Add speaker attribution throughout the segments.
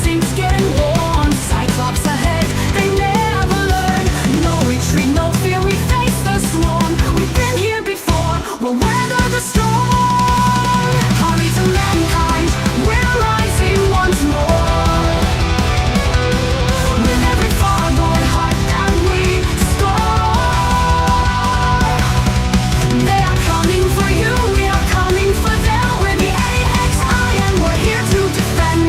Speaker 1: sinks getting warm. Cyclops ahead, they never learn. No retreat, no fear, we face the swarm. We've been here before, we'll weather the storm. Armies of mankind, we're rising once more. With every far-going heart that we score. They are coming for you, we are coming for them. We're the AXI and we're here to defend.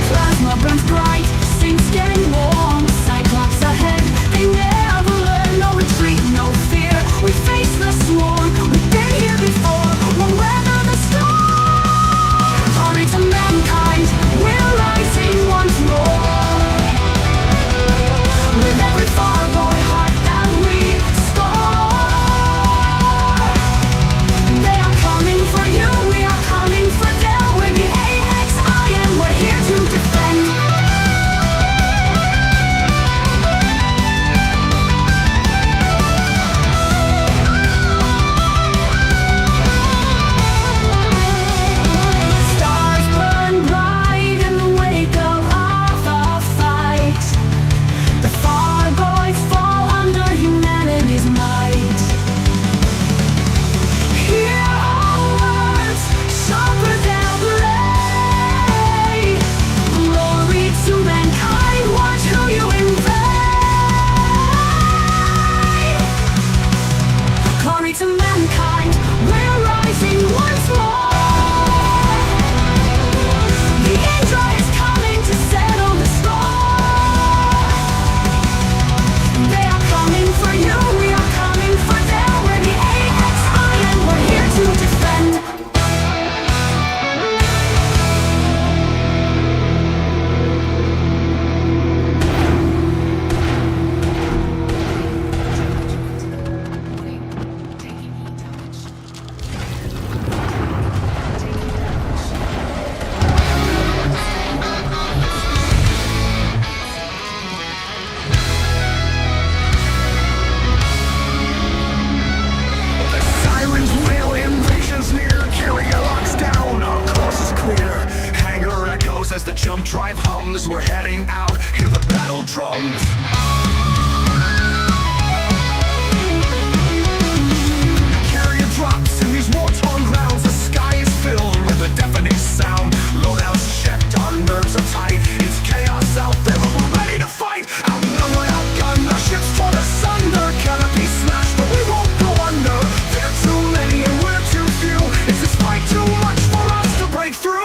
Speaker 1: Plasma burns bright, sinks getting warm. Cyclops ahead, they never learn. No retreat, no fear, we face the swarm. We've been here before, we'll weather the storm. Armies of mankind, we're rising once more. With every far-going heart that we score. They are coming for you, we are coming for them. We're the AXI and we're here to defend. Stars burn bright in the wake of the fight. The far-boys fall under humanity's might. Hear our words, sharper than blade. Glory to mankind, watch who you invade. Glory to mankind, we're rising once more. The Indra is coming to settle the score. They are coming for you, we are coming for them. We're the AXI and we're here to defend.
Speaker 2: The sirens wail, invasion's near. Carry your locks down, our course is clear. Hangar echoes as the jump drive hums. We're heading out, hear the battle drums. Carrier drops in these war-torn grounds. The sky is filled with a deafening sound. Loadouts checked, our nerves are tight. It's chaos out there, but we're ready to fight. Outnumbered, outgunned, our ships torn asunder. Canopy smashed, but we won't go under. They're too many and we're too few. Is this fight too much for us to break through?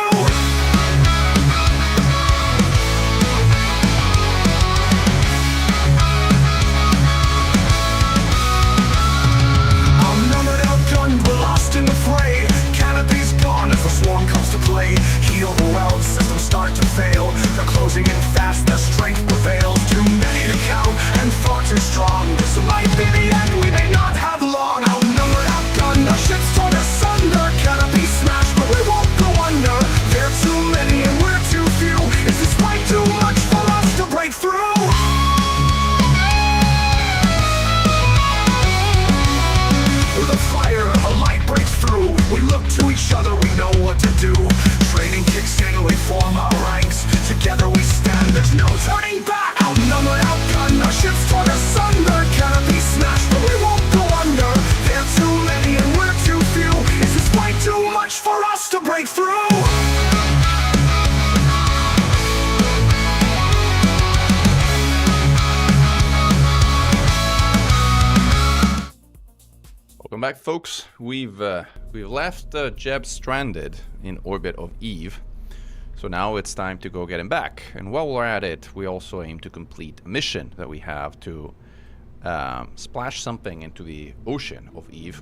Speaker 2: Outnumbered, outgunned, we're lost in the fray. Canopy's gone as the swarm comes to play. Heat overwhelmed, systems start to fail. They're closing in fast, their strength prevails. Too many to count and far too strong. This might be the end, we may not have long. Outnumbered, outgunned, our ships torn asunder. Canopy smashed, but we won't go under. They're too many and we're too few. Is this fight too much for us to break through? With a fire, a light breaks through. We look to each other, we know what to do. Training kicks in, we form our ranks. Together we stand, there's no turning back. Outnumbered, outgunned, our ships torn asunder. Canopy smashed, but we won't go under. They're too many and we're too few. Is this fight too much for us to break through?
Speaker 3: Welcome back, folks. We've left Jeb stranded in orbit of Eve, so now it's time to go get him back. And while we're at it, we also aim to complete a mission that we have to splash something into the ocean of Eve,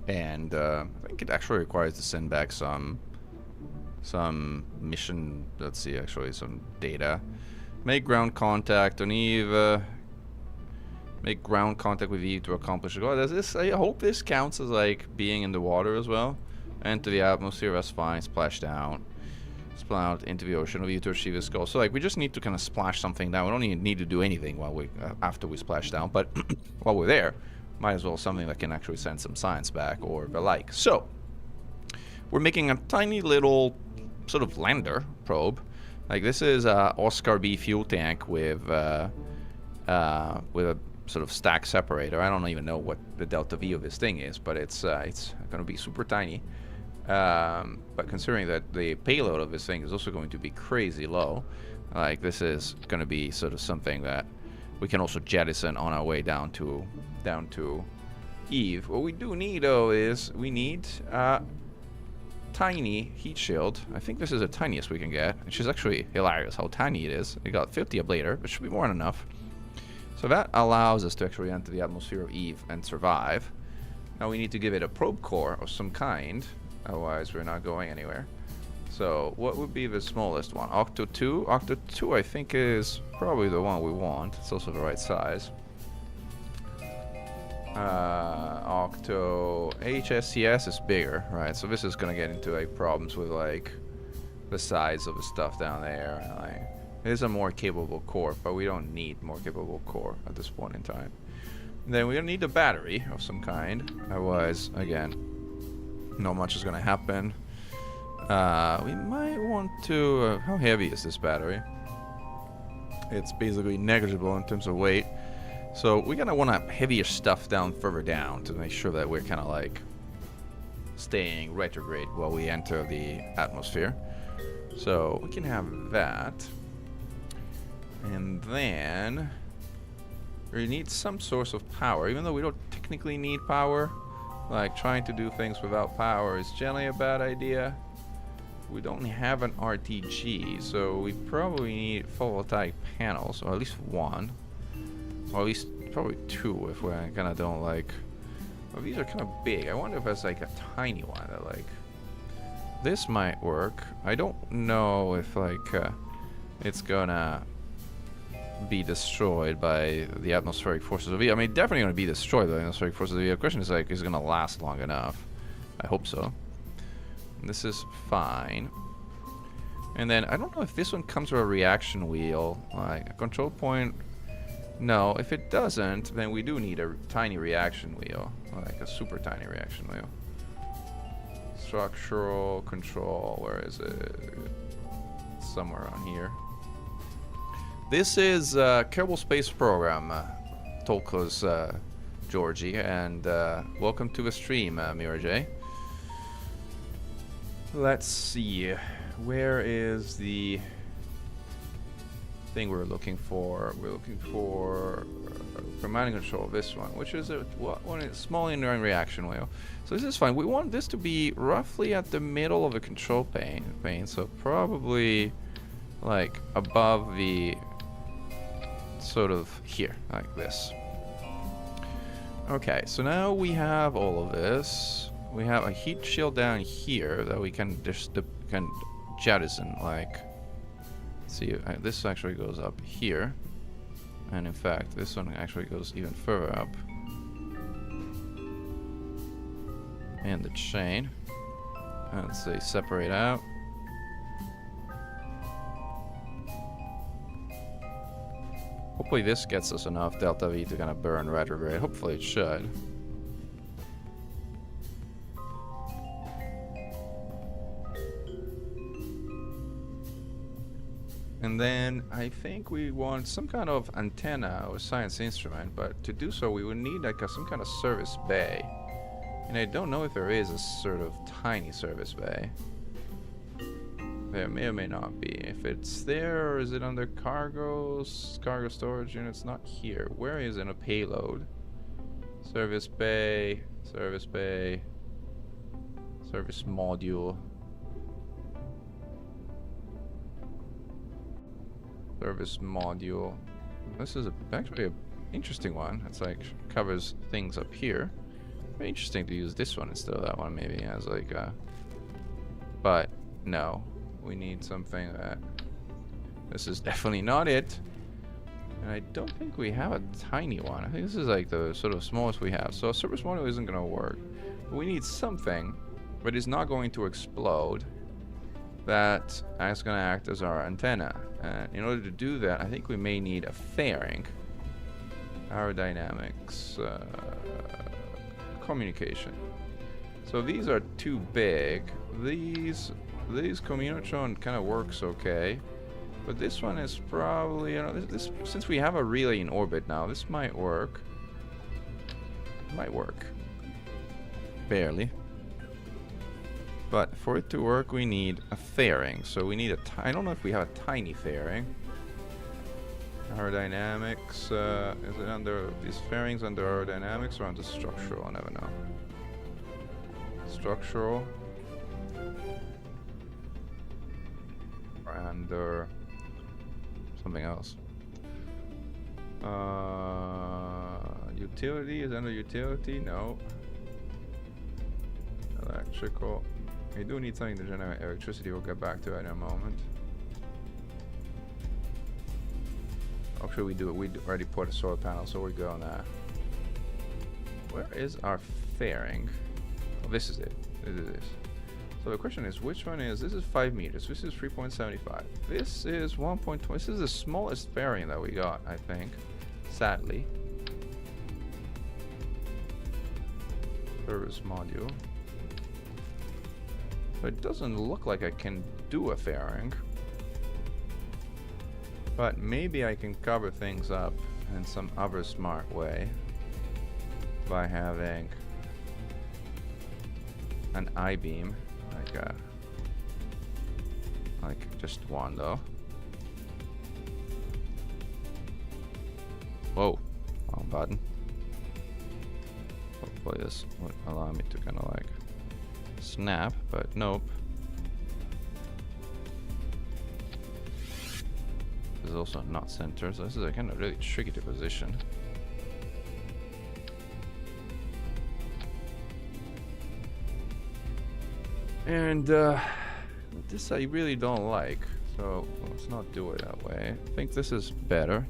Speaker 3: and I think it actually requires to send back some mission. Let's see, actually, some data. Make ground contact on Eve. Make ground contact with Eve to accomplish a goal. Does this? I hope this counts as like being in the water as well. Enter the atmosphere, that's fine. Splash down. Splash out into the ocean of Eve to achieve this goal. So like we just need to kind of splash something down. We don't even need to do anything while we after we splash down. But while we're there, might as well something that can actually send some science back or the like. So we're making a tiny little sort of lander probe. Like this is a Oscar B fuel tank with a sort of stack separator. I don't even know what the delta V of this thing is, but it's gonna be super tiny. But considering that the payload of this thing is also going to be crazy low, like this is gonna be sort of something that we can also jettison on our way down to Eve. What we do need though is we need a tiny heat shield. I think this is the tiniest we can get, which is actually hilarious how tiny it is. We got 50 ablator, but should be more than enough. So that allows us to actually enter the atmosphere of Eve and survive. Now we need to give it a probe core of some kind, otherwise we're not going anywhere. So what would be the smallest one? Octo 2? Octo 2 I think is probably the one we want. It's also the right size. Octo HSCS is bigger, right? So this is gonna get into like problems with like the size of the stuff down there. Like, it is a more capable core, but we don't need more capable core at this point in time. And then we're gonna need a battery of some kind. Otherwise, again, not much is gonna happen. We might want to... how heavy is this battery? It's basically negligible in terms of weight. So we're gonna want to heavier stuff down further down to make sure that we're kind of like staying retrograde while we enter the atmosphere. So we can have that. And then we need some source of power, even though we don't technically need power. Like trying to do things without power is generally a bad idea. We don't have an RTG, so we probably need photovoltaic panels, or at least one. Or at least probably two if we kind of don't like... Well, these are kind of big. I wonder if there's like a tiny one that like... This might work. I don't know if like it's gonna be destroyed by the atmospheric forces of Eve. I mean, definitely gonna be destroyed by the atmospheric forces of Eve. The question is like, is it gonna last long enough? I hope so. And this is fine. And then I don't know if this one comes with a reaction wheel, like a control point. No, if it doesn't, then we do need a tiny reaction wheel, like a super tiny reaction wheel. Structural control, where is it? Somewhere on here. This is Kerbal Space Program, Tolko's Georgie, and welcome to the stream, Mira J. Let's see, where is the thing we're looking for? We're looking for command and control, this one, which is a small inline reaction wheel. So this is fine. We want this to be roughly at the middle of the control pane, so probably like above the sort of here, like this. Okay, so now we have all of this. We have a heat shield down here that we can just jettison, like, see, this actually goes up here, and in fact this one actually goes even further up in the chain. And let's say separate out. Hopefully this gets us enough delta V to kind of burn retrograde. Hopefully it should. And then I think we want some kind of antenna or science instrument, but to do so we would need like some kind of service bay. And I don't know if there is a sort of tiny service bay. There may or may not be. If it's there, or is it under cargo storage units? Not here. Where is it in a payload? Service bay, service bay, service module. Service module. This is actually an interesting one. It's like covers things up here. Very interesting to use this one instead of that one, maybe as like a... But no, we need something that... This is definitely not it. And I don't think we have a tiny one. I think this is like the sort of smallest we have. So a service module isn't going to work. But we need something that is not going to explode, that is going to act as our antenna. And in order to do that, I think we may need a fairing. Aerodynamics, communication. So these are too big. These Communotron kind of works okay. But this one is probably, you know, this since we have a relay in orbit now, this might work. Might work. Barely. But for it to work, we need a fairing. So we need I don't know if we have a tiny fairing. Aerodynamics, is it under these fairings under aerodynamics or under structural? I never know. Structural. Or under something else. Utility is under utility? No. Electrical. We do need something to generate electricity. We'll get back to it in a moment. Actually, we do. We already put a solar panel, so we go on that. Where is our fairing? Oh, this is it. This is this. So the question is, which one is? This is 5 meters. This is 3.75. This is 1.20. This is the smallest fairing that we got, I think. Sadly. Service module. So it doesn't look like I can do a fairing. But maybe I can cover things up in some other smart way by having an I-beam, like just one though. Whoa, wrong button. Hopefully this would allow me to kind of like snap, but nope. This is also not centered, so this is a kind of really tricky to position. And this I really don't like, so let's not do it that way. I think this is better.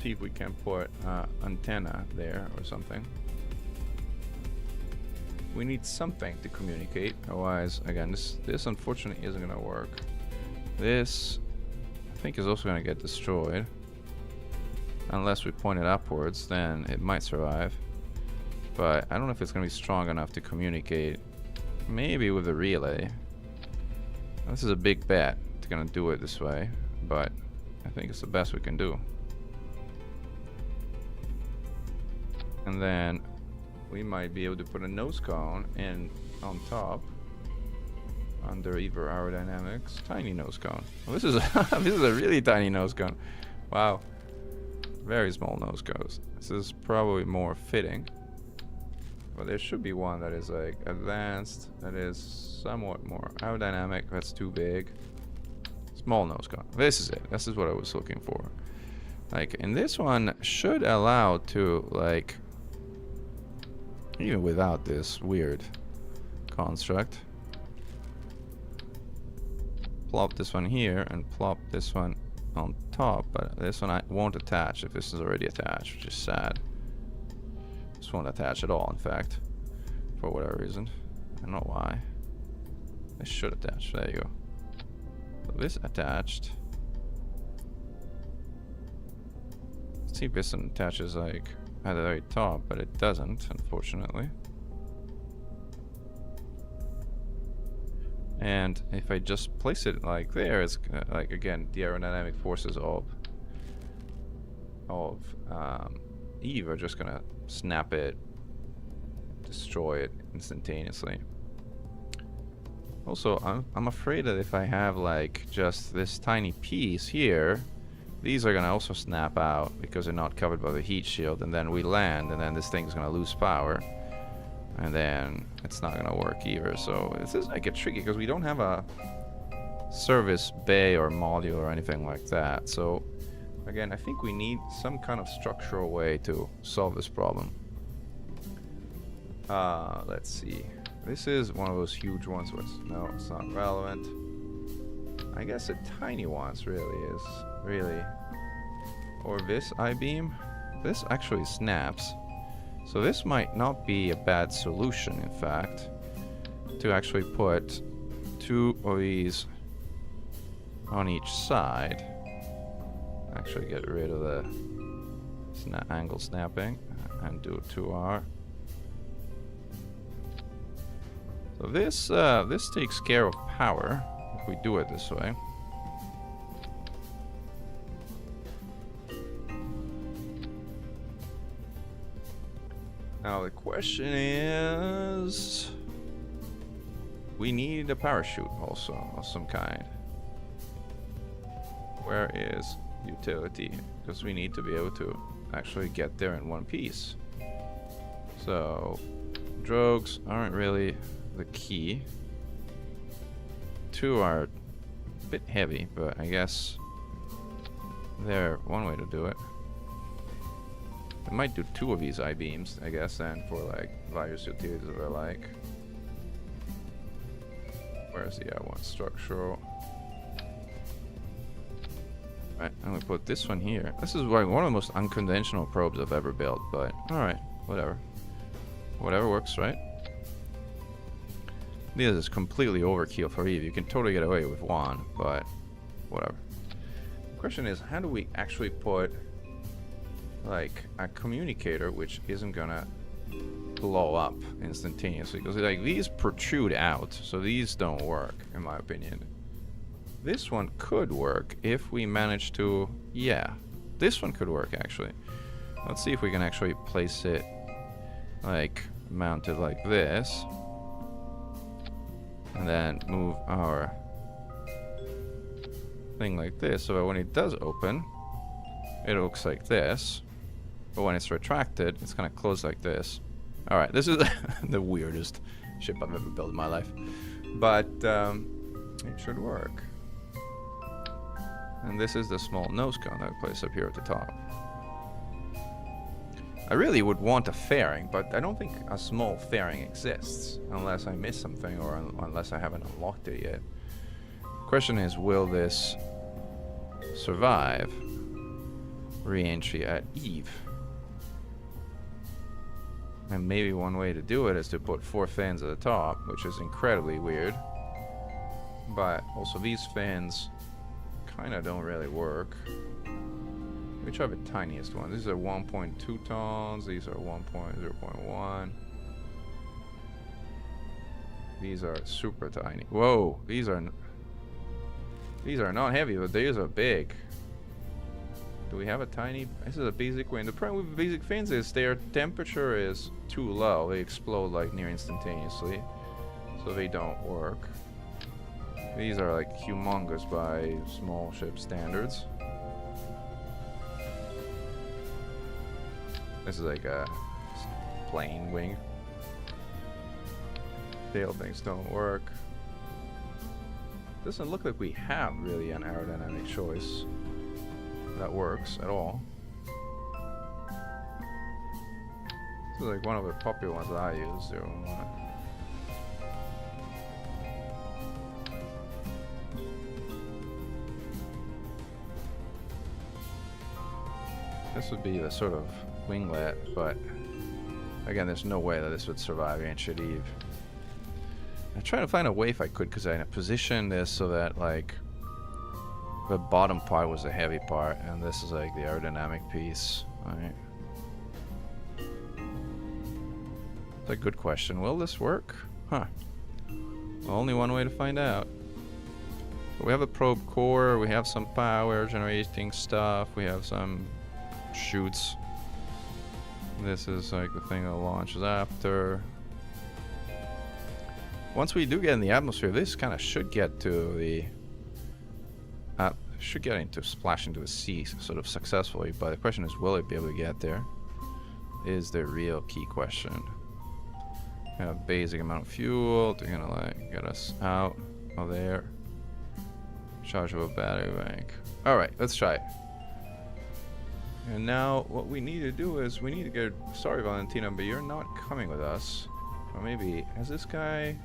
Speaker 3: See if we can put antenna there or something. We need something to communicate, otherwise, again, this unfortunately isn't gonna work. This, I think, is also gonna get destroyed. Unless we point it upwards, then it might survive. But I don't know if it's gonna be strong enough to communicate. Maybe with the relay. This is a big bet to gonna do it this way, but I think it's the best we can do. And then we might be able to put a nose cone in on top under either aerodynamics. Tiny nose cone. Well, this is a this is a really tiny nose cone. Wow. Very small nose cones. This is probably more fitting. But there should be one that is like advanced, that is somewhat more aerodynamic. That's too big. Small nose cone. This is it. This is what I was looking for. Like, and this one should allow to, like, even without this weird construct, plop this one here and plop this one on top, but this one I won't attach if this is already attached, which is sad. This won't attach at all, in fact, for whatever reason. I don't know why. This should attach. There you go. So this attached. Let's see if this one attaches like at the very top, but it doesn't, unfortunately. And if I just place it like there, it's like, again, the aerodynamic forces of Eve are just gonna snap it, destroy it instantaneously. Also, I'm afraid that if I have like just this tiny piece here, these are gonna also snap out because they're not covered by the heat shield, and then we land, and then this thing's gonna lose power. And then it's not gonna work either. So this is like a tricky because we don't have a service bay or module or anything like that. So again, I think we need some kind of structural way to solve this problem. Let's see. This is one of those huge ones. No, it's not relevant. I guess a tiny one's really is really. Or this I-beam. This actually snaps. So this might not be a bad solution, in fact, to actually put two of these on each side. actually get rid of the angle snapping and do 2R. So this takes care of power if we do it this way. Now the question is, we need a parachute also of some kind. Where is utility? Because we need to be able to actually get there in one piece. So drogues aren't really the key. 2 are a bit heavy, but I guess they're one way to do it. I might do 2 of these I-beams, I guess, then for like various utilities that I like. Where's the one structural? Right, I'm gonna put this one here. This is like one of the most unconventional probes I've ever built, but alright, whatever. Whatever works, right? This is completely overkill for Eve. You can totally get away with 1, but whatever. The question is, how do we actually put like a communicator which isn't gonna blow up instantaneously? Because like these protrude out, so these don't work in my opinion. This one could work if we manage to, yeah, this one could work actually. Let's see if we can actually place it like mounted like this, and then move our thing like this, so that when it does open, it looks like this, but when it's retracted, it's gonna close like this. Alright, this is the weirdest ship I've ever built in my life, but it should work. And this is the small nose cone that I place up here at the top. I really would want a fairing, but I don't think a small fairing exists unless I missed something or unless I haven't unlocked it yet. Question is, will this survive re-entry at Eve? And maybe one way to do it is to put 4 fans at the top, which is incredibly weird. But also these fans kind of don't really work. Let me try the tiniest one. These are 1.2 tons. These are 1.0.1. These are super tiny. Whoa, these are not heavy, but these are big. Do we have a tiny? This is a basic wing. The problem with basic fans is their temperature is too low. They explode like near instantaneously, so they don't work. These are like humongous by small ship standards. This is like a plain wing. Tail things don't work. Doesn't look like we have really an aerodynamic choice that works at all. This is like one of the popular ones that I use. 0.1. This would be the sort of winglet, but again, there's no way that this would survive Ancient Eve. I'm trying to find a way if I could, because I positioned this so that like the bottom part was the heavy part, and this is like the aerodynamic piece. Alright. That's a good question. Will this work? Huh. Well, only one way to find out. But we have a probe core, we have some power generating stuff, we have some chutes. This is like the thing that launches after. Once we do get in the atmosphere, this kind of should get to the splash into the sea sort of successfully, but the question is, will it be able to get there? Is the real key question. We have a basic amount of fuel. They're gonna like get us out of there. Chargeable battery bank. Alright, let's try it. And now what we need to do is we need to get, sorry Valentina, but you're not coming with us. Or maybe, has this guy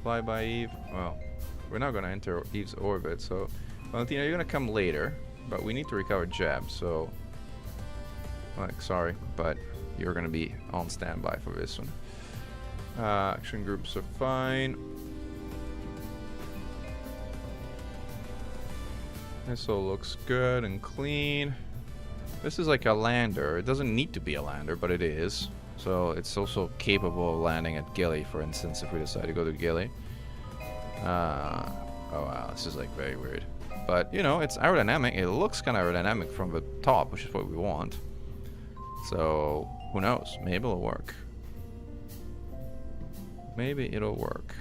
Speaker 3: fly by Eve? Well, we're not gonna enter Eve's orbit, so Valentina, you're gonna come later, but we need to recover Jeb, so like, sorry, but you're gonna be on standby for this one. Action groups are fine. This all looks good and clean. This is like a lander. It doesn't need to be a lander, but it is. So it's also capable of landing at Gilly, for instance, if we decide to go to Gilly. Oh wow, this is like very weird. But, you know, it's aerodynamic. It looks kind of aerodynamic from the top, which is what we want. So, who knows? Maybe it'll work. Maybe it'll work.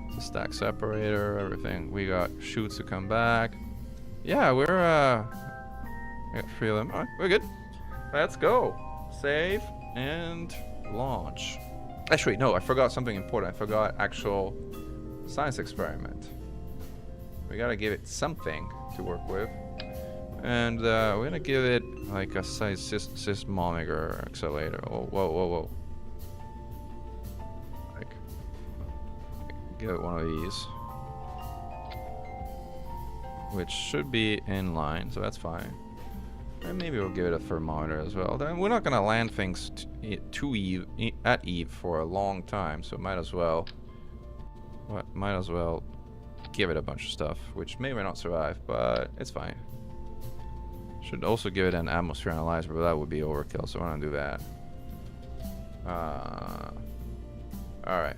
Speaker 3: It's a stack separator, everything. We got chutes to come back. Yeah, we got 3 of them. Alright, we're good. Let's go. Save and launch. Actually, no, I forgot something important. I forgot actual science experiment. We gotta give it something to work with. And we're gonna give it like a seismometer accelerator. Oh, whoa, whoa, whoa. Like, give it one of these. Which should be in line, so that's fine. And maybe we'll give it a thermometer as well. Then we're not gonna land things at Eve for a long time, so might as well give it a bunch of stuff, which may or may not survive, but it's fine. Should also give it an atmosphere analyzer, but that would be overkill, so I don't do that. Alright.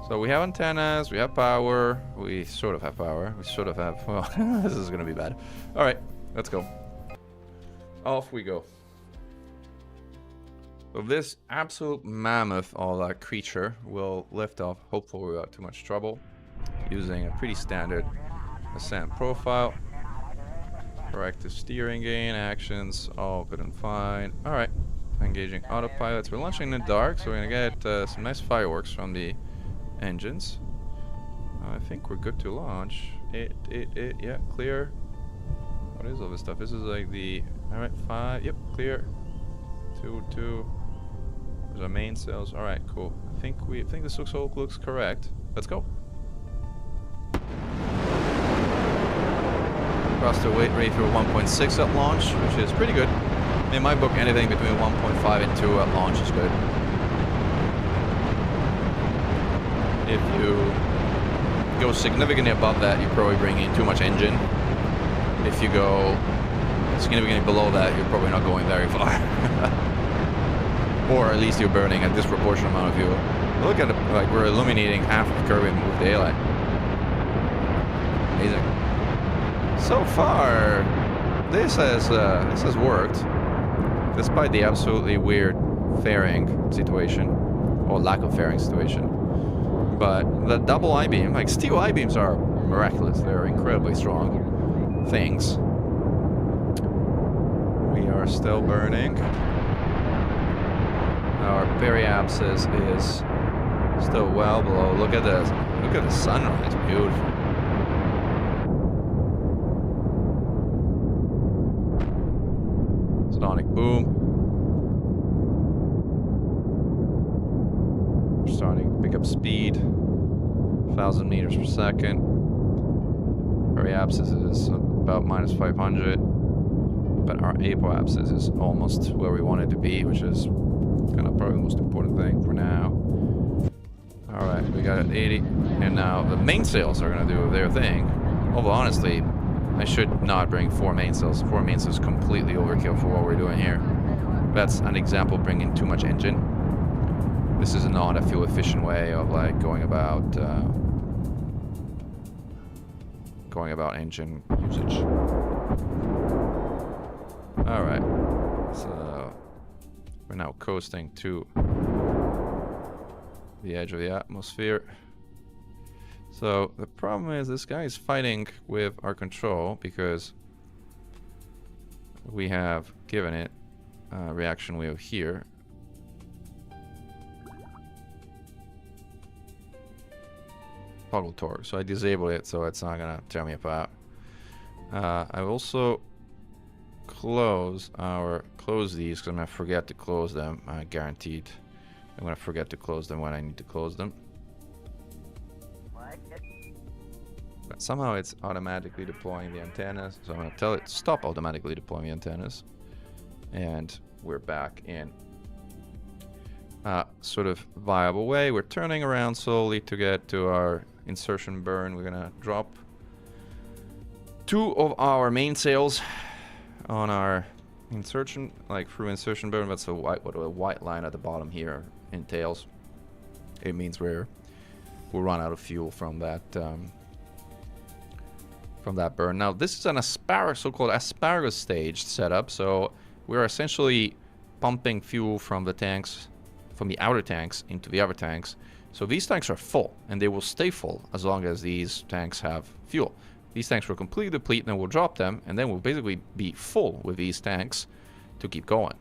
Speaker 3: So we have antennas, we have power, we sort of have power, we sort of have, well, this is gonna be bad. Alright, let's go. Off we go. So this absolute mammoth of a creature will lift off, hopefully without too much trouble, using a pretty standard ascent profile. Corrective steering gain, actions, all good and fine. Alright, engaging autopilots. We're launching in the dark, so we're gonna get some nice fireworks from the engines. I think we're good to launch. Yeah, clear. What is all this stuff? This is like the, alright, 5, yep, clear. 2. There's our main cells. Alright, cool. I think this looks correct. Let's go. Crossed the weight rate through 1.6 at launch, which is pretty good. In my book, anything between 1.5 and 2 at launch is good. If you go significantly above that, you're probably bringing in too much engine. If you go significantly below that, you're probably not going very far. Or at least you're burning a disproportionate amount of fuel. Look at it, like we're illuminating half of Kirby with daylight. Amazing. So far, this has worked, despite the absolutely weird fairing situation, or lack of fairing situation. But the double I-beam, like steel I-beams are miraculous. They're incredibly strong things. We are still burning. Our periapsis is still well below. Look at this. Look at the sunrise. Beautiful. Sonic boom. We're starting to pick up speed. 1,000 meters per second. Periapsis is about minus 500. But our apoapsis is almost where we want it to be, which is kind of probably the most important thing for now. Alright, we got it 80. And now the mainsails are going to do their thing. Although honestly, I should not bring 4 mainsails. 4 mainsails is completely overkill for what we're doing here. That's an example of bringing too much engine. This is not a fuel efficient way of like going about engine usage. Alright, so we're now coasting to the edge of the atmosphere. So the problem is this guy is fighting with our control because we have given it a reaction wheel here. Toggle torque, so I disabled it so it's not gonna tear me apart. I also close these because I'm gonna forget to close them. Guaranteed I'm gonna forget to close them when I need to close them. But somehow it's automatically deploying the antennas, so I'm gonna tell it to stop automatically deploying the antennas. And we're back in sort of viable way. We're turning around slowly to get to our insertion burn. We're gonna drop 2 of our mainsails on our insertion, like through insertion burn. That's a white, what a white line at the bottom here entails. It means we'll run out of fuel from that burn. Now this is an so-called asparagus stage setup. So we're essentially pumping fuel from the tanks, from the outer tanks into the other tanks. So these tanks are full, and they will stay full as long as these tanks have fuel. These tanks will completely deplete, and then we'll drop them, and then we'll basically be full with these tanks to keep going.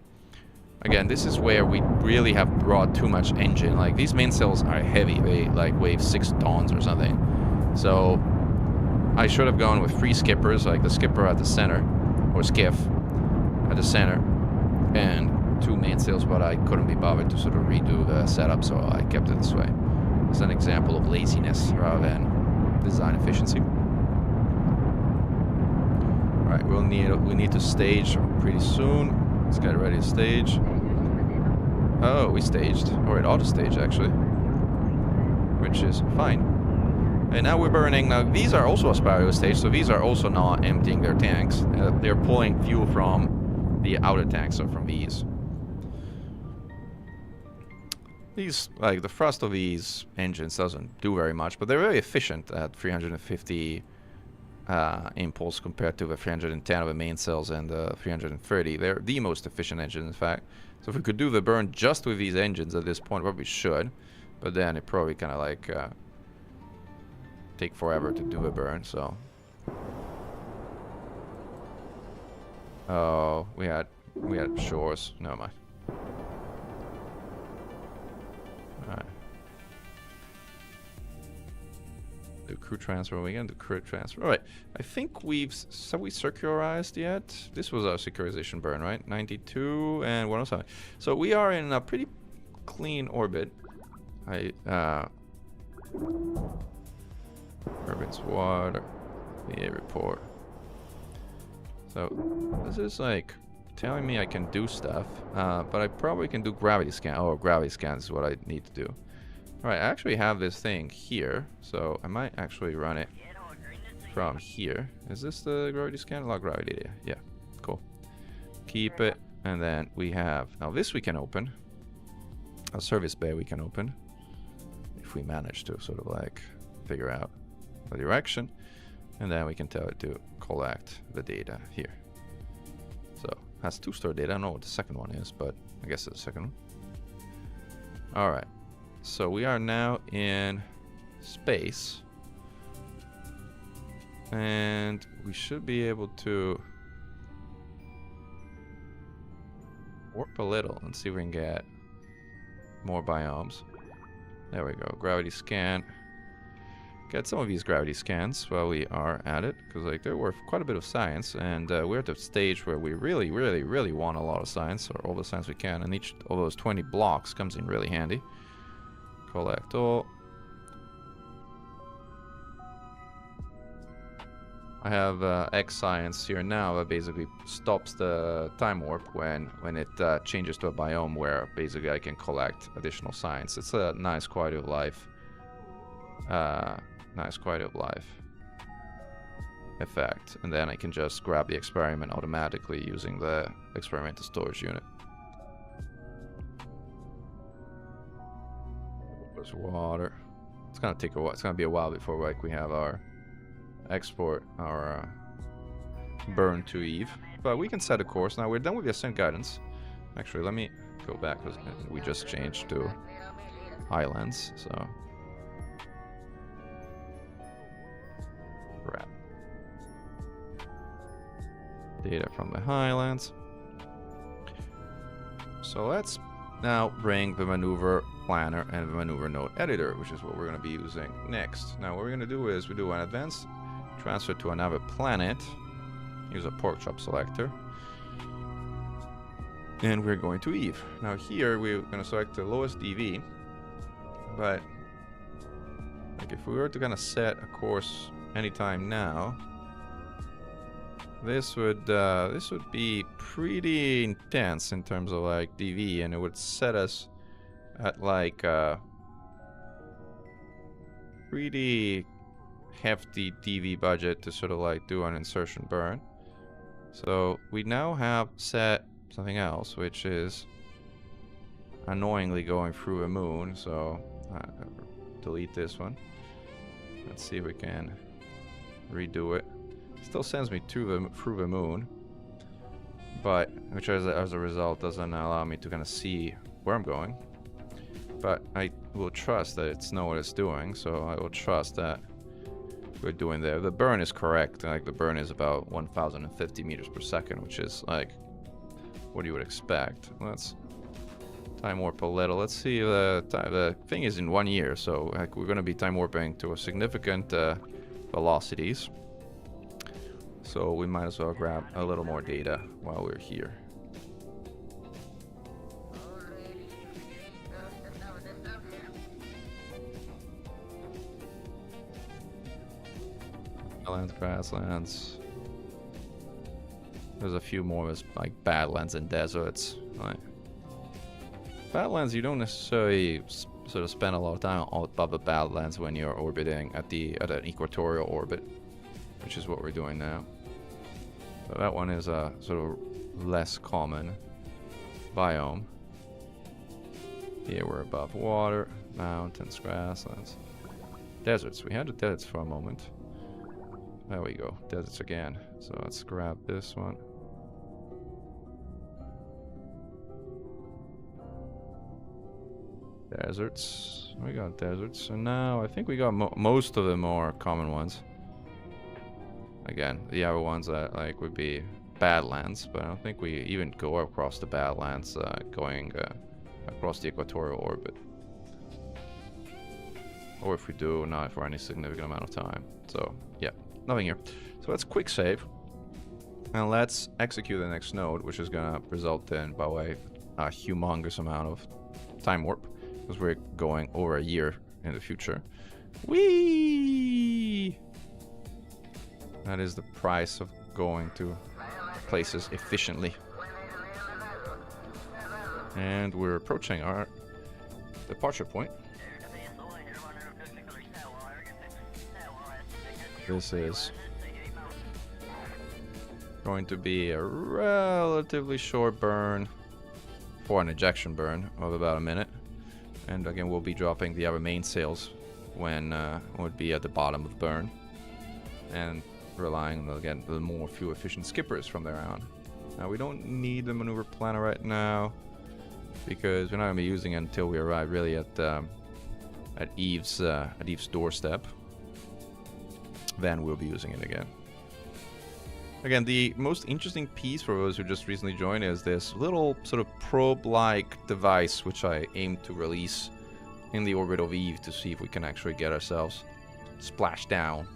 Speaker 3: Again, this is where we really have brought too much engine. Like, these mainsails are heavy. They, like, weigh 6 tons or something. So I should have gone with 3 skippers, like the skipper at the center, or skiff at the center, and 2 mainsails, but I couldn't be bothered to sort of redo the setup, so I kept it this way. It's an example of laziness rather than design efficiency. Alright, we need to stage pretty soon. Let's get ready to stage. Oh, we staged. Or it auto-staged, actually. Which is fine. And now we're burning. Now, these are also asparagus stage, so these are also not emptying their tanks. They're pulling fuel from the outer tanks, so from these. These, like, the thrust of these engines doesn't do very much, but they're very efficient at 350 impulse compared to the 310 of the mainsails and the 330. They're the most efficient engine, in fact. So if we could do the burn just with these engines at this point, well, we should. But then it probably kind of like take forever to do a burn, so. Oh, we had shores. Never mind. Alright. Do crew transfer. We can do crew transfer. Alright. I think have we circularized yet? This was our securitization burn, right? 92 and 107. So we are in a pretty clean orbit. Urban's water. The report. So this is like telling me I can do stuff, but I probably can do gravity scan. Oh, gravity scan is what I need to do. Alright, I actually have this thing here, so I might actually run it from here. Is this the gravity scan? Log gravity data. Yeah, cool. Keep it, and then we have, now this we can open. A service bay we can open. If we manage to sort of like figure out the direction. And then we can tell it to collect the data here. So, has 2 store data. I don't know what the second one is, but I guess it's the second one. Alright. So we are now in space. And we should be able to warp a little and see if we can get more biomes. There we go. Gravity scan. Get some of these gravity scans while we are at it, because like they're worth quite a bit of science, and we're at the stage where we really want a lot of science, or all the science we can, and each of those 20 blocks comes in really handy. Collect all. I have X science here now that basically stops the time warp when it changes to a biome where basically I can collect additional science. It's a nice quality of life. Nice quality of life effect, and then I can just grab the experiment automatically using the experimental storage unit. There's water. It's gonna take a while. It's gonna be a while before like we have our export, our burn to Eve, but we can set a course. Now we're done with the ascent guidance. Actually, let me go back because we just changed to islands, so. Crap. Data from the Highlands. So let's now bring the maneuver planner and the maneuver node editor, which is what we're going to be using next. Now what we're going to do is we do an advanced transfer to another planet. Use a pork chop selector. And we're going to Eve. Now here we're going to select the lowest DV. But like if we were to kind of set a course anytime now, this would be pretty intense in terms of like DV, and it would set us at like pretty hefty TV budget to sort of like do an insertion burn. So we now have set something else, which is annoyingly going through a moon. So delete this one. Let's see if we can redo it. Still sends me through the moon, but which as a result doesn't allow me to kind of see where I'm going. But I will trust that it's know what it's doing, so I will trust that we're doing there. The burn is correct. Like the burn is about 1,050 meters per second, which is like what you would expect. Let's time warp a little. Let's see. The thing is in 1 year, so like we're going to be time warping to a significant velocities. So we might as well grab a little more data while we're here. Lands, grasslands. There's a few more as like badlands and deserts. Right. Badlands, you don't necessarily sort of spend a lot of time above the badlands when you're orbiting at an equatorial orbit, which is what we're doing now. So that one is a sort of less common biome. Here we're above water, mountains, grasslands, deserts. We had the deserts for a moment. There we go, deserts again. So let's grab this one. Deserts. We got deserts. And now I think we got most of the more common ones. Again, the other ones that like would be badlands, but I don't think we even go across the badlands going across the equatorial orbit. Or if we do, not for any significant amount of time. So, yeah. Nothing here. So let's quick save. And let's execute the next node, which is going to result in, by the way, a humongous amount of time warp. Because we're going over a year in the future. Whee! That is the price of going to places efficiently. And we're approaching our departure point. This is going to be a relatively short burn for an ejection burn of about a minute. And again, we'll be dropping the other mainsails when would be at the bottom of the burn. And relying on, again, the more fuel efficient skippers from there on. Now, we don't need the maneuver planner right now because we're not going to be using it until we arrive really at Eve's doorstep. Then we'll be using it again. Again, the most interesting piece for those who just recently joined is this little sort of probe-like device which I aim to release in the orbit of Eve to see if we can actually get ourselves splashed down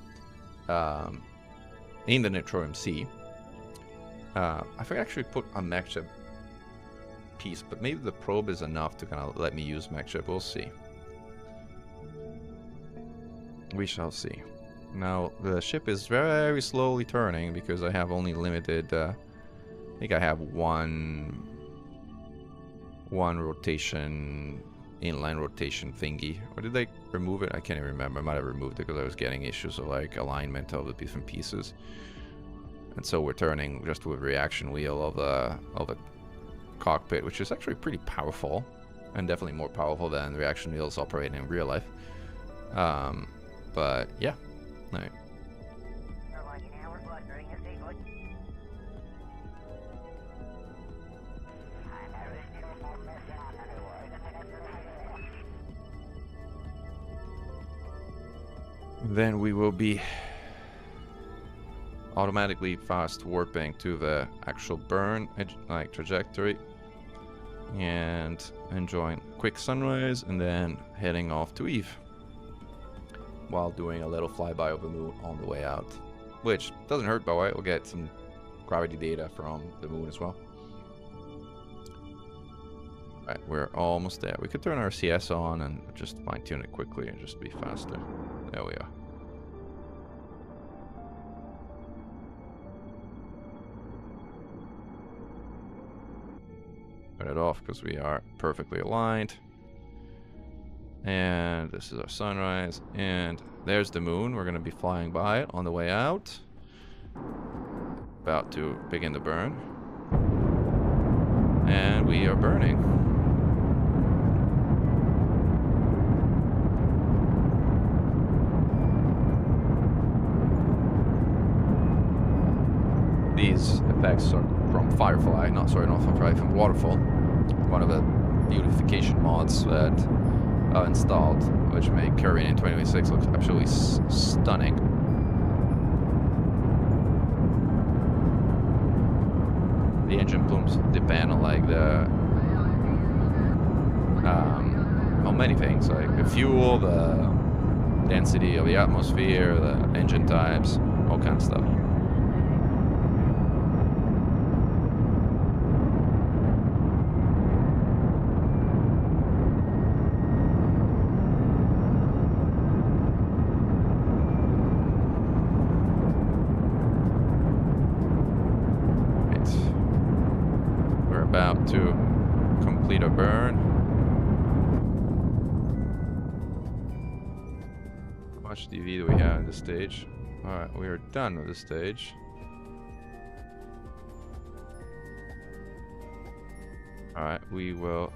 Speaker 3: in the Nitroium Sea. I think I actually put a mech ship piece, but maybe the probe is enough to kind of let me use mech ship. We'll see. We shall see. Now, the ship is very slowly turning because I have only limited, I think I have one rotation, inline rotation thingy. Or did they remove it? I can't even remember. I might have removed it because I was getting issues of like alignment of the different pieces. And so we're turning just with reaction wheel of the cockpit, which is actually pretty powerful. And definitely more powerful than reaction wheels operating in real life. But yeah. No. Then we will be automatically fast warping to the actual burn like trajectory and enjoying quick sunrise and then heading off to Eve, while doing a little flyby of the moon on the way out. Which doesn't hurt, by the way. We'll get some gravity data from the moon as well. Right, we're almost there. We could turn our CS on and just fine-tune it quickly and just be faster. There we are. Turn it off because we are perfectly aligned. And this is our sunrise, and there's the moon. We're gonna be flying by it on the way out. About to begin the burn. And we are burning. These effects are from Firefly, not from Firefly, from Waterfall. One of the beautification mods that I installed, which make Caribbean in 2026 look absolutely stunning. The engine plumes depend on like the on many things, like the fuel, the density of the atmosphere, the engine types, all kinds of stuff. About to complete a burn. How much DV do we have in this stage? Alright, we are done with this stage. Alright, we will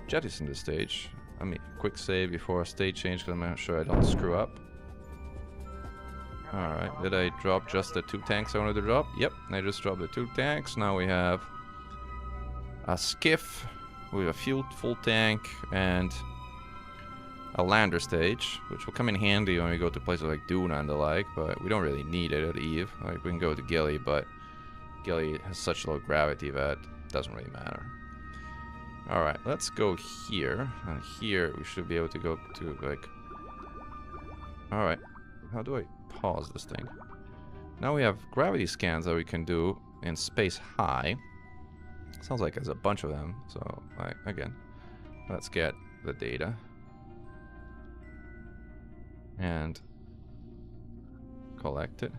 Speaker 3: jettison this stage. Let me quick save before a stage change because I'm not sure I don't screw up. Alright, did I drop just the 2 tanks I wanted to drop? Yep, I just dropped the 2 tanks. Now we have a skiff with a full tank and a lander stage, which will come in handy when we go to places like Duna and the like, but we don't really need it at Eve. Like, we can go to Gilly, but Gilly has such low gravity that it doesn't really matter. Alright, let's go here, and here we should be able to go to, like... Alright, how do I pause this thing? Now we have gravity scans that we can do in space high. Sounds like there's a bunch of them, so again, let's get the data and collect it.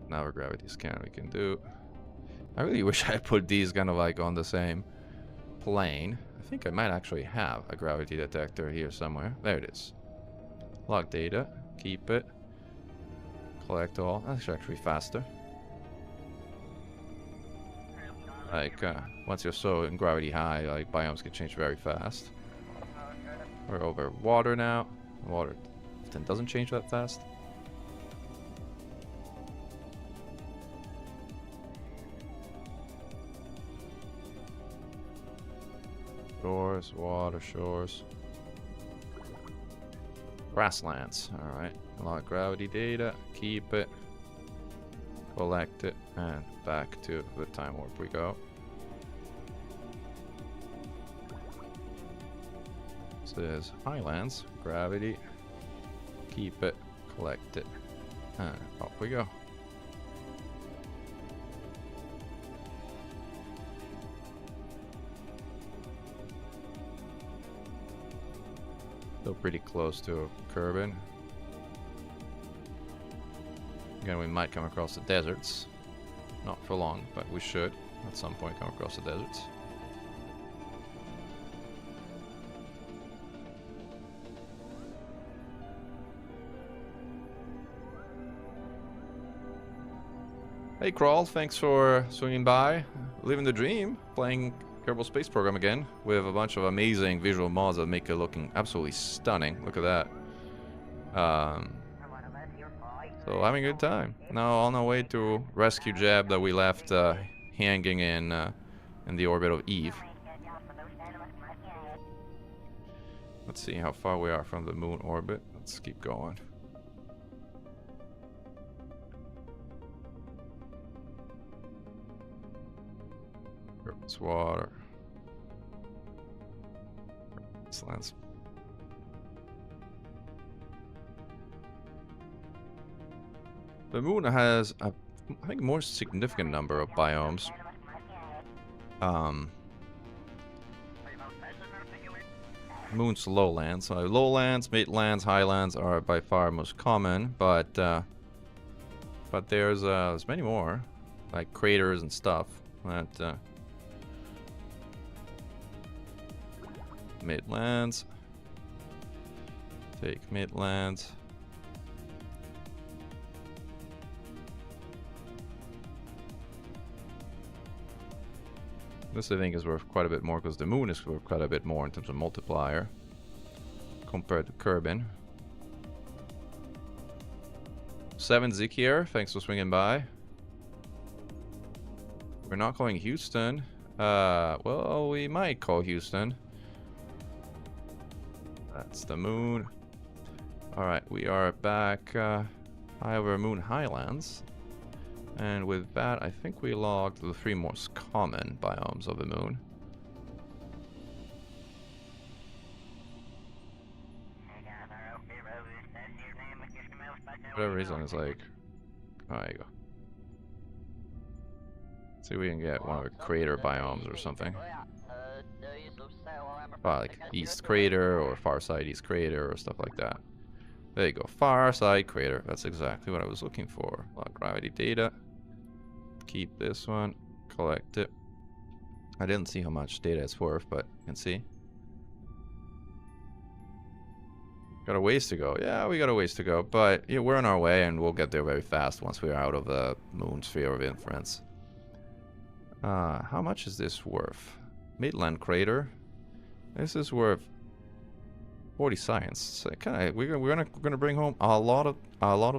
Speaker 3: Now a gravity scan we can do. I really wish I put these kind of like on the same plane. I think I might actually have a gravity detector here somewhere. There it is. Log data. Keep it. Collect all. That's actually faster. Like, once you're so in gravity high, like, biomes can change very fast. We're over water now. Water often doesn't change that fast. Shores, water, shores. Grasslands, alright. A lot of gravity data, keep it, collect it, and back to the time warp we go. So there's highlands, gravity, keep it, collect it, and off we go. Still pretty close to Kerbin. Again, we might come across the deserts. Not for long, but we should at some point come across the deserts. Hey Crawl, thanks for swinging by. Living the dream, playing Kerbal Space Program again with a bunch of amazing visual mods that make it looking absolutely stunning. Look at that. So having a good time. Now on our way to rescue Jeb that we left hanging in the orbit of Eve. Let's see how far we are from the moon orbit. Let's keep going. It's water. It's lands. The moon has a, I think, more significant number of biomes. Moon's lowlands. So lowlands, midlands, highlands are by far most common, but there's many more, like craters and stuff that. Midlands. Take Midland. This I think is worth quite a bit more because the moon is worth quite a bit more in terms of multiplier compared to Kerbin. 7 Zik here, thanks for swinging by. We're not calling Houston. Well, we might call Houston. That's the moon. Alright, we are back high over Moon Highlands. And with that, I think we logged the 3 most common biomes of the moon. For whatever reason, it's like... Oh, there you go. See if we can get one of the crater biomes or something. Like East Crater or Far Side East Crater or stuff like that. There you go, Far Side Crater. That's exactly what I was looking for. A lot of gravity data. Keep this one. Collect it. I didn't see how much data it's worth, but you can see. Got a ways to go. Yeah, we got a ways to go, but yeah, we're on our way and we'll get there very fast once we're out of the moon sphere of influence. How much is this worth? Midland Crater. This is worth 40 science. So we're gonna bring home a lot of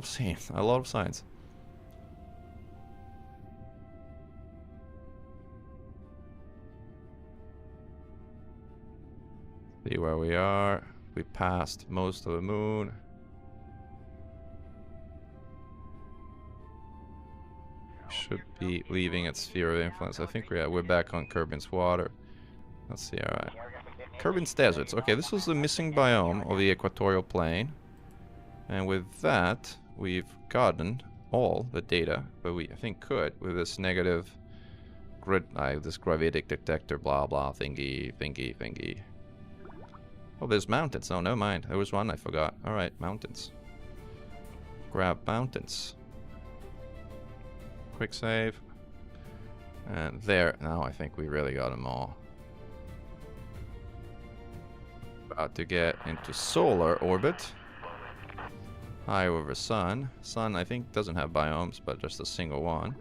Speaker 3: science. A lot of science. See where we are. We passed most of the moon. Should be leaving its sphere of influence. I think we're back on Kerbin's water. Let's see, alright. Kerbin's deserts. Okay, this was the missing biome of the equatorial plane. And with that, we've gotten all the data that we, I think, could with this negative grid, this gravitic detector, blah blah, thingy. Oh, there's mountains. Oh, never mind. There was one I forgot. Alright, mountains. Grab mountains. Quick save. And there. Now I think we really got them all. About to get into solar orbit. High over sun. Sun, I think, doesn't have biomes, but just a single one.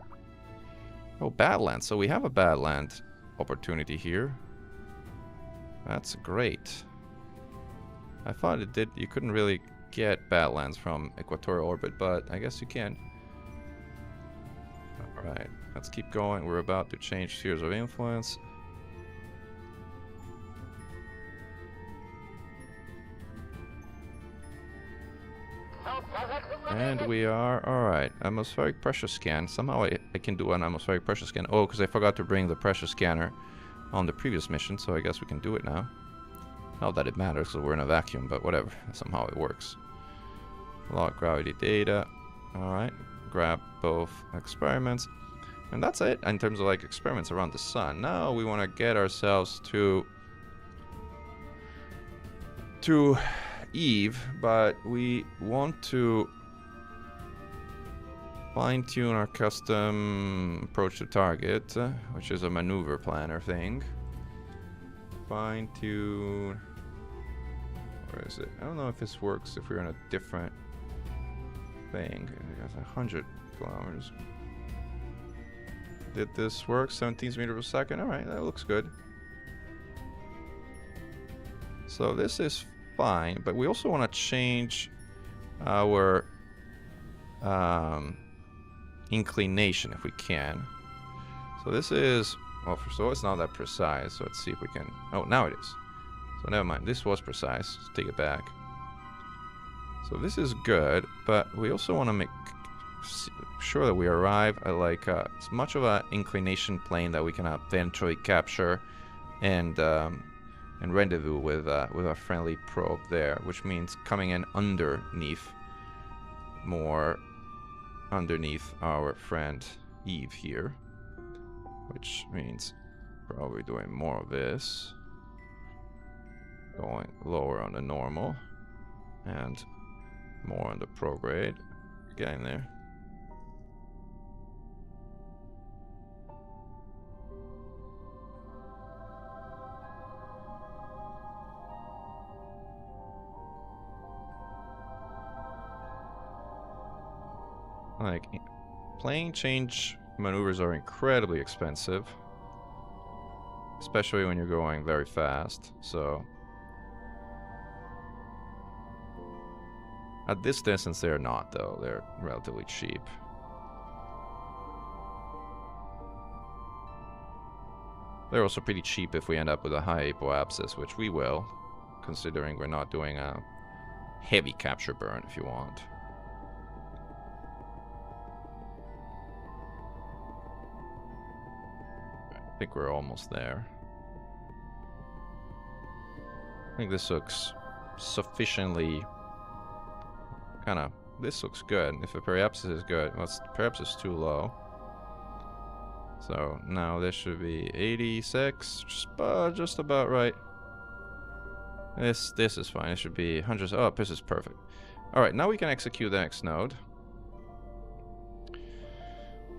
Speaker 3: Oh, Badlands. So we have a Badland opportunity here. That's great. I thought it did. You couldn't really get Badlands from equatorial orbit, but I guess you can. Alright, let's keep going. We're about to change spheres of influence. And we are, alright, atmospheric pressure scan. Somehow I can do an atmospheric pressure scan. Oh, because I forgot to bring the pressure scanner on the previous mission, so I guess we can do it now. Not that it matters, so we're in a vacuum, but whatever. Somehow it works. Log gravity data. Alright, grab both experiments. And that's it in terms of like experiments around the sun. Now we want to get ourselves to Eve, but we want to fine-tune our custom approach to target, which is a maneuver planner thing. Fine-tune. Where is it? I don't know if this works if we're in a different thing. It has 100 kilometers. Did this work? 17 meters per second. Alright, that looks good. So this is fine, but we also want to change our inclination if we can. So this is, well, first of all, it's not that precise, so let's see if we can, oh, now it is. So never mind, this was precise, let's take it back. So this is good, but we also want to make sure that we arrive at like as much of an inclination plane that we can eventually capture and rendezvous with our friendly probe there, which means coming in underneath, more underneath our friend Eve here, which means probably doing more of this, going lower on the normal and more on the prograde, getting there. like, plane change maneuvers are incredibly expensive. Especially when you're going very fast, so... At this distance, they're not, though. They're relatively cheap. They're also pretty cheap if we end up with a high apoapsis, which we will, considering we're not doing a heavy capture burn, if you want. I think we're almost there. I think this looks sufficiently... Kinda... This looks good. If the periapsis is good... Well, the periapsis is too low. So now this should be 86, just about right. This is fine. It should be 100. Oh, this is perfect. All right, now we can execute the next node,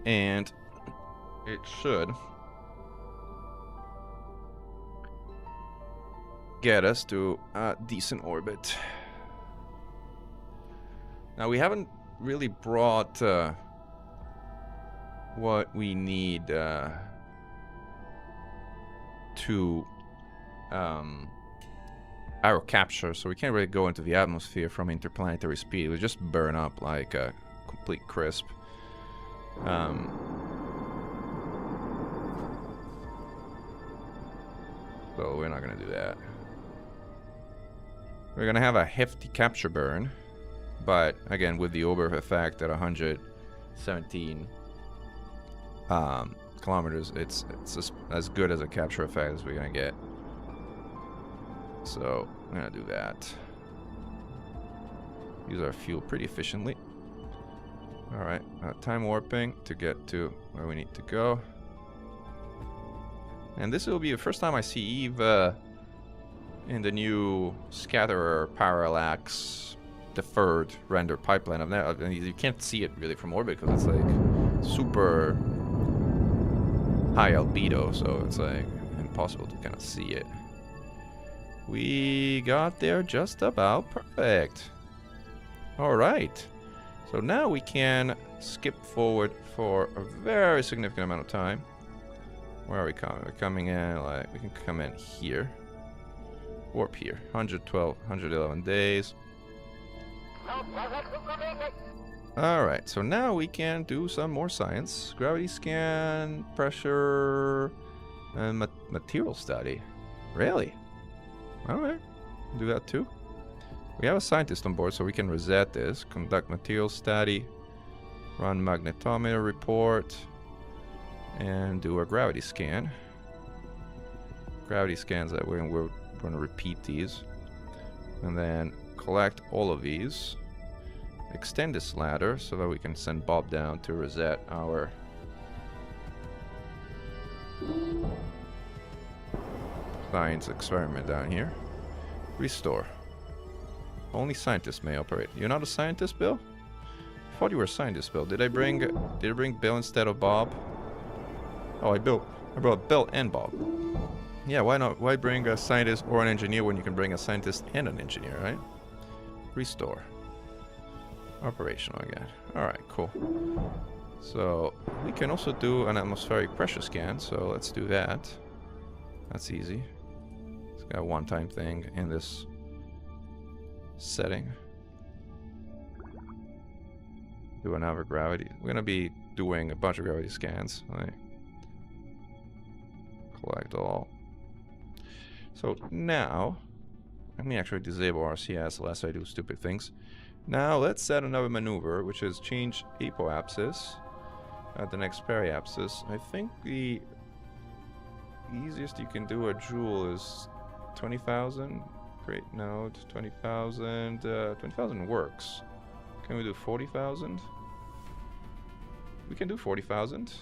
Speaker 3: and it should get us to a decent orbit. Now we haven't really brought. What we need to aero capture, so we can't really go into the atmosphere from interplanetary speed. We just burn up like a complete crisp. So we're not gonna do that. We're gonna have a hefty capture burn, but again with the Oberth effect at 117 kilometers, it's just as good as a capture effect as we're gonna get. So I'm gonna do that. Use our fuel pretty efficiently. All right, time warping to get to where we need to go. And this will be the first time I see Eve in the new scatterer parallax deferred render pipeline. You can't see it really from orbit because it's like super high albedo, so it's like impossible to kind of see it. We got there just about perfect. All right, so now we can skip forward for a very significant amount of time. Where are we coming? We're coming in, like, we can come in here. Warp here. 112, 111 days. Alright, so now we can do some more science. Gravity scan, pressure, and material study. Really? Alright, do that too. We have a scientist on board, so we can reset this. Conduct material study, run magnetometer report, and do a gravity scan. Gravity scans that we're going to repeat these. And then collect all of these. Extend this ladder so that we can send Bob down to reset our science experiment down here. Restore. Only scientists may operate. You're not a scientist, Bill? I thought you were a scientist, Bill. Did I bring Bill instead of Bob? Oh, I brought Bill and Bob. Yeah, why not? Why bring a scientist or an engineer when you can bring a scientist and an engineer, right? Restore. Operational again. Alright, cool. So, we can also do an atmospheric pressure scan, so let's do that. That's easy. It's got a one-time thing in this setting. Do another gravity. We're gonna be doing a bunch of gravity scans. Right? Collect all. So now, let me actually disable RCS lest I do stupid things. Now let's set another maneuver, which is change apoapsis at the next periapsis. I think the easiest you can do a joule is 20,000. Create node, 20,000. 20,000 works. Can we do 40,000? We can do 40,000.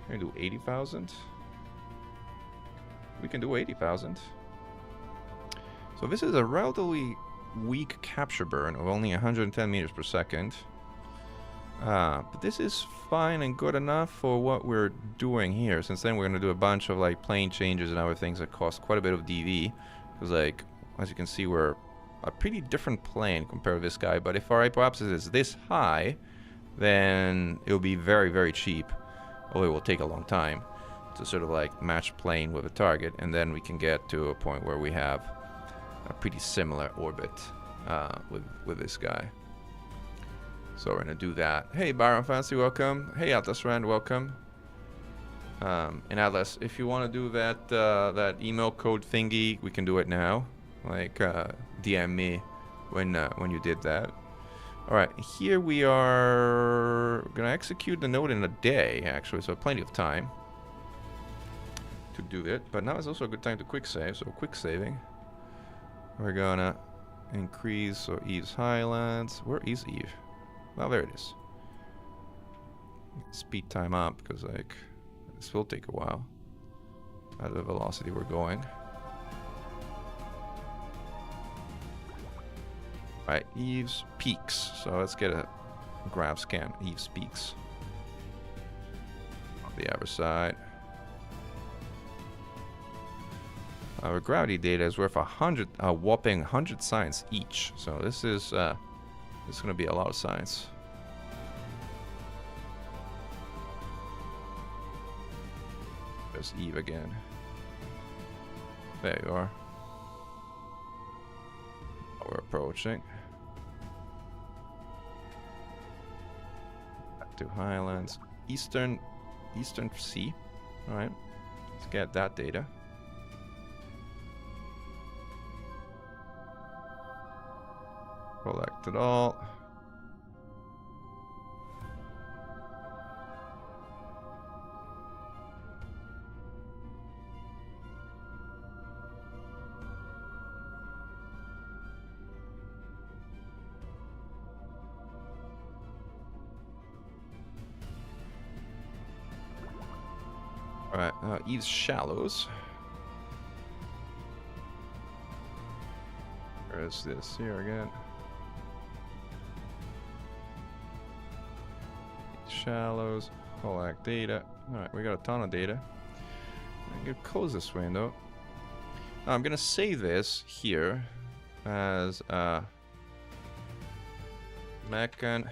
Speaker 3: Can we do 80,000? We can do 80,000. So this is a relatively weak capture burn of only 110 meters per second. But this is fine and good enough for what we're doing here. Since then we're going to do a bunch of like plane changes and other things that cost quite a bit of DV. Because like, as you can see, we're a pretty different plane compared to this guy. But if our apoapsis is this high, then it'll be very, very cheap, although it will take a long time to sort of like match plane with a target, and then we can get to a point where we have a pretty similar orbit with this guy. So we're gonna do that. Hey Byron Fancy, welcome. Hey Atlas Rand, welcome. And Atlas, if you want to do that that email code thingy, we can do it now. Like DM me when you did that. All right, here we are gonna execute the node in a day, actually, so plenty of time to do it. But now is also a good time to quick save. So quick saving. We're gonna increase so Eve's Highlands. Where is Eve? Well, there it is. Speed time up because like this will take a while at the velocity we're going. Right, Eve's Peaks. So let's get a graph scan. Eve's Peaks on the other side. Our gravity data is worth a whopping 100 science each. So this is going to be a lot of science. There's Eve again. There you are. We're approaching. Back to Highlands. Eastern Sea. Alright. Let's get that data. Collect it all. Alright, Eve's Shallows. Where is this? Here again. Shallows, collect data. Alright, we got a ton of data. I'm gonna close this window. Now I'm gonna save this here as a Mechan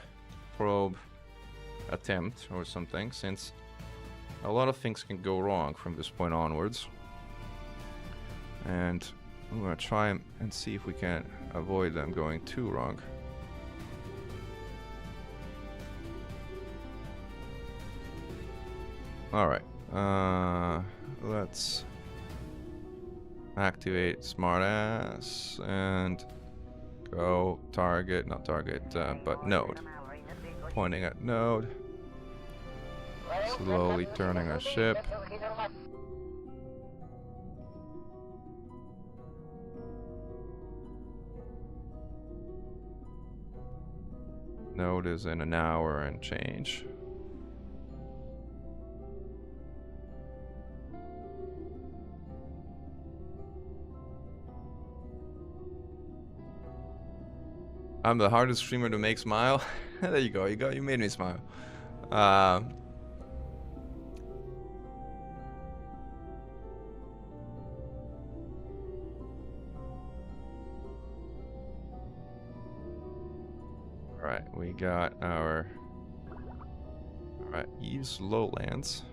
Speaker 3: probe attempt or something, since a lot of things can go wrong from this point onwards. And I'm gonna try and see if we can avoid them going too wrong. Alright, let's activate smartass and go target, not target, but node. Pointing at node. Slowly turning our ship. Node is in an hour and change. I'm the hardest streamer to make smile. There you go. You made me smile. Alright, we got our... Alright, Eve's Lowlands.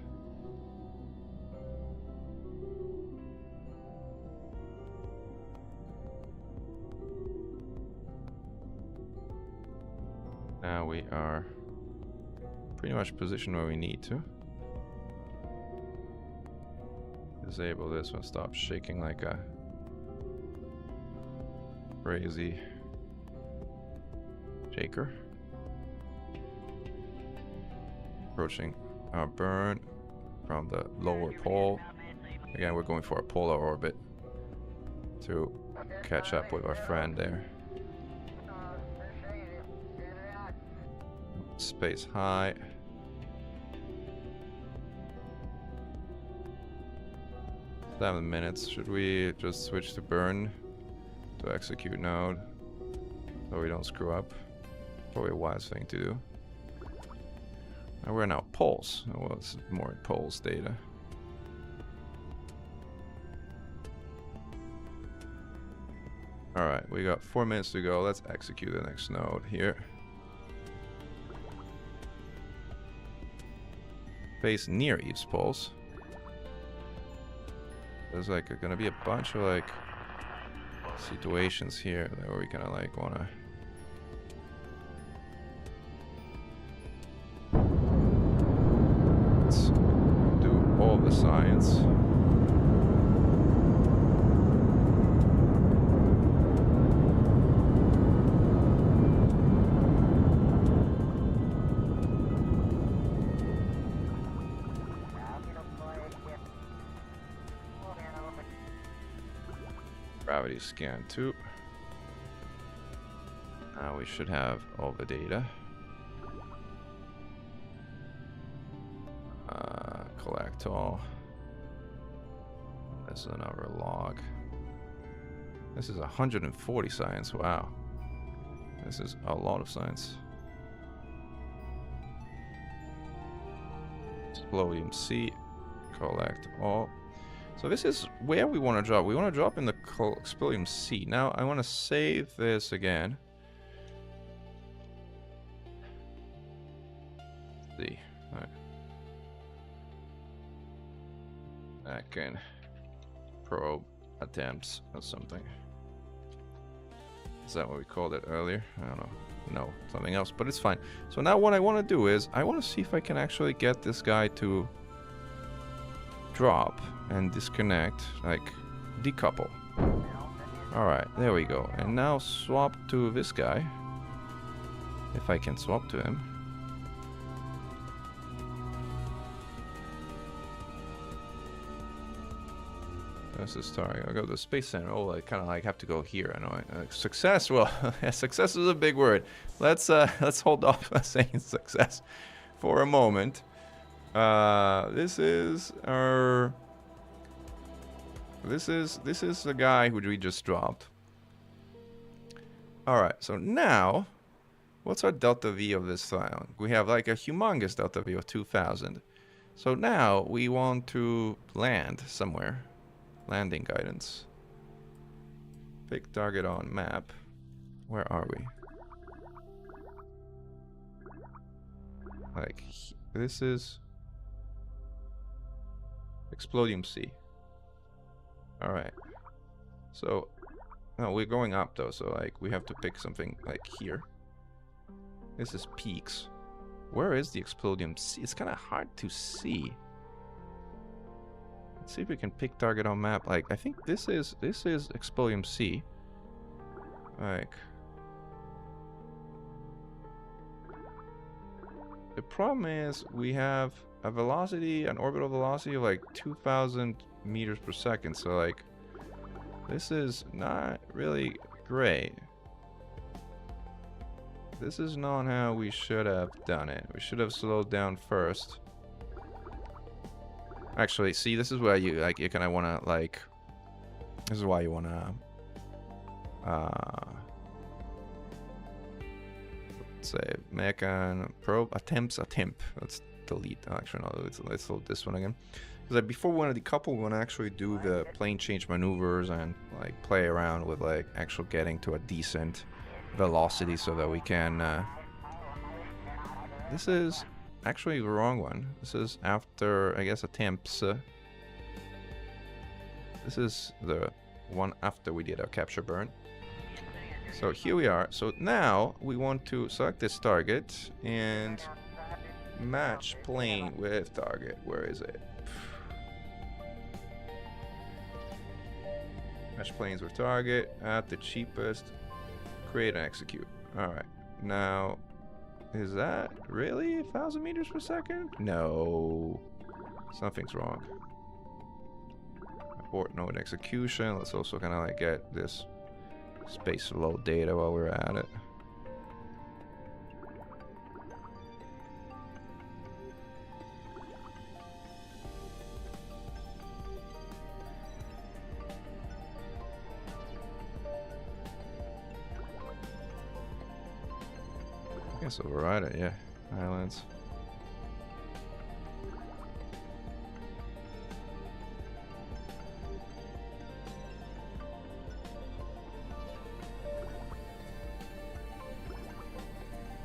Speaker 3: Now we are pretty much positioned where we need to. Disable this one, stop shaking like a crazy shaker. Approaching our burn from the lower pole. Again, we're going for a polar orbit to catch up with our friend there. Space high. Seven minutes. Should we just switch to burn to execute node so we don't screw up? Probably a wise thing to do. And we're now pulse. Well, it's more pulse data. Alright, we got 4 minutes to go. Let's execute the next node here. Space near Eve's pulse. There's like gonna be a bunch of like situations here where we kind of like wanna. Let's do all the science. Gravity scan 2. Now we should have all the data. Collect all. This is another log. This is 140 science. Wow. This is a lot of science. Explodium C. Collect all. So this is where we want to drop. We want to drop in the Explodium C. Now I want to save this again. Let's see. All right. Back in probe attempts or something. Is that what we called it earlier? I don't know. No, something else, but it's fine. So now what I want to do is I want to see if I can actually get this guy to drop and disconnect, like decouple. Alright, there we go. And now swap to this guy. If I can swap to him. This is target. I'll go to the Space Center. Oh, I kind of like have to go here. I know. Success. Well, success is a big word. Let's hold off saying success for a moment. This is our. This is the guy who we just dropped. All right. So now, what's our delta V of this file? We have like a humongous delta V of 2,000. So now we want to land somewhere. Landing guidance. Pick target on map. Where are we? Like, this is Explodium C. Alright. So, no, we're going up though, so like, we have to pick something like here. This is peaks. Where is the Explodium C? It's kind of hard to see. Let's see if we can pick target on map. Like, I think this is Explodium C. Like, the problem is we have a velocity, an orbital velocity of like 2,000 meters per second. So like, this is not really great. This is not how we should have done it. We should have slowed down first. Actually, see, this is where you like you kind of want to like. This is why you want to. Let's say Mechan probe attempt. Let's delete. Actually, no. Let's load this one again. Because like, before we want to decouple, we want to actually do the plane change maneuvers and like play around with like actual getting to a decent velocity so that we can. This is. Actually, the wrong one. This is after, I guess, attempts. This is the one after we did our capture burn. So here we are. So now we want to select this target and match plane with target. Where is it? Match planes with target at the cheapest. Create and execute. All right. Now. Is that really 1,000 meters per second? No. Something's wrong. Abort node execution. Let's also kind of like get this space load data while we're at it. I guess override it, yeah. Islands.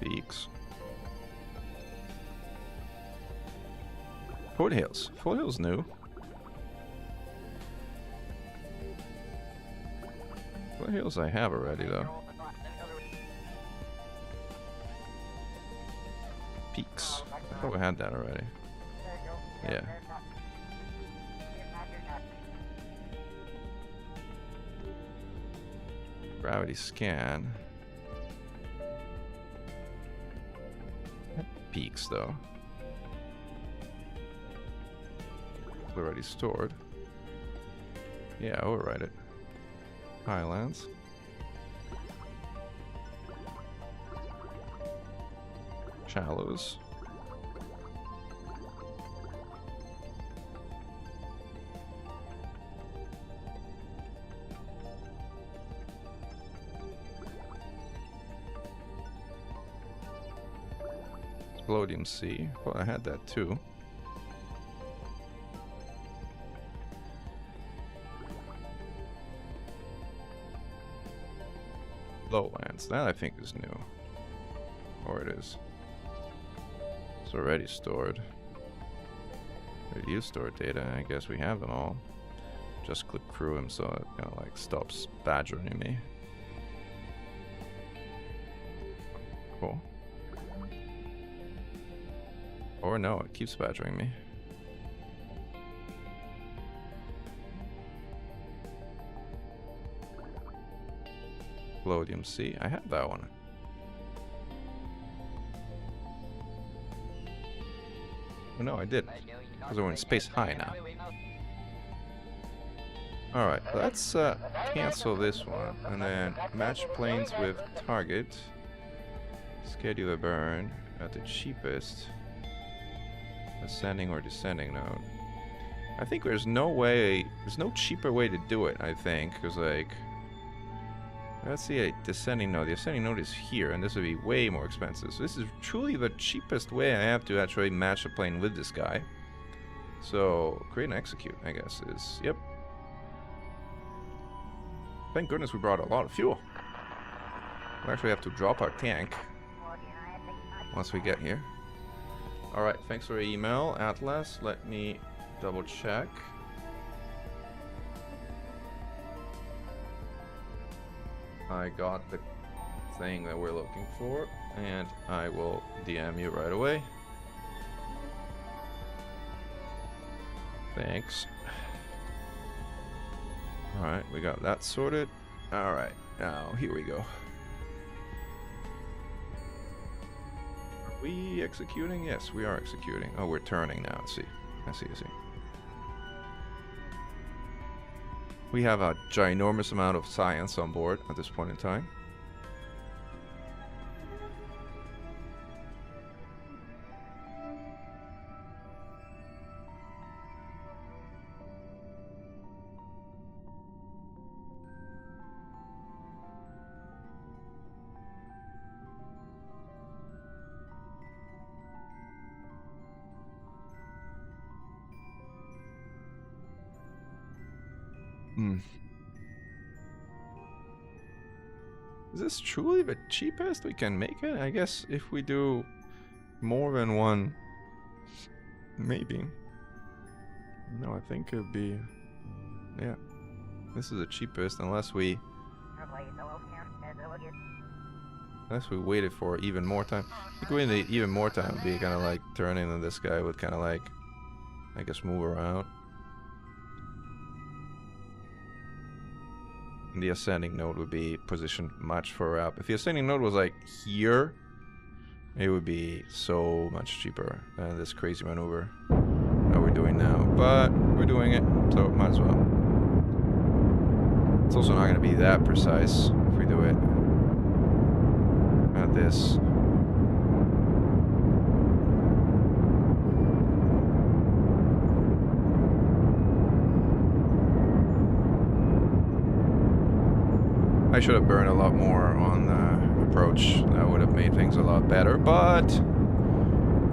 Speaker 3: Peaks. Foothills. Foothills new. Foothills I have already though. Peaks. I thought we had that already. Yeah. Gravity scan. Peaks though. Already stored. Yeah, override it. Highlands. Shallows. Explodium Sea. Well, I had that too. Lowlands. That I think is new. Or it is. It's already stored. Review stored data. I guess we have them all. Just click through him so it kind of like stops badgering me. Cool. Or no, it keeps badgering me. Explodium Sea. I had that one. Oh no, I didn't. Because we're in space high now. Alright, let's cancel this one. And then match planes with target. Schedule a burn at the cheapest. Ascending or descending node. I think there's no way, there's no cheaper way to do it, I think. Because like, let's see a descending node. The ascending node is here, and this would be way more expensive. So this is truly the cheapest way I have to actually match a plane with this guy. So create and execute, I guess, is, yep. Thank goodness we brought a lot of fuel. We actually have to drop our tank once we get here. Alright, thanks for your email, Atlas. Let me double check. I got the thing that we're looking for, and I will DM you right away. Thanks. Alright, we got that sorted. Alright, now here we go. Are we executing? Yes, we are executing. Oh, we're turning now. I see. I see. We have a ginormous amount of science on board at this point in time. Is this truly the cheapest we can make it? I guess if we do more than one, maybe. No, I think it'd be, yeah. This is the cheapest unless we waited for even more time. I think we need even more time would be kind of like turning, and this guy would kind of like, I guess, move around. The ascending node would be positioned much further up. If the ascending node was like here, it would be so much cheaper than this crazy maneuver that we're doing now. But we're doing it, so might as well. It's also not going to be that precise if we do it at this. I should have burned a lot more on the approach. That would have made things a lot better, but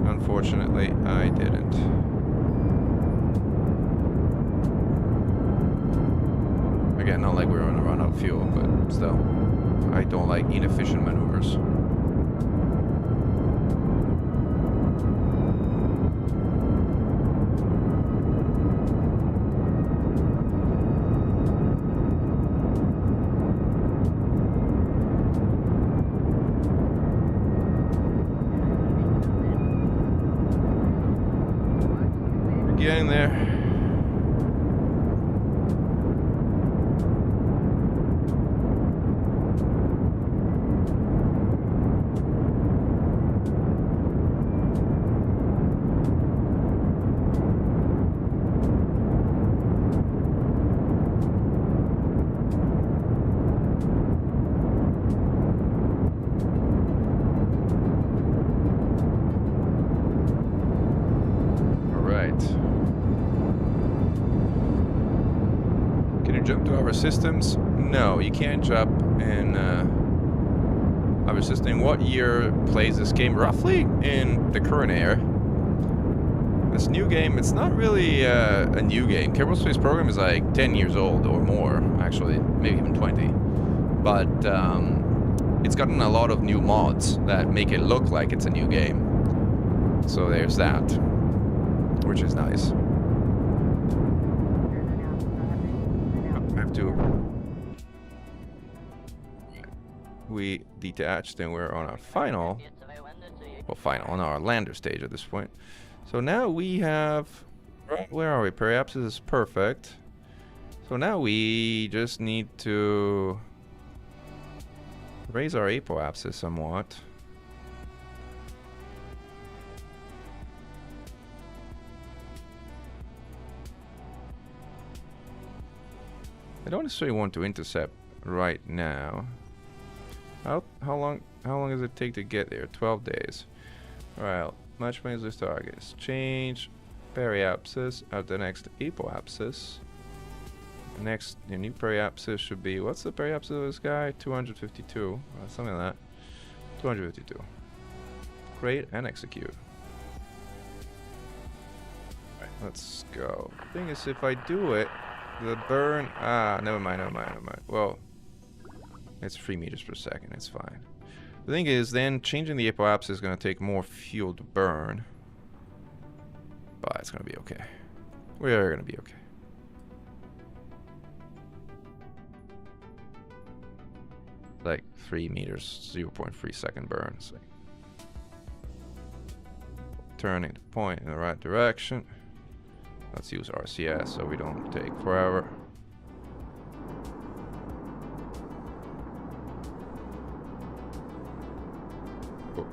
Speaker 3: unfortunately I didn't. Again, not like we're gonna run out of fuel, but still. I don't like inefficient maneuvers. getting there. Jump to other systems? No, you can't jump in other system. What year plays this game? Roughly in the current era. This new game, it's not really a new game. Kerbal Space Program is like 10 years old or more, actually, maybe even 20. But it's gotten a lot of new mods that make it look like it's a new game. So there's that, which is nice. We detached and we're on our final on our lander stage at this point. So now we have, where are we? Periapsis is perfect. So now we just need to raise our apoapsis somewhat. I don't necessarily want to intercept right now. How long does it take to get there? 12 days. Alright, match this targets. Change periapsis at the next apoapsis. Next, the new periapsis should be, what's the periapsis of this guy? 252, something like that. 252. Create and execute. Alright, let's go. The thing is, if I do it, the burn, never mind. Well, it's 3 meters per second, it's fine. The thing is, then changing the apoapsis is going to take more fuel to burn. But it's going to be okay. We're going to be okay. Like 3 meters, 0.3 second burn. So turning the point in the right direction. Let's use RCS so we don't take forever. Oh.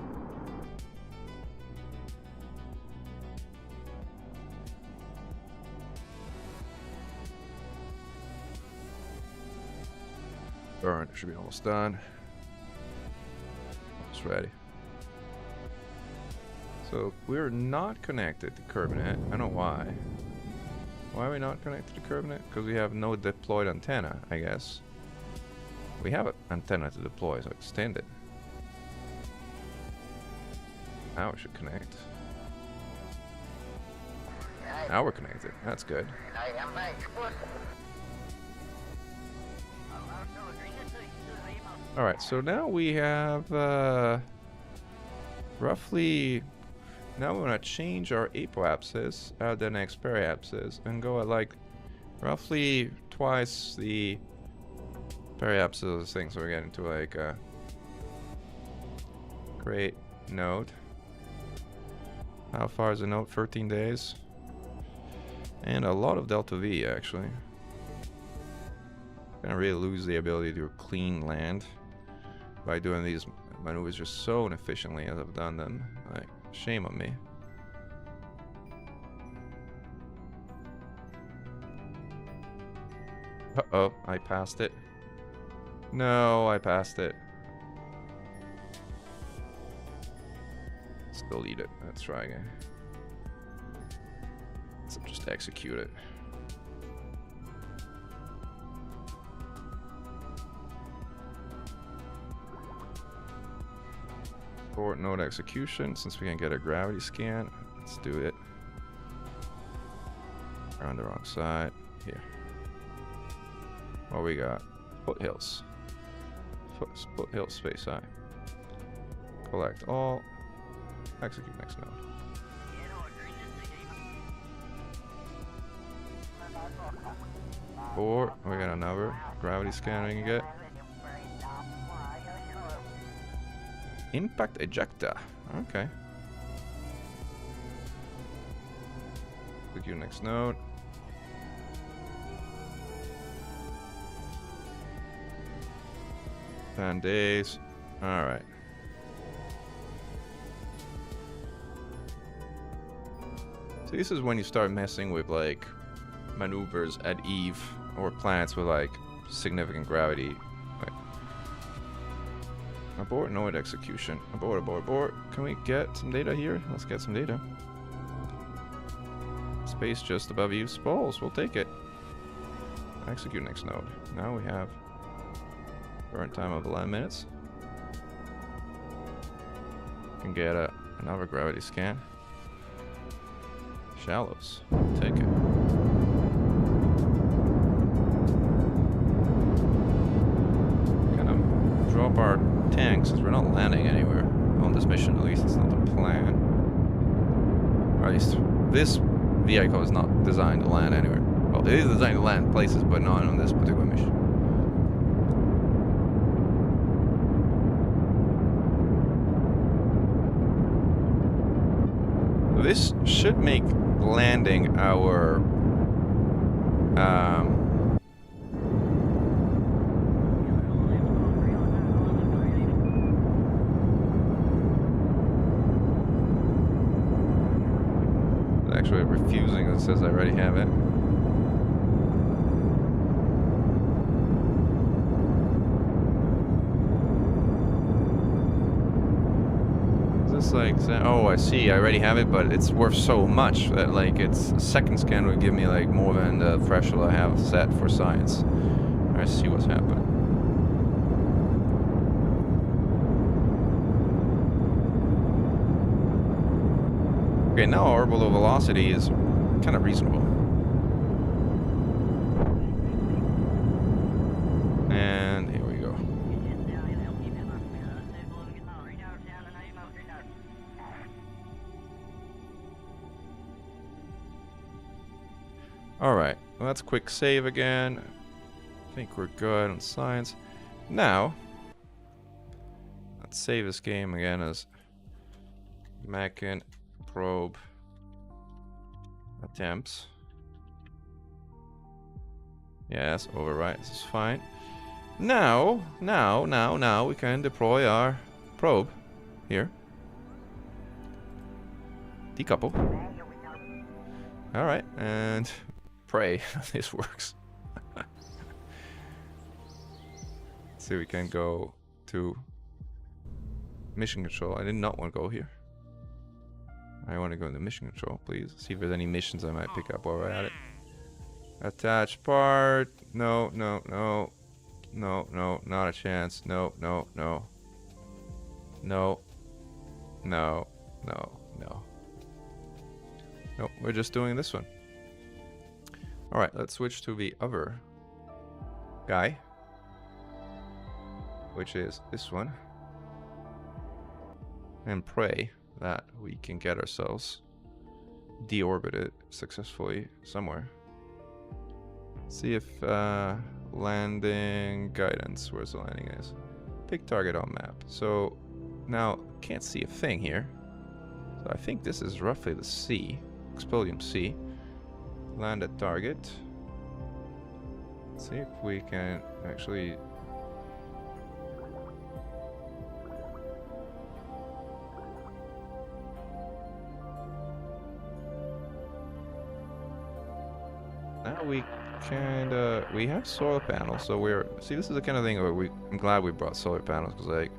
Speaker 3: Burn should be almost done. It's ready. So we're not connected to CurbNet. I don't know why. Why are we not connected to CurbNet? Because we have no deployed antenna, I guess. We have an antenna to deploy, so extend it. Now we should connect. Now we're connected. That's good. Alright, so now we have roughly... Now we're gonna change our apoapsis at the next periapsis and go at like roughly twice the periapsis of this thing. So we're getting to like a great node. How far is the node? 13 days. And a lot of delta V actually. Gonna really lose the ability to clean land by doing these maneuvers just so inefficiently as I've done them. Like, shame on me. Uh-oh, I passed it. No, I passed it. Still need it. Let's try again. Let's just execute it. Port node execution, since we can get a gravity scan. Let's do it. We're on the wrong side. Here. What we got? Foothills. Foothills space eye. Collect all. Execute next node. Or we got another gravity scan we can get. Impact ejector. Okay. Execute next node. Ten days. All right. So this is when you start messing with like maneuvers at Eve or planets with like significant gravity. Wait. Abort node execution. Abort, abort, abort. Can we get some data here? Let's get some data. Space just above Eve's poles. We'll take it. Execute next node. Now we have burn time of 11 minutes. Can get another gravity scan. Shallows. Take it. Kind of drop our tanks since we're not landing anywhere on this mission. At least it's not the plan. Or at least this vehicle is not designed to land anywhere. Well, it is designed to land places, but not on this particular mission. This should make landing our actually refusing. It says I already have it. It's like, oh, I see, I already have it, but it's worth so much that like it's a second scan would give me like more than the threshold I have set for science. I see what's happening. Okay, now our orbital velocity is kind of reasonable. And here we go. Alright, well, let's quick save again. I think we're good on science. Now, let's save this game again as Mechan probe attempts. Yes, overwrite, this is fine. Now we can deploy our probe here. Decouple. Alright, and pray this works. So we can go to mission control. I did not want to go here. I want to go into mission control, please. See if there's any missions I might pick up while we're at it. Attach part. No, no, no. No, no, not a chance. No, no, no. No. No, no, no. Nope, we're just doing this one. Alright, let's switch to the other guy, which is this one, and pray that we can get ourselves deorbited successfully somewhere. See if landing guidance, where's the landing is. Pick target on map. So now can't see a thing here. So I think this is roughly the C, Explodium C. Land at target. Let's see if we can actually now we have solar panels, so see, this is the kind of thing where I'm glad we brought solar panels, because like,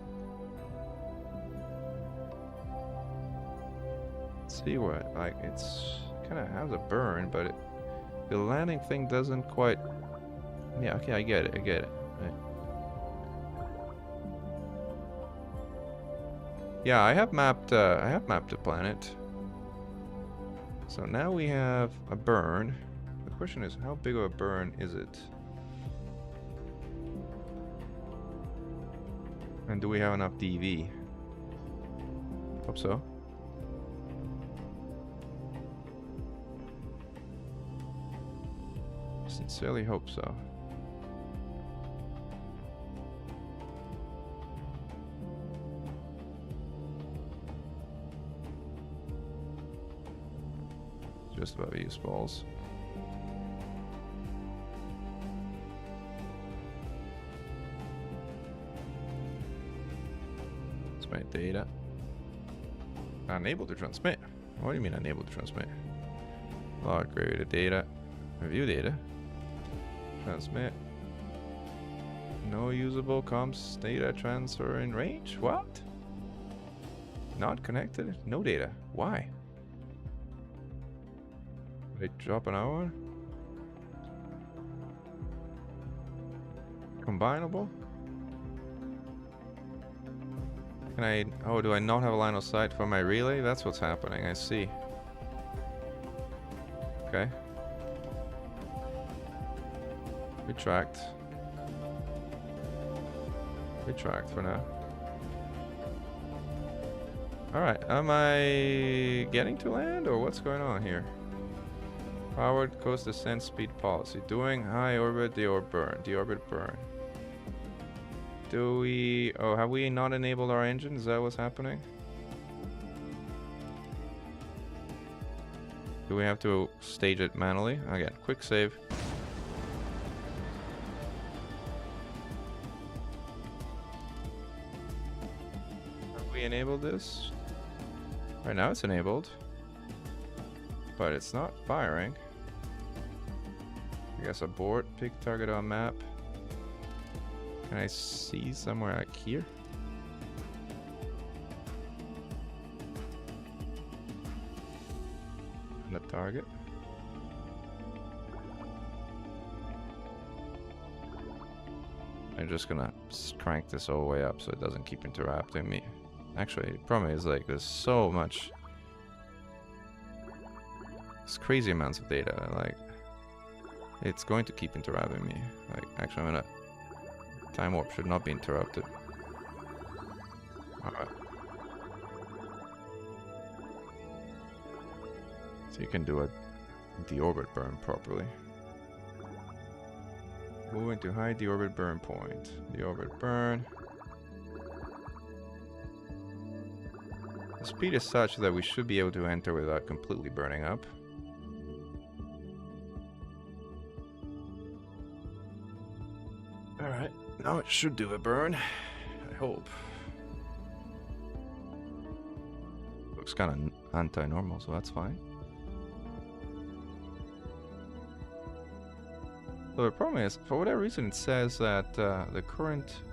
Speaker 3: let's see what, like, it's kind of has a burn, but the landing thing doesn't quite. Yeah, okay, I get it. Right. Yeah, I have mapped the planet. So now we have a burn. The question is, how big of a burn is it? And do we have enough DV? Hope so. Sincerely hope so. just above use balls. Transmit data. Unable to transmit. What do you mean unable to transmit? Log created data. Review data. Transmit. No usable comms data transfer in range? What? Not connected? No data. Why? Did I drop an hour? Combinable? Can I... Oh, do I not have a line of sight for my relay? That's what's happening. I see. Okay. Retract. Retract for now. Alright, am I getting to land or what's going on here? Powered coast descent speed policy. Doing high orbit, deorbit burn. Deorbit burn. Do we... Oh, have we not enabled our engine? Is that what's happening? Do we have to stage it manually? Again, quick save. Have we enabled this? Right now it's enabled. But it's not firing. I guess abort, pick target on map. Can I see somewhere like here? And the target. I'm just gonna crank this all the way up so it doesn't keep interrupting me. Actually, the problem is like there's so much. It's crazy amounts of data. Like it's going to keep interrupting me. Like actually, I'm gonna. Time warp should not be interrupted. Alright. So you can do a deorbit burn properly. Moving to high deorbit burn point. Deorbit burn. The speed is such that we should be able to enter without completely burning up. Alright. Now it should do a burn, I hope. Looks kind of anti-normal, so that's fine. So the problem is, for whatever reason, it says that the current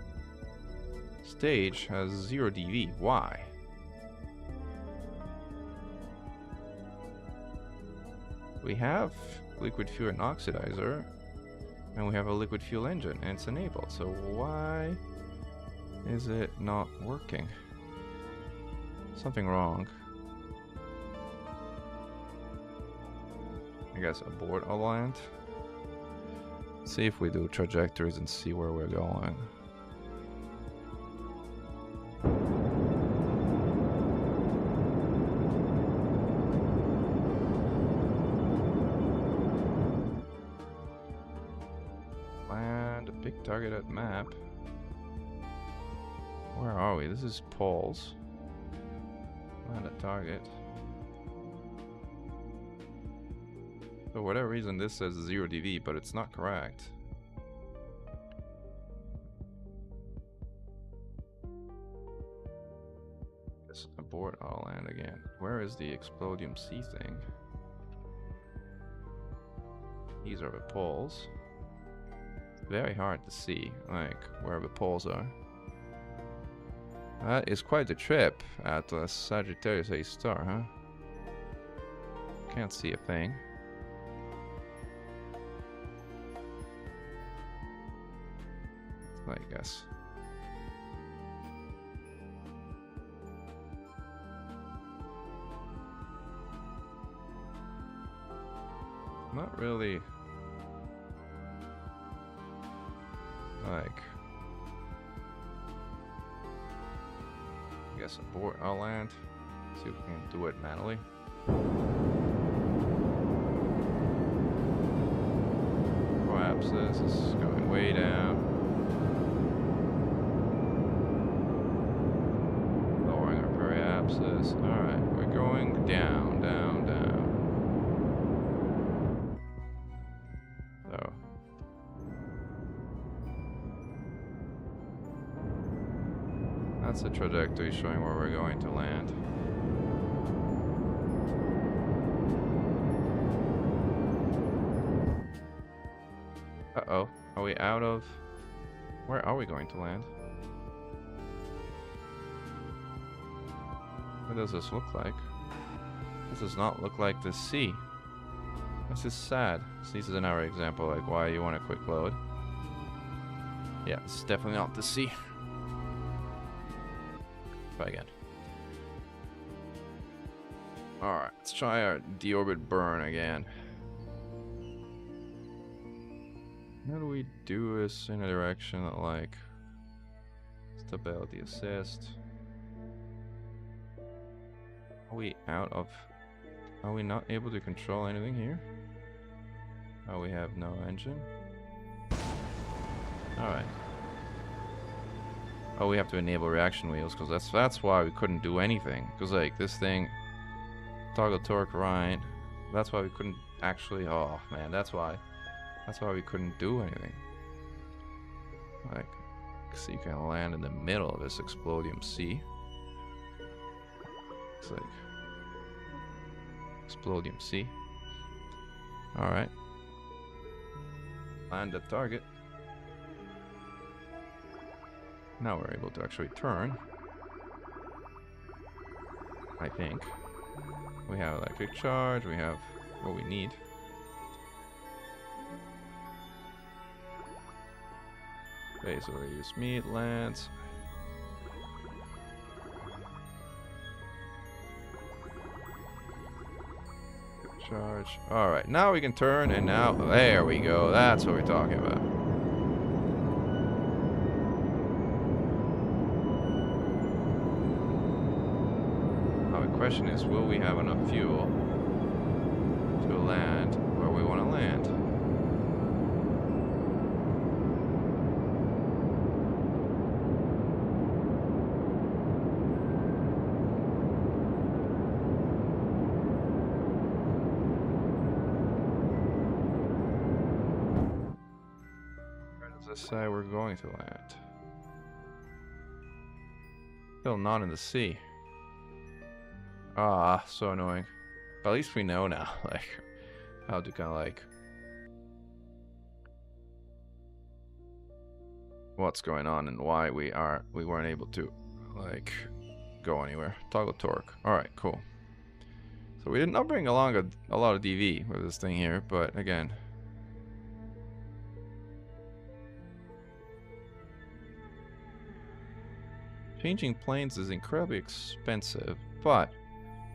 Speaker 3: stage has 0 dV. Why? We have liquid fuel and oxidizer. And we have a liquid fuel engine, and it's enabled. So why is it not working? Something wrong. I guess abort all land. See if we do trajectories and see where we're going. Targeted map. Where are we? This is poles. Land a target. For whatever reason, this says 0 dV, but it's not correct. Just abort all land again. Where is the Explodium C thing? These are the poles. Very hard to see, like, where the poles are. That is quite the trip at Sagittarius A star, huh? Can't see a thing. I guess. Not really. Like, I guess abort our land. See if we can do it manually. Perhaps this is going way down. Lowering our periapsis. Alright, we're going down, down, down. That's the trajectory showing where we're going to land. Uh-oh. Are we out of... Where are we going to land? What does this look like? This does not look like the sea. This is sad. So this is another example, like why you want a quick load. Yeah, it's definitely not the sea. Try again. Alright, let's try our deorbit burn again. How do we do this in a direction that, like, stability assist? Are we out of... Are we not able to control anything here? Oh, we have no engine? Alright. Oh, we have to enable reaction wheels, because that's why we couldn't do anything. Because, like, this thing... Toggle torque right. That's why we couldn't actually... Oh, man, that's why. That's why we couldn't do anything. Like, so you can land in the middle of this Explodium Sea. It's like... Explodium Sea. Alright. Land the target. Now we're able to actually turn. I think. We have electric charge, we have what we need. Base overuse meat lands. Charge. Alright, now we can turn, and now there we go. That's what we're talking about. Now the question is, will we have enough fuel to land where we want to land? Say we're going to land. Still not in the sea. Ah, so annoying. But at least we know now, like, how to kind of like what's going on and why we weren't able to like go anywhere. Toggle torque. All right, cool. So we did not bring along a lot of DV with this thing here, but again. Changing planes is incredibly expensive, but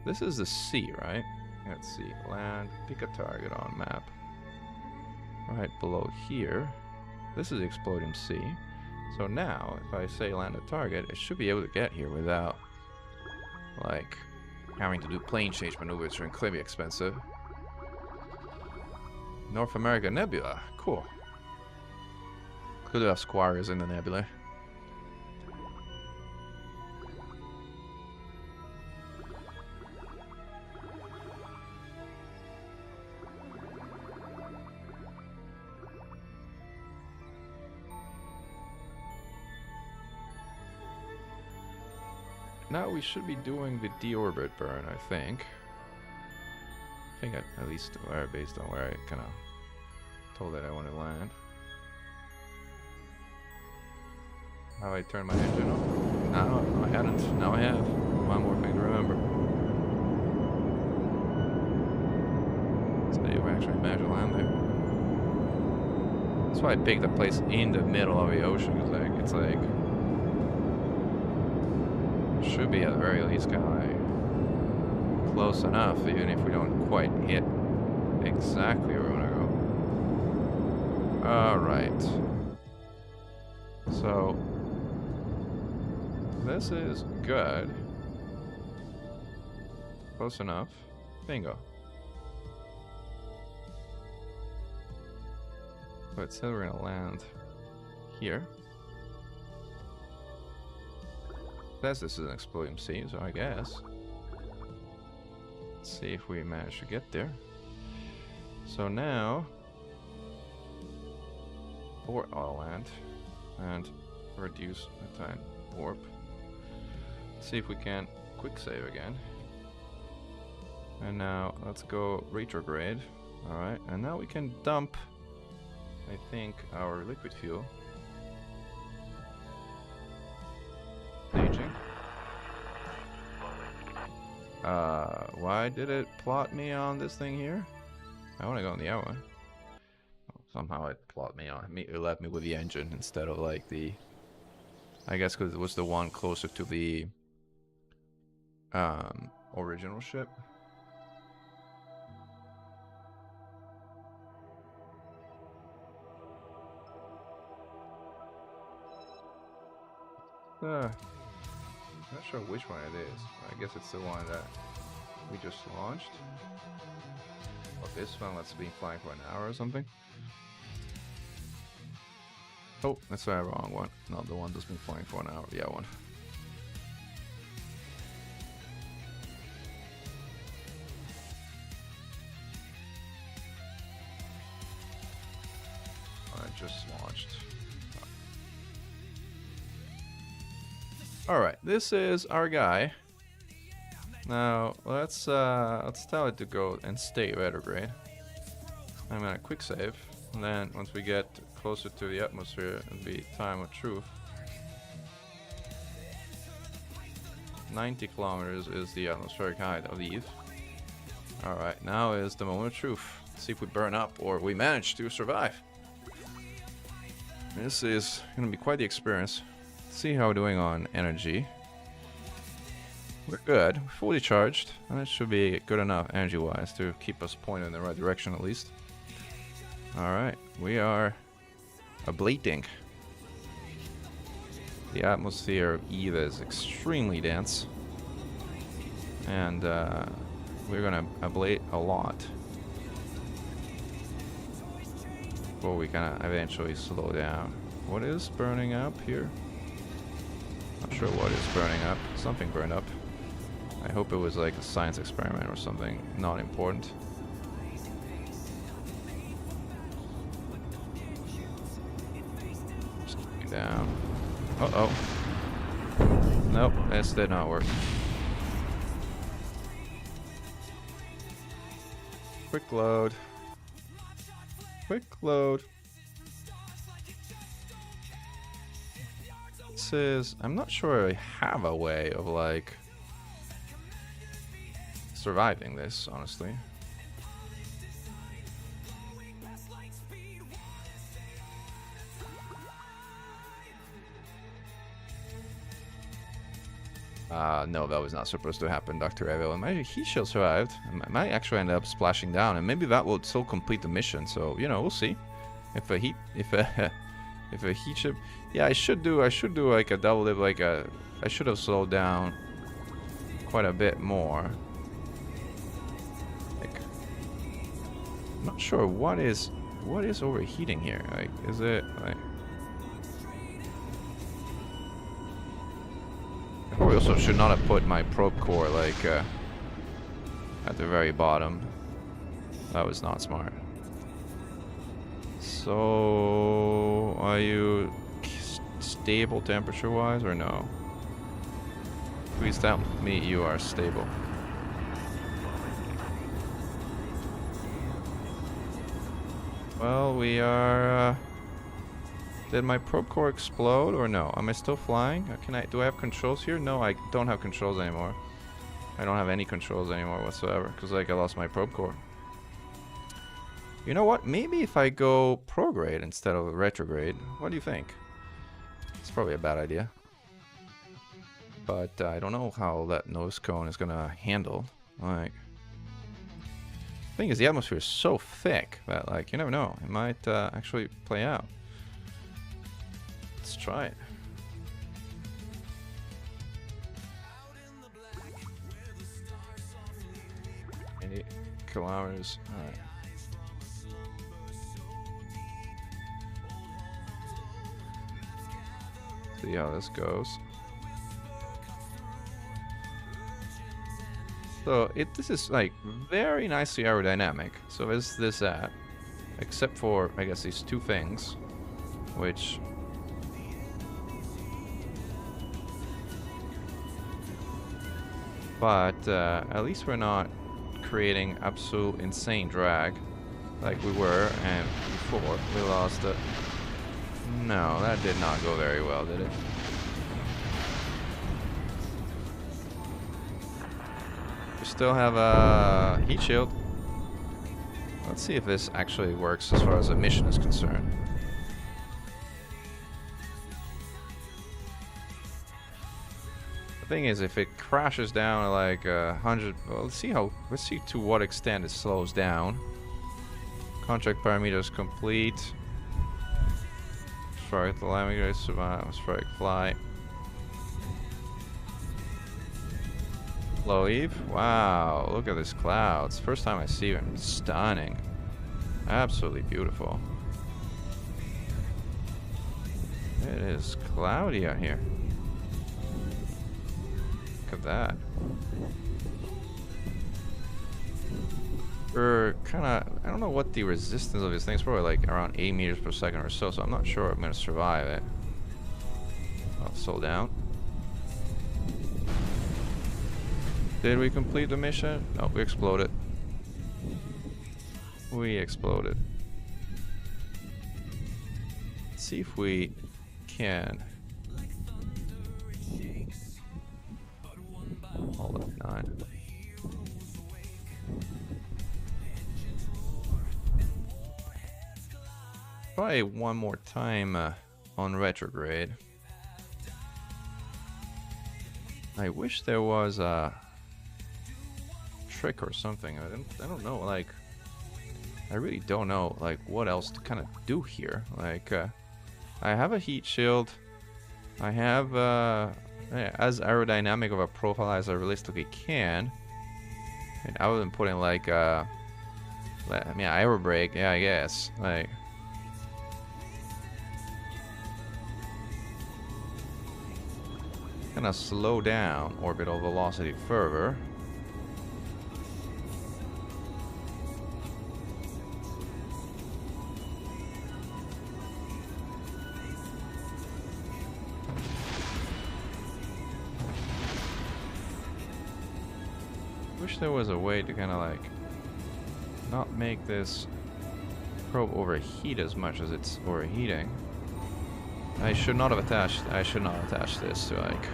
Speaker 3: this is the sea, right? Let's see. Land, pick a target on map. Right below here. This is the Explodium Sea. So now, if I say land a target, it should be able to get here without, like, having to do plane change maneuvers, which are incredibly expensive. North America Nebula. Cool. Could have squires in the nebula. Now we should be doing the deorbit burn, I think. At least based on where I kind of told that I want to land. Have I turned my engine on? No, I hadn't. Now I have. One more thing to remember. So you actually managed to land there. That's why I picked a place in the middle of the ocean. It's like should be at the very least kind of like close enough, even if we don't quite hit exactly where we want to go. Alright. So this is good. Close enough. Bingo. But still we're gonna land here. This is an Explodium Sea, so I guess. Let's see if we manage to get there. So now, or I'll land and reduce the time warp. See if we can quick save again. And now let's go retrograde. Alright, and now we can dump, I think, our liquid fuel. Staging. Why did it plot me on this thing here? I want to go on the other one. Oh, somehow it plot me on. It left me with the engine instead of like the... I guess because it was the one closer to the original ship. Not sure which one it is. I guess it's the one that we just launched. Or this one, let's be flying for an hour or something. Oh, that's the wrong one. Not the one that's been flying for an hour. The other one. I just launched. Alright, this is our guy. Now let's tell it to go and stay retrograde. I'm gonna quick save, and then once we get closer to the atmosphere, it'll be time of truth. 90 kilometers is the atmospheric height, I believe. Alright, now is the moment of truth. Let's see if we burn up or we manage to survive. This is gonna be quite the experience. Let's see how we're doing on energy. We're good, we're fully charged, and it should be good enough energy-wise to keep us pointed in the right direction at least. Alright, we are ablating. The atmosphere of Eve is extremely dense, and we're gonna ablate a lot before we kind of eventually slow down. What is burning up here? Not sure what is burning up. Something burned up. I hope it was like a science experiment or something not important. Just going down. Uh-oh. Nope, this did not work. Quick load. Quick load. This is... I'm not sure I have a way of like surviving this, honestly. No, that was not supposed to happen, Dr. Evil. Maybe he should survived. I might actually end up splashing down, and maybe that will still complete the mission. So, you know, we'll see. If a heat ship, yeah, I should do like a double dip, like a. I should have slowed down quite a bit more. Like, I'm not sure what is overheating here. Like, is it like? I probably also should not have put my probe core like at the very bottom. That was not smart. So, are you stable temperature-wise or no? Please tell me you are stable. Well, we are. Did my probe core explode or no? Am I still flying? Do I have controls here? No, I don't have controls anymore. I don't have any controls anymore whatsoever because like I lost my probe core. You know what? Maybe if I go prograde instead of retrograde. What do you think? It's probably a bad idea. But I don't know how that nose cone is gonna handle. Like, the thing is, the atmosphere is so thick that like you never know. It might actually play out. Let's try it. 80 kilometers. All right. See how this goes. So this is like very nicely aerodynamic. So is this at? Except for I guess these two things, which But at least we're not creating absolute insane drag like we were, and before we lost it. No, that did not go very well, did it? We still have a heat shield. Let's see if this actually works as far as the mission is concerned. The thing is, if it crashes down at like 100, well, let's see to what extent it slows down. Contract parameters complete. Strike the landing, survive, strike, fly. Low Eve. Wow, look at this clouds. First time I see them. Stunning. Absolutely beautiful. It is cloudy out here. Look at that. We're kind of, I don't know what the resistance of this thing is, probably like around 8 meters per second or so, so I'm not sure I'm going to survive it. I'll slow down. Did we complete the mission? No, we exploded. We exploded. Let's see if we can. Hold up, 9. Try one more time on retrograde. I wish there was a trick or something. I don't know, like, I really don't know like what else to kind of do here. Like I have a heat shield, I have as aerodynamic of a profile as I realistically can, and other than putting like I mean aero brake, yeah, I guess, like gonna slow down orbital velocity further. Wish there was a way to kind of like not make this probe overheat as much as it's overheating. I should not have attached this to like,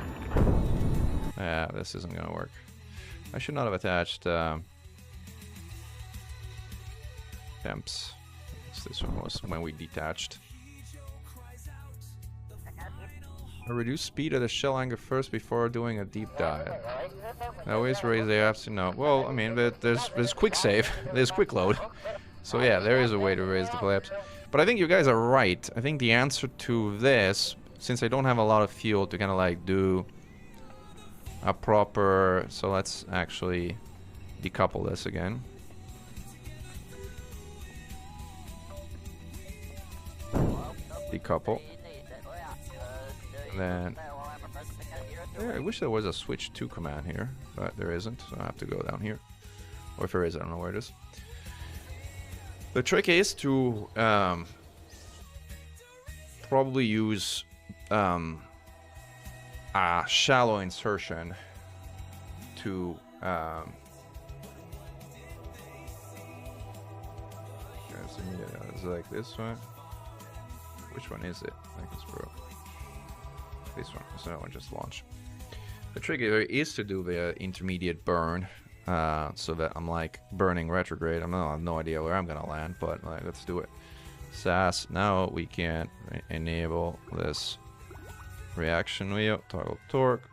Speaker 3: yeah, this isn't gonna work. I should not have attached temps. This one was when we detached. Reduce speed of the shell angle first before doing a deep dive. Always raise the apps. No, well, I mean, there's quick save, there's quick load. So yeah, there is a way to raise the collapse. But I think you guys are right. I think the answer to this, since I don't have a lot of fuel to kind of like do a proper, so let's actually decouple this again. Decouple. And then, yeah, I wish there was a switch to command here, but there isn't, so I have to go down here. Or if there is, I don't know where it is. The trick is to probably use a shallow insertion to it's like this one. Which one is it? Like this, bro. This one. So that one just launched. The trick is to do the intermediate burn. So that I'm like burning retrograde. I have no idea where I'm gonna land, but like, let's do it. SAS. Now we can enable this reaction wheel, toggle torque,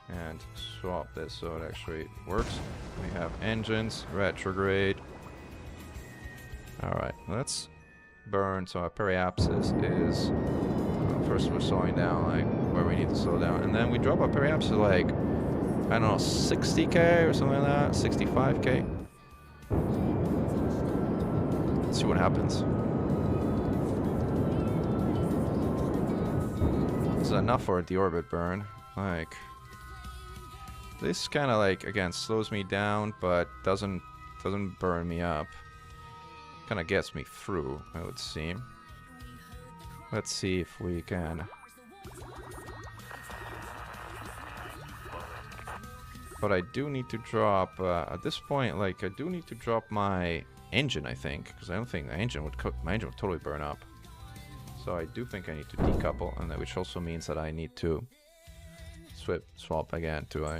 Speaker 3: and swap this so it actually works. We have engines, retrograde. All right, let's burn. So our periapsis is first we're slowing down like where we need to slow down, and then we drop our periapsis like, I don't know, 60k or something like that, 65k. Let's see what happens. This is enough for the orbit burn. Like, this kind of like, again, slows me down, but doesn't burn me up. Kind of gets me through, I would seem. Let's see if we can. But I do need to drop, at this point, like, I do need to drop my engine, I think. Because I don't think the engine would, my engine would totally burn up. So I do think I need to decouple, and that, which also means that I need to swap again to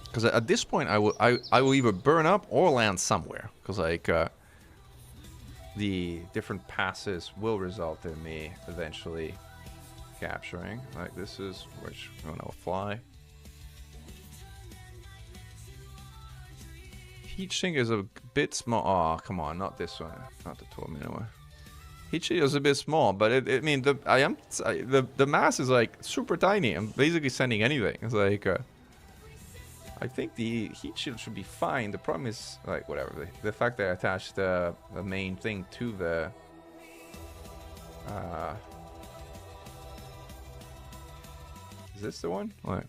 Speaker 3: because at this point I will either burn up or land somewhere, because like the different passes will result in me eventually capturing. Like this is which I'm gonna fly. Heat sink is a bit small. Oh, come on, not this one, not the 12 minute one. Heat shield is a bit small, but I mean the mass is like super tiny. I'm basically sending anything. It's like I think the heat shield should be fine. The problem is like whatever the fact that I attached the main thing to the is this the one? What?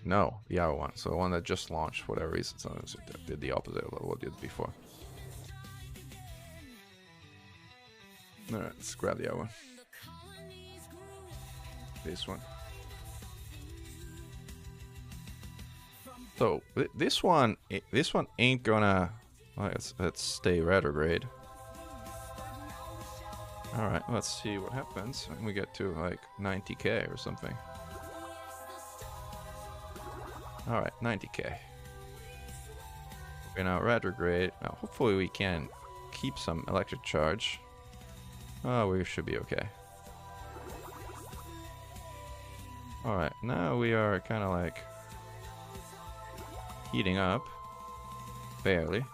Speaker 3: No, the other one. So the one that just launched for whatever reason. So it did the opposite of what it did before. Alright, let's grab the other one. This one. So this one ain't gonna. Let's stay retrograde. All right, let's see what happens when we get to like 90k or something. All right, 90k. We're now retrograde. Now, hopefully we can keep some electric charge. Oh, we should be okay. All right, now we are kind of like heating up, barely.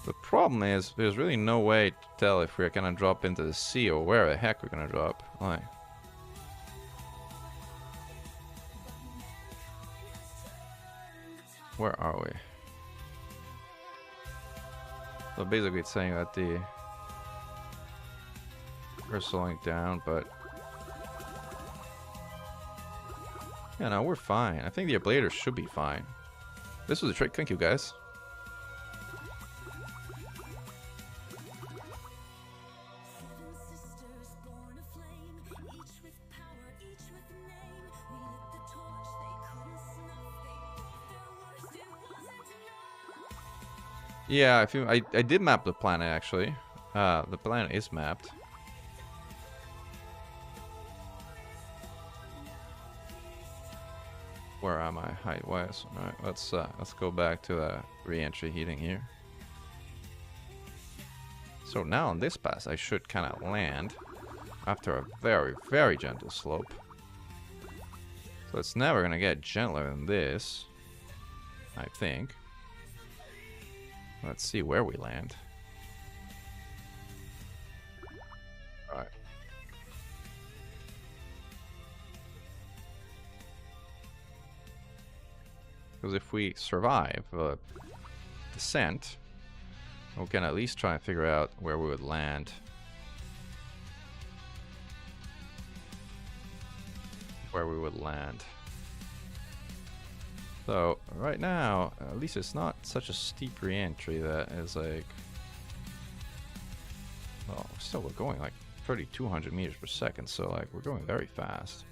Speaker 3: The problem is there's really no way to tell if we're gonna drop into the sea or where the heck we're gonna drop. Like, where are we? So basically it's saying that we're slowing down, but yeah, no, we're fine. I think the ablator should be fine. This was a trick. Thank you, guys. Yeah, I did map the planet actually. The planet is mapped. Where am I? Height wise. All right, let's go back to the re-entry heating here. So now on this pass, I should kind of land after a very, very gentle slope. So it's never gonna get gentler than this, I think. Let's see where we land. All right. Because if we survive a descent, we can at least try and figure out where we would land. So right now, at least it's not such a steep re-entry that is like, well, still we're going like 3,200 meters per second, so like we're going very fast.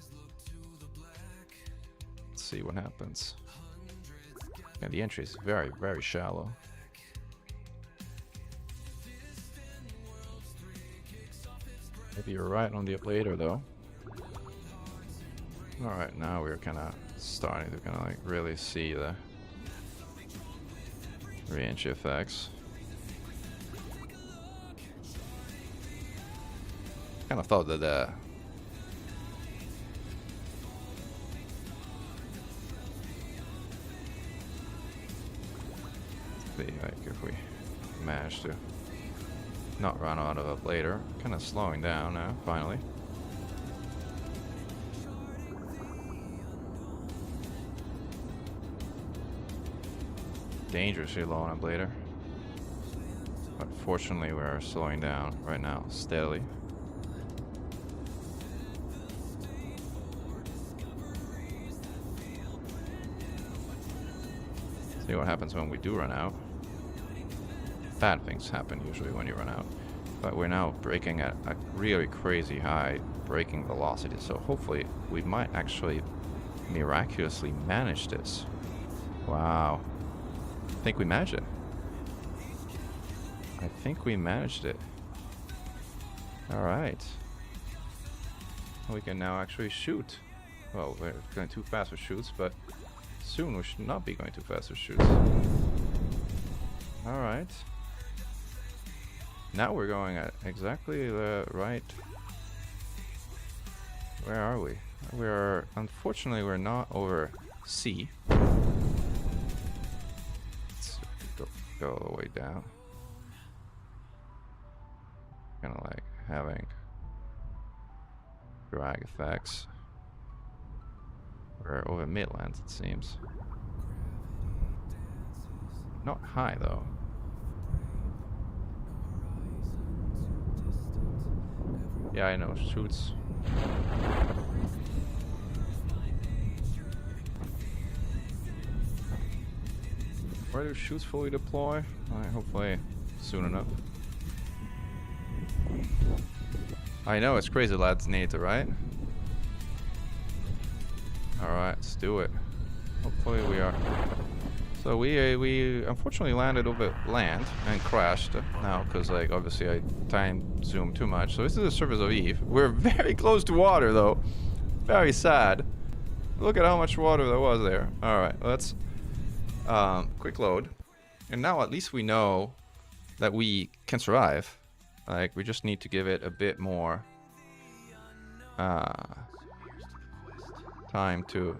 Speaker 3: Let's see what happens. Yeah, the entry is very, very shallow. Maybe you're right on the ablator though. Alright, now we're kind of starting to kind of like really see the re-entry effects. Kind of thought that see, like if we manage to not run out of it later, kind of slowing down now finally. Dangerously low on ablator, but fortunately we are slowing down right now steadily. See what happens when we do run out. Bad things happen usually when you run out. But we're now braking at a really crazy high braking velocity, so hopefully we might actually miraculously manage this. Wow. I think we managed it. I think we managed it. Alright. We can now actually shoot. Well, we're going too fast for shoots, but soon we should not be going too fast for shoots. Alright. Now we're going at exactly the right... Where are we? We're... Unfortunately, we're not over C. Let's go all the way down. Kind of like having drag effects. We're over Midlands, it seems. Not high, though. Yeah, I know, shoots. Where do shoots fully deploy? Hopefully soon enough. I know, it's crazy, lads. Need right? Alright, let's do it. Hopefully we are... So we unfortunately landed over land and crashed now because, like, obviously I time zoomed too much. So this is the surface of Eve. We're very close to water, though. Very sad. Look at how much water there was there. Alright, let's quick load. And now at least we know that we can survive. Like, we just need to give it a bit more time to...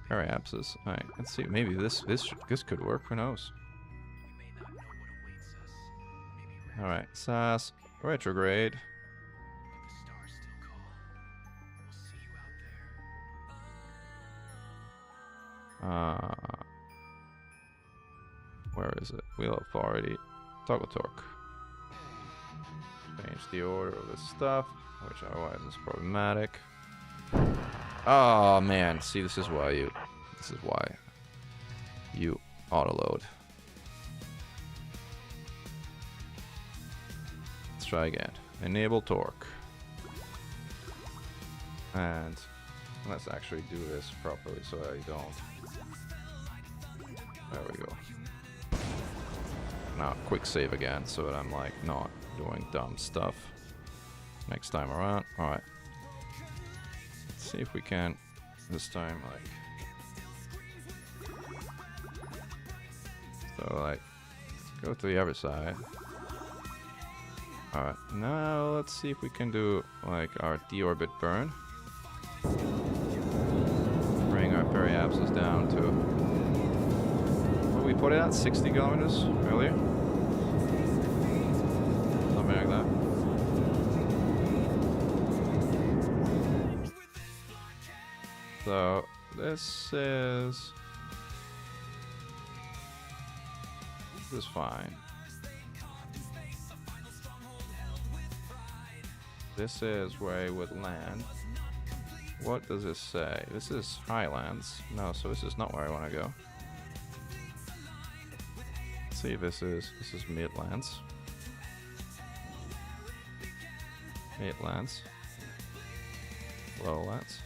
Speaker 3: Periapsis. Alright, let's see. Maybe this could work. Who knows? Alright, SAS, retrograde. Where is it? Wheel of Authority. Toggle torque. Change the order of the stuff, which otherwise is problematic. Oh man, see, this is why you autoload. Let's try again. Enable torque. And let's actually do this properly so I don't. There we go. Now quick save again so that I'm like not doing dumb stuff next time around. Alright. See if we can this time, like, so like go to the other side. Alright, now let's see if we can do like our deorbit burn. Bring our periapsis down to, what we put it at, 60 kilometers earlier? Something like that. So this is fine. This is where I would land. What does this say? This is Highlands. No, so this is not where I want to go. Let's see if this is Midlands. Midlands. Lowlands.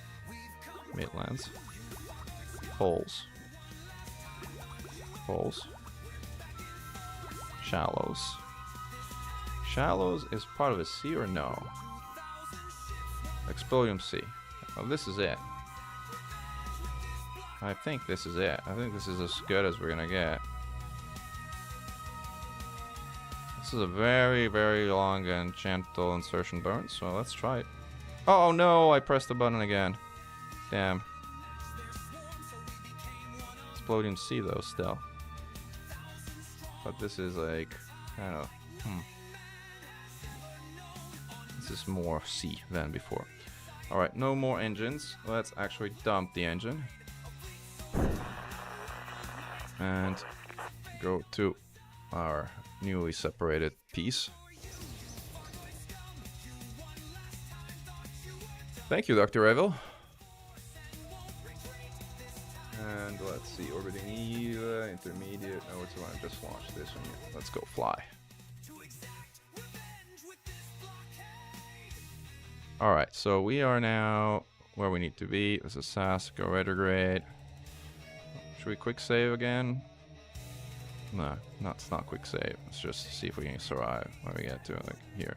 Speaker 3: Midlands. Poles. Poles. Shallows. Shallows is part of a sea or no? Explodium Sea. Oh, this is it. I think this is it. I think this is as good as we're gonna get. This is a very, very long and gentle insertion burn, so let's try it. Oh no, I pressed the button again. Damn. Explodium Sea though, still. But this is like, I don't know. This is more sea than before. Alright, no more engines. Let's actually dump the engine. And go to our newly separated piece. Thank you, Dr. Revel. And And let's see, orbiting EVA, intermediate. No, it's one. Just launch this one. Let's go fly. Alright, so we are now where we need to be. This is SAS, go retrograde. Should we quick save again? No, it's not quick save. Let's just see if we can survive when we get to like here.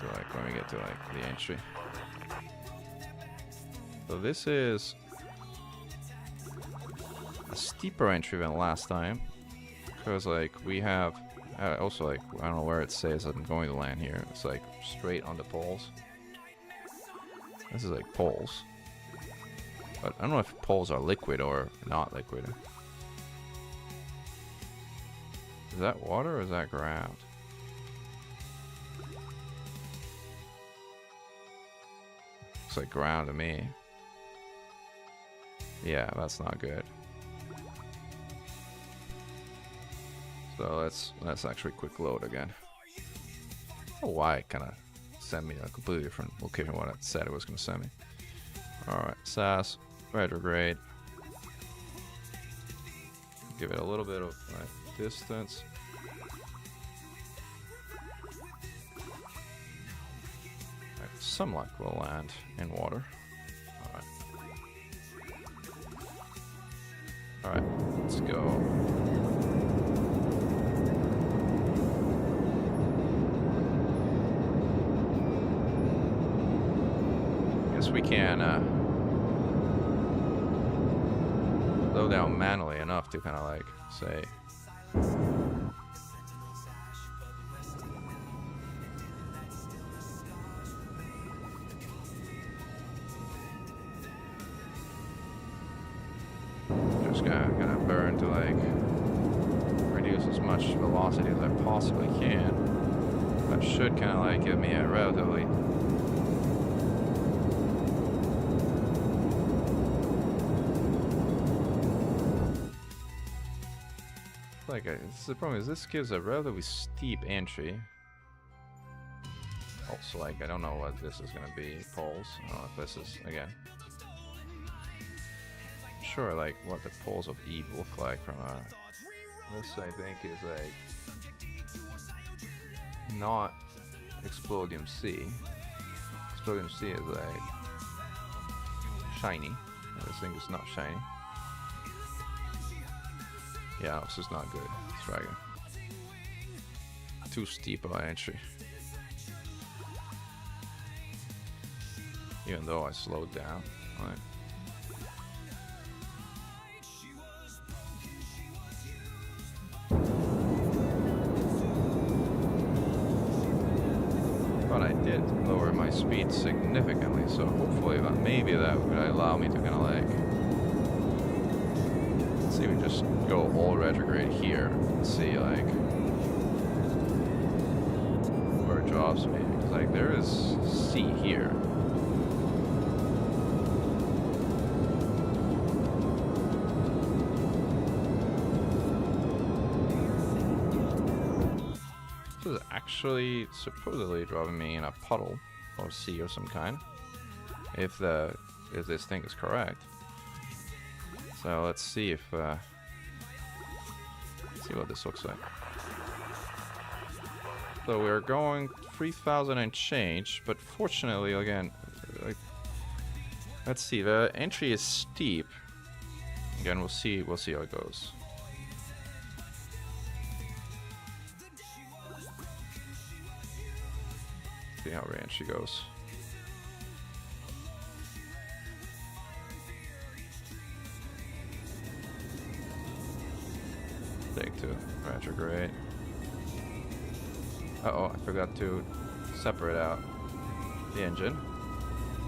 Speaker 3: To, like when we get to like the entry. So this is a steeper entry than last time, because like we have also like I don't know where it says I'm going to land here. It's like straight on the poles. This is like poles, but I don't know if poles are liquid or not liquid. Is that water or is that ground? Looks like ground to me. Yeah, that's not good. So let's actually quick load again. I don't know why it kind of sent me a completely different location what it said it was going to send me. Alright, SAS, retrograde. Give it a little bit of distance. Some luck will land in water. Alright, let's go. Guess we can slow down manually enough to kind of like say. Just gonna burn to like reduce as much velocity as I possibly can. That should kind of like give me a relatively like this is the problem is this gives a relatively steep entry. Also, like I don't know what this is gonna be. Poles. I don't know if this is again. Sure, like what the poles of Eve look like from this I think is like not Explodium C. Explodium C is like shiny. And this thing is not shiny. Yeah, this is not good. Let's try again. Too steep of an entry. Even though I slowed down. Right. But I did lower my speed significantly, so hopefully maybe that would allow me to kind of like, let's see, we just go all retrograde here and see like where it drops me, because like there is C here. This is actually supposedly dropping me in a puddle or sea of some kind, if this thing is correct. So let's see if see what this looks like. So we're going 3,000 and change, but fortunately again, like, let's see, the entry is steep. Again, we'll see how it goes. See how re-entry goes. Take two, retrograde. Uh-oh, I forgot to separate out the engine.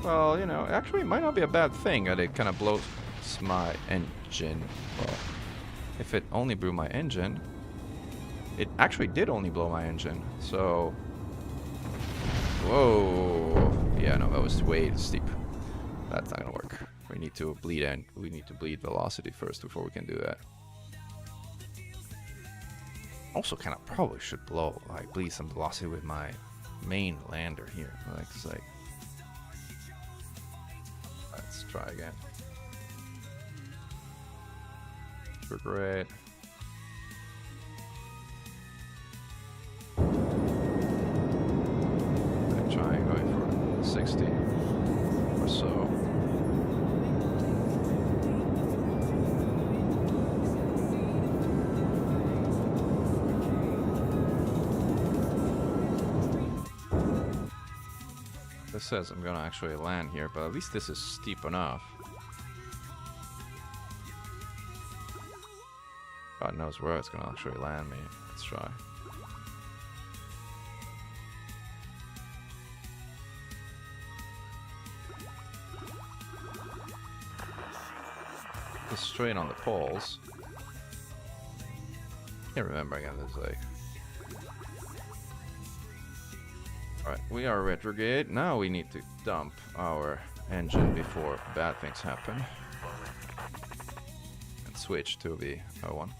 Speaker 3: Well, you know, actually it might not be a bad thing that it kind of blows my engine. Well, if it only blew my engine, it actually did only blow my engine, so... Whoa! Yeah, no, that was way steep. That's not gonna work. We need to bleed velocity first before we can do that. Also, kind of probably should bleed some velocity with my main lander here. Like, it's like, let's try again. Retrograde. I'm trying going for 60 or so. This says I'm gonna actually land here, but at least this is steep enough. God knows where it's gonna actually land me. Let's try. Just straight on the poles. Can't remember again. There's like. Alright, we are retrograde. Now we need to dump our engine before bad things happen. And switch to the O1.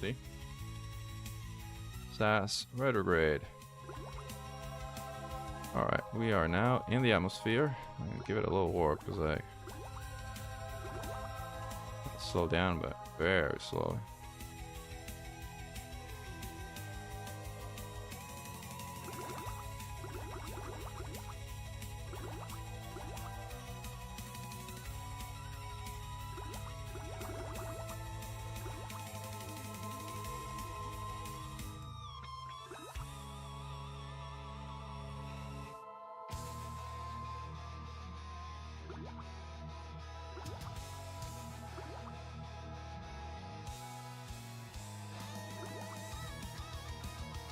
Speaker 3: See? SAS retrograde. Alright, we are now in the atmosphere. I'm gonna give it a little warp because I slow down, but very slowly.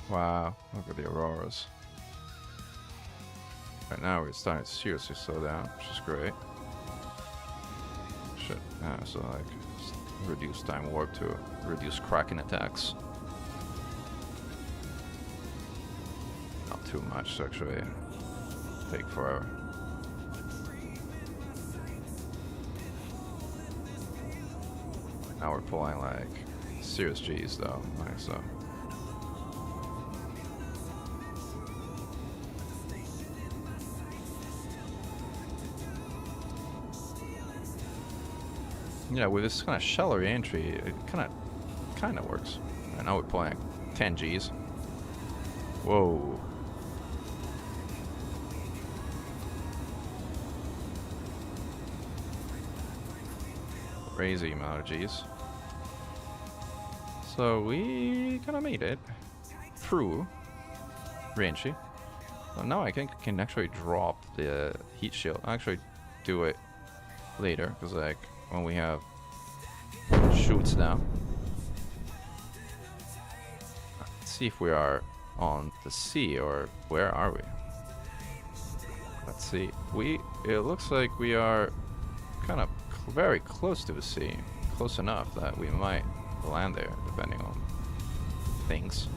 Speaker 3: Wow, look at the auroras. Right now we're starting to seriously slow down, which is great. Shit, yeah, so like reduce time warp to reduce cracking attacks. Not too much to actually take forever. Now we're pulling like serious G's though, like so. Yeah, with this kind of shallow entry, it kind of works. Right now we're playing 10 Gs. Whoa. Crazy amount of Gs. So we kind of made it through Renchi. So now I think I can actually drop the heat shield. I'll actually do it later, because like when we have shoots now. Let's see if we are on the sea or where are we? Let's see. It looks like we are kind of very close to the sea. Close enough that we might land there depending on things.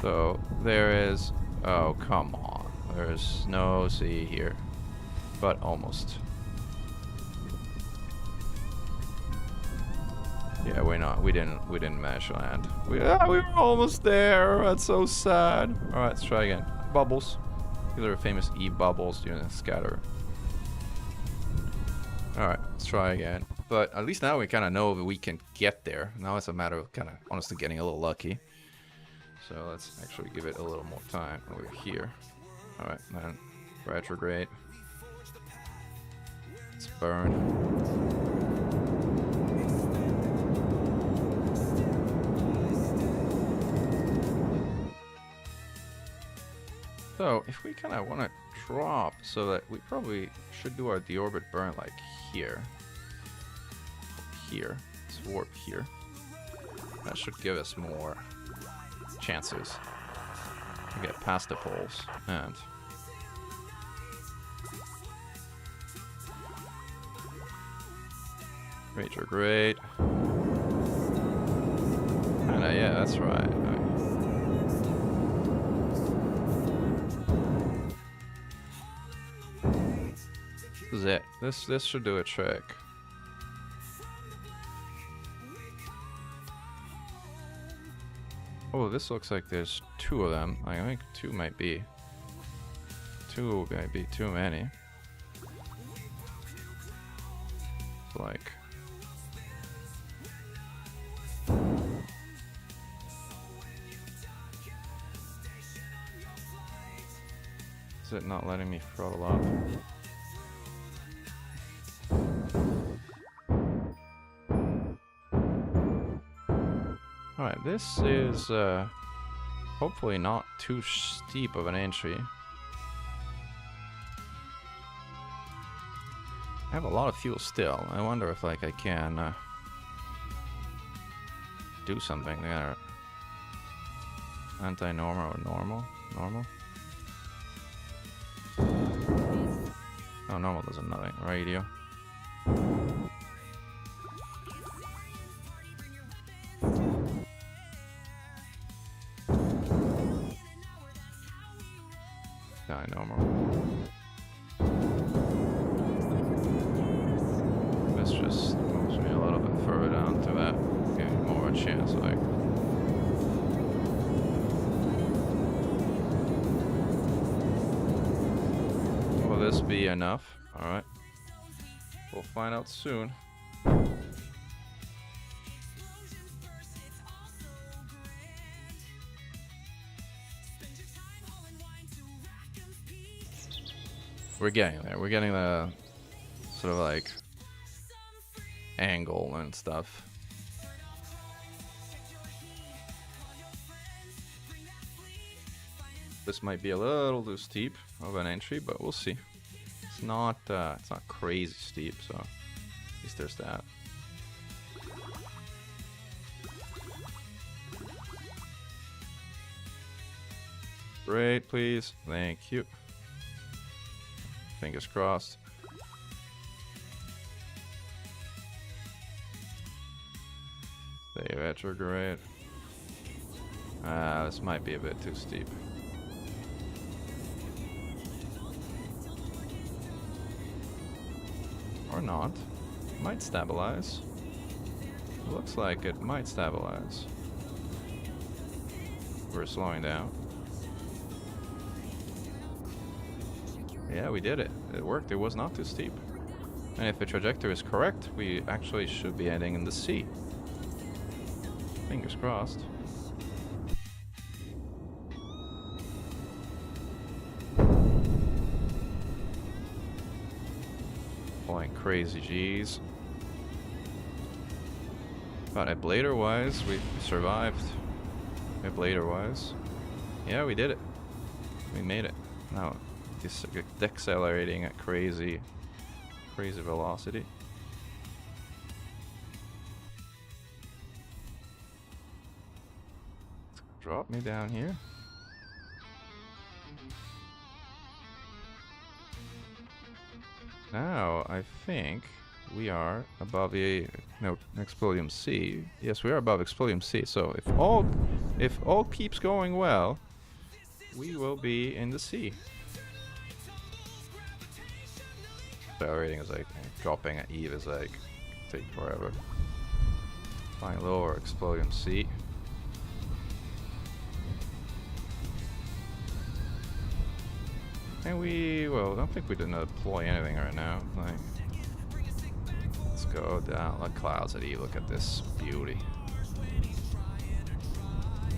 Speaker 3: So there is, oh come on, there's no sea here. But almost. Yeah, we didn't manage to land. We were almost there. That's so sad. All right, let's try again. Bubbles. These are famous E bubbles during the scatter. All right, let's try again. But at least now we kind of know that we can get there. Now it's a matter of kind of honestly getting a little lucky. So let's actually give it a little more time over here. All right, then retrograde. Let's burn. So if we kind of want to drop, so that we probably should do our deorbit burn like here. Here. Let's warp here. That should give us more chances to get past the poles. And retrograde. And yeah, that's right. This is it. This should do a trick. Oh, this looks like there's 2 of them. I think 2 might be too many. Like, is it not letting me throttle up? Alright, this is hopefully not too steep of an entry. I have a lot of fuel still. I wonder if like I can do something there. Anti-normal or normal? Normal? Oh, normal does nothing. Radio. Normal. This just moves me a little bit further down to that. Give me more of a chance, like. Will this be enough? Alright. We'll find out soon. We're getting there. We're getting the sort of like angle and stuff. This might be a little too steep of an entry, but we'll see. It's not crazy steep, so at least there's that. Great, please. Thank you. Fingers crossed. Stay retrograde. This might be a bit too steep. Or not. Might stabilize. Looks like it might stabilize. We're slowing down. Yeah, we did it. It worked. It was not too steep. And if the trajectory is correct, we actually should be heading in the sea. Fingers crossed. Pulling crazy G's. But ablator-wise, we survived. Ablator-wise. Yeah, we did it. We made it. Now, decelerating at crazy velocity. Drop me down here. Now I think we are above the Explodium C. Yes, we are above Explodium C. So if all keeps going well, we will be in the sea. Accelerating is like dropping at Eve is like take forever. Flying lower, Explodium C. And I don't think we didn't deploy anything right now. Like, let's go down. Look, clouds at Eve. Look at this beauty.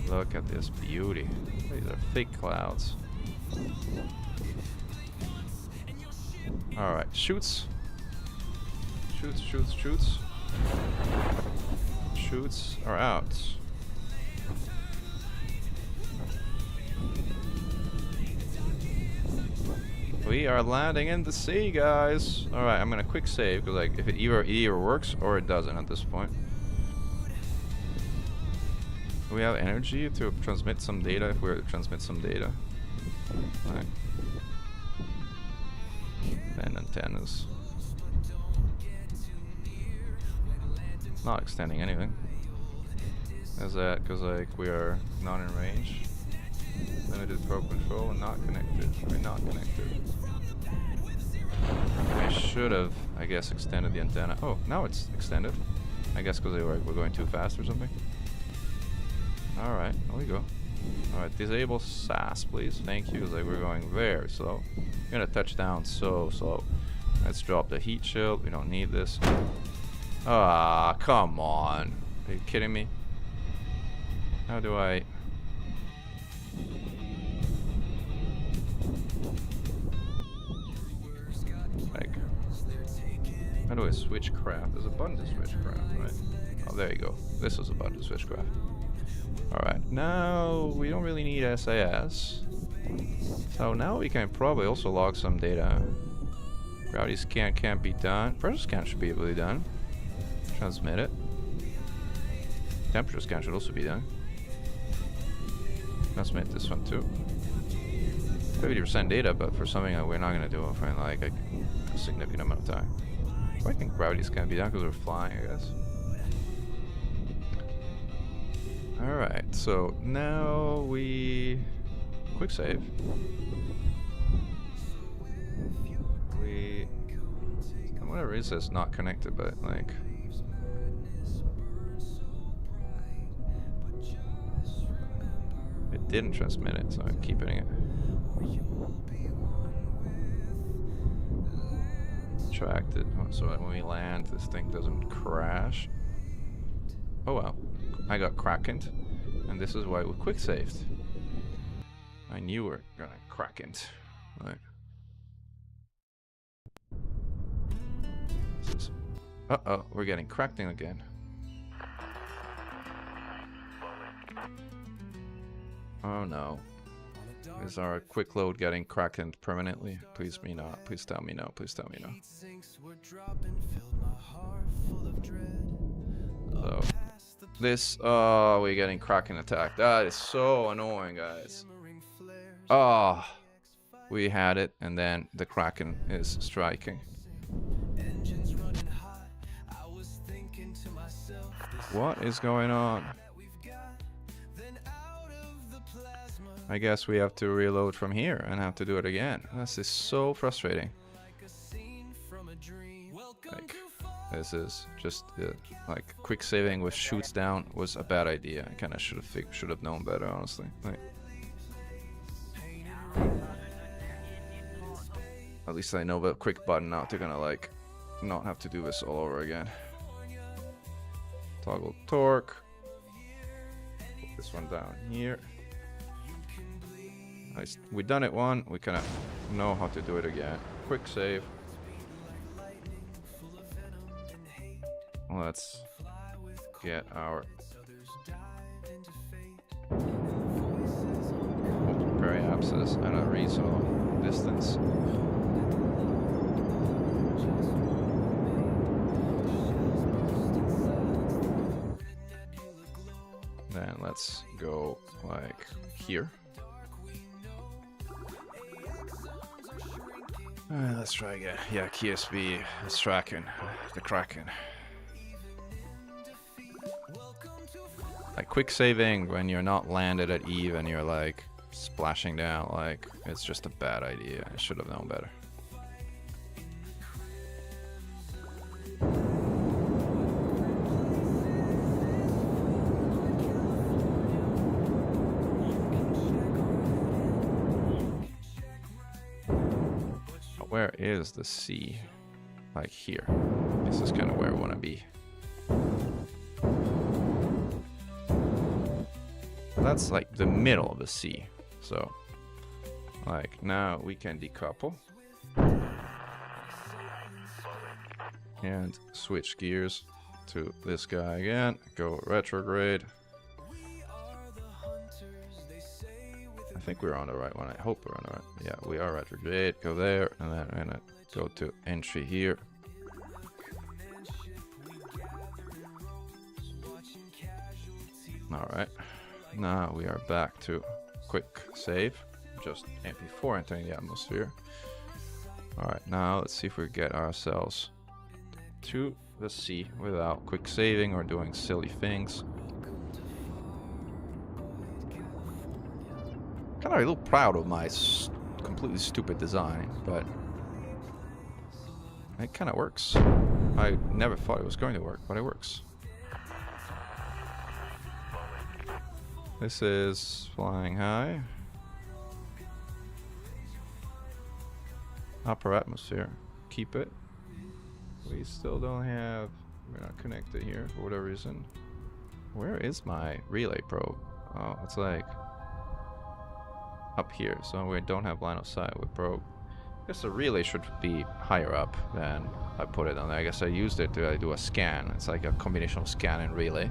Speaker 3: Look at this beauty. These are thick clouds. Alright, shoots. Shoots are out. We are landing in the sea, guys. Alright, I'm gonna quick save, because like, if it either works or it doesn't at this point. Do we have energy to transmit some data if we were to transmit some data? Right. And antennas. Not extending anything. Is that because like we are not in range? Limited probe control and not connected. We're not connected. We should have, I guess, extended the antenna. Oh, now it's extended. I guess because we're going too fast or something. Alright, there we go. Alright, disable SAS, please. Thank you. Like, we're going very slow. We're gonna touch down so slow. Let's drop the heat shield. We don't need this. Ah, come on. Are you kidding me? How do I... Like... How do I switch craft? There's a button to switch craft, right? Oh, there you go. This is a button to switch craft. Alright, now we don't really need SAS. So now we can probably also log some data. Gravity scan can't be done. Pressure scan should be able to be done. Transmit it. Temperature scan should also be done. Transmit this one too. 50% data, but for something that we're not going to do for like a significant amount of time. Why can gravity scan be done? Because we're flying, I guess. Alright, so now we... Quick save. We... Whatever it says not connected, but like... It didn't transmit it, so I'm keeping it. Tracked it, so that when we land, this thing doesn't crash. Oh well. I got Krakened, and this is why we quick saved. I knew we were gonna Krakened. Right. Uh-oh, we're getting Krakened again. Oh no. Is our quick load getting Krakened permanently? Please me not. Please tell me no. Please tell me no. So, this, oh, we're getting Kraken attacked. That is so annoying, guys. Oh, we had it, and then the Kraken is striking. What is going on? I guess we have to reload from here and have to do it again. This is so frustrating. Like, this is just like quick saving with shoots down was a bad idea. I kind of should have known better, honestly. Like, at least I know the quick button now. They're gonna like not have to do this all over again. Toggle torque. Put this one down here. We've done it one, we kind of know how to do it again. Quick save. Let's get our periapsis at a reasonable distance. Then let's go like here. Let's try again. Yeah, KSP is tracking the Kraken. Like quick saving when you're not landed at Eve and you're like splashing down, like it's just a bad idea. I should have known better. Where is the sea? Like here. This is kind of where I want to be. That's like the middle of the sea. So, like now we can decouple. And switch gears to this guy again. Go retrograde. I think we're on the right one. I hope we're on the right. Yeah, we are retrograde. Go there, and then we're gonna go to entry here. All right. Now we are back to quick save. Just before entering the atmosphere. All right. Now let's see if we get ourselves to the sea without quick saving or doing silly things. Kind of a little proud of my completely stupid design, but It kind of works. I never thought it was going to work, but it works. This is flying high. Upper atmosphere. Keep it. We still don't have... We're not connected here for whatever reason. Where is my relay probe? Oh, it's like... up here, so we don't have line of sight with probe. I guess the relay should be higher up than I put it on there. I guess I used it to do a scan. It's like a combination of scan and relay,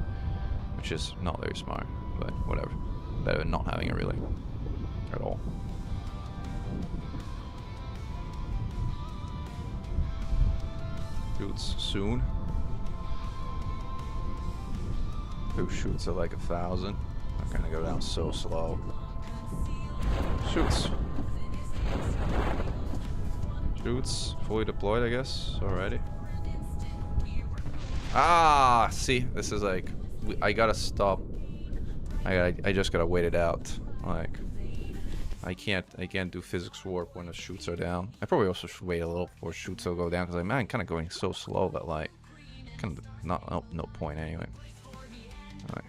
Speaker 3: which is not very smart, but whatever. Better than not having a relay at all. Shoots soon. Who shoots at like 1,000? I'm gonna go down so slow. Shoots. Shoots. Fully deployed, I guess, already. Ah, see, this is like, I gotta stop. I just gotta wait it out. Like, I can't do physics warp when the shoots are down. I probably also should wait a little before shoots will go down, because I'm kind of going so slow that like, kind of not no point anyway. All right.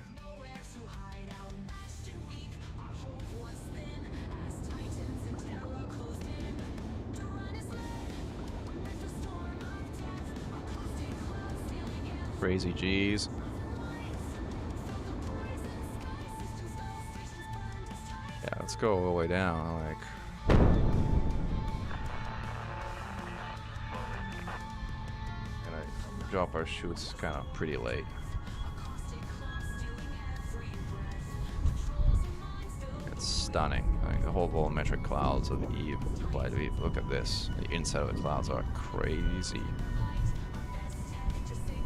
Speaker 3: Crazy G's. Yeah, let's go all the way down. Like, and I drop our shoots kind of pretty late. It's stunning. Like the whole volumetric clouds of Eve. Look at this. The inside of the clouds are crazy.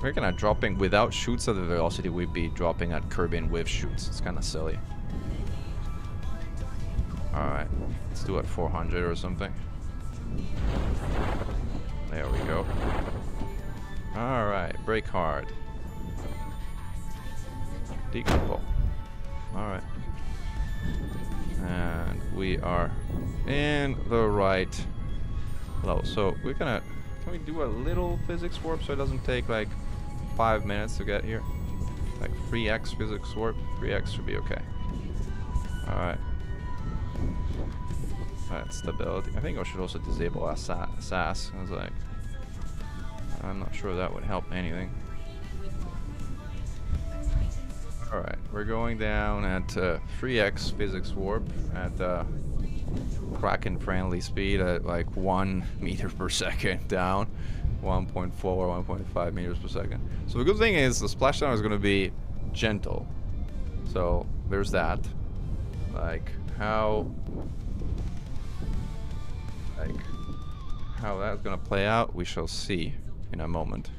Speaker 3: We're kind of dropping without shoots at the velocity we'd be dropping at Kerbin with shoots. It's kind of silly. Alright, let's do it 400 or something. There we go. Alright, brake hard. Decouple. Alright. And we are in the right level. So we're gonna... Can we do a little physics warp so it doesn't take like 5 minutes to get here? Like 3x physics warp. 3x should be okay. Alright. Alright, stability. I think I should also disable our SAS. I was like, I'm not sure that would help anything. Alright, we're going down at 3x physics warp at Kraken friendly speed at like 1 meter per second down. 1.4 or 1.5 meters per second. So the good thing is the splashdown is going to be gentle. So there's that. Like how that's going to play out, we shall see in a moment.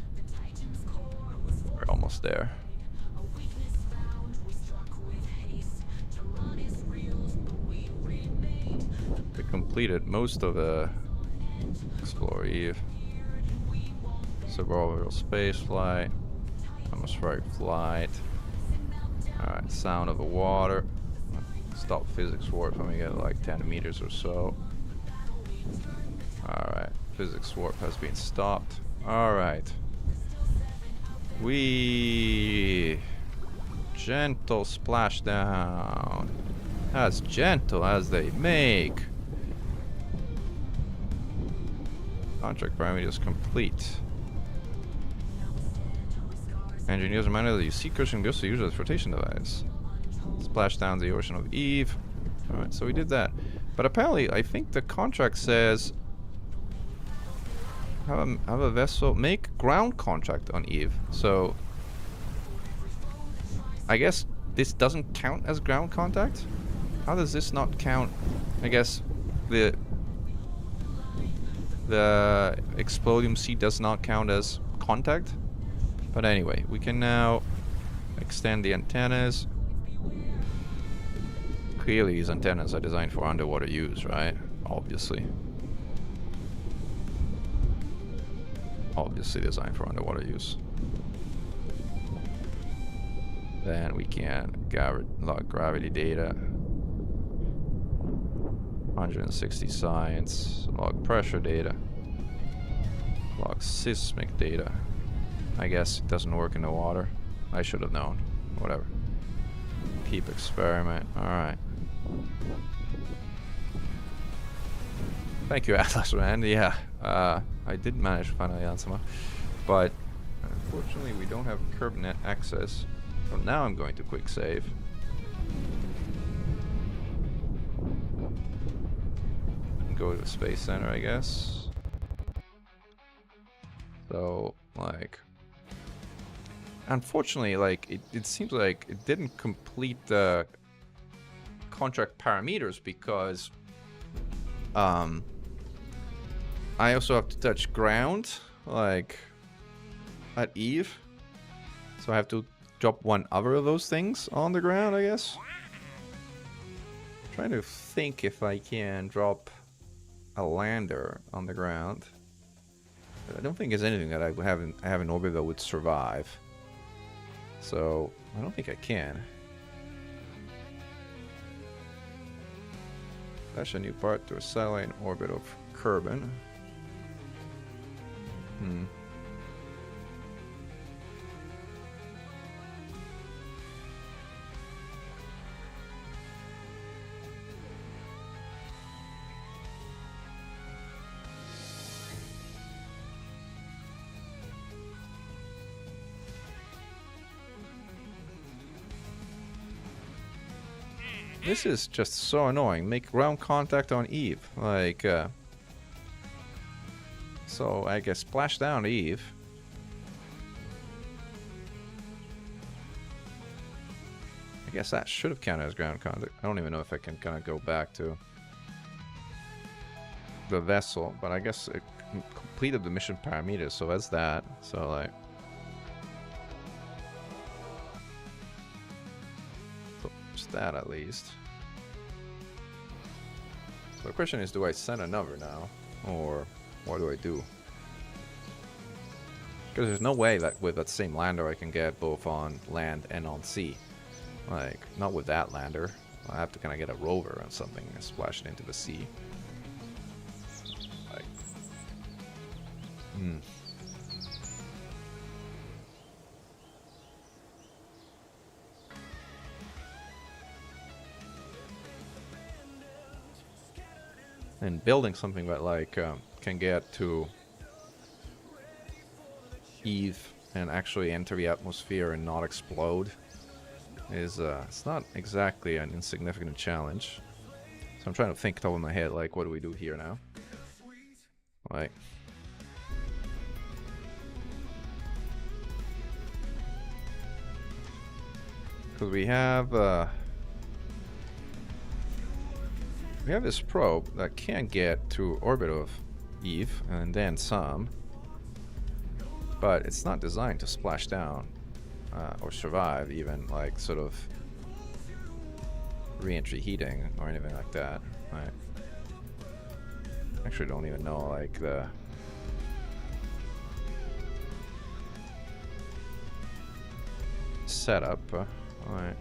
Speaker 3: We're almost there. We completed most of the Explore Eve. Suborbital space flight, atmospheric flight. Alright, sound of the water. Stop physics warp when we get like 10 meters or so. Alright, physics warp has been stopped. Alright. Gentle splashdown. As gentle as they make. Contract parameters complete. Engineers reminded that you see cushion goes to use as flotation device. Splash down the ocean of Eve. Alright, so we did that. But apparently, I think the contract says have a vessel make ground contact on Eve. So I guess this doesn't count as ground contact? How does this not count? I guess the explodium C does not count as contact. But anyway, we can now extend the antennas. Clearly these antennas are designed for underwater use, right? Obviously. Obviously designed for underwater use. Then we can log gravity data. 160 science, log pressure data. Log seismic data. I guess it doesn't work in the water. I should have known. Whatever. Keep experiment. Alright. Thank you, Atlas, man. Yeah. I did manage to find out somehow. But unfortunately we don't have curb net access. So now I'm going to quick save. Go to the Space Center, I guess. So, like, unfortunately, like, it seems like it didn't complete the contract parameters because I also have to touch ground, like, at Eve. So I have to drop one other of those things on the ground, I guess. Trying to think if I can drop a lander on the ground. But I don't think there's anything that I have in orbit that would survive. So I don't think I can. Dash a new part to a satellite in orbit of Kerbin. This is just so annoying. Make ground contact on Eve. Like, so I guess splash down Eve. I guess that should have counted as ground contact. I don't even know if I can kind of go back to the vessel, but I guess it completed the mission parameters, so that's that. So, like, that at least. So the question is, do I send another now, or what do I do? Because there's no way that with that same lander I can get both on land and on sea. Like, not with that lander. I have to kind of get a rover or something and splash it into the sea. Like, And building something that like can get to Eve and actually enter the atmosphere and not explode is it's not exactly an insignificant challenge. So I'm trying to think top of my head, like, what do we do here now? Like, because we have this probe that can get to orbit of Eve and then some, but it's not designed to splash down or survive even like sort of re-entry heating or anything like that. Right. Actually don't even know like the setup. Alright.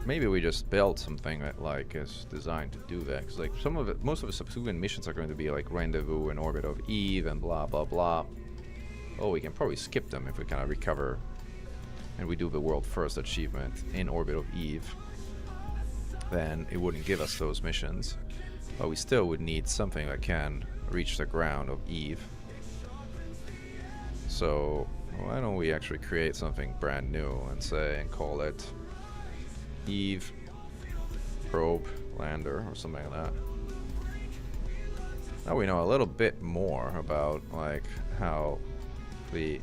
Speaker 3: Maybe we just build something that like is designed to do that. Cause like most of the subsequent missions are going to be like rendezvous in orbit of Eve and blah blah blah. Oh, we can probably skip them if we kind of recover and we do the world first achievement in orbit of Eve. Then it wouldn't give us those missions, but we still would need something that can reach the ground of Eve. So why don't we actually create something brand new and call it Eve probe lander or something like that. Now we know a little bit more about like how the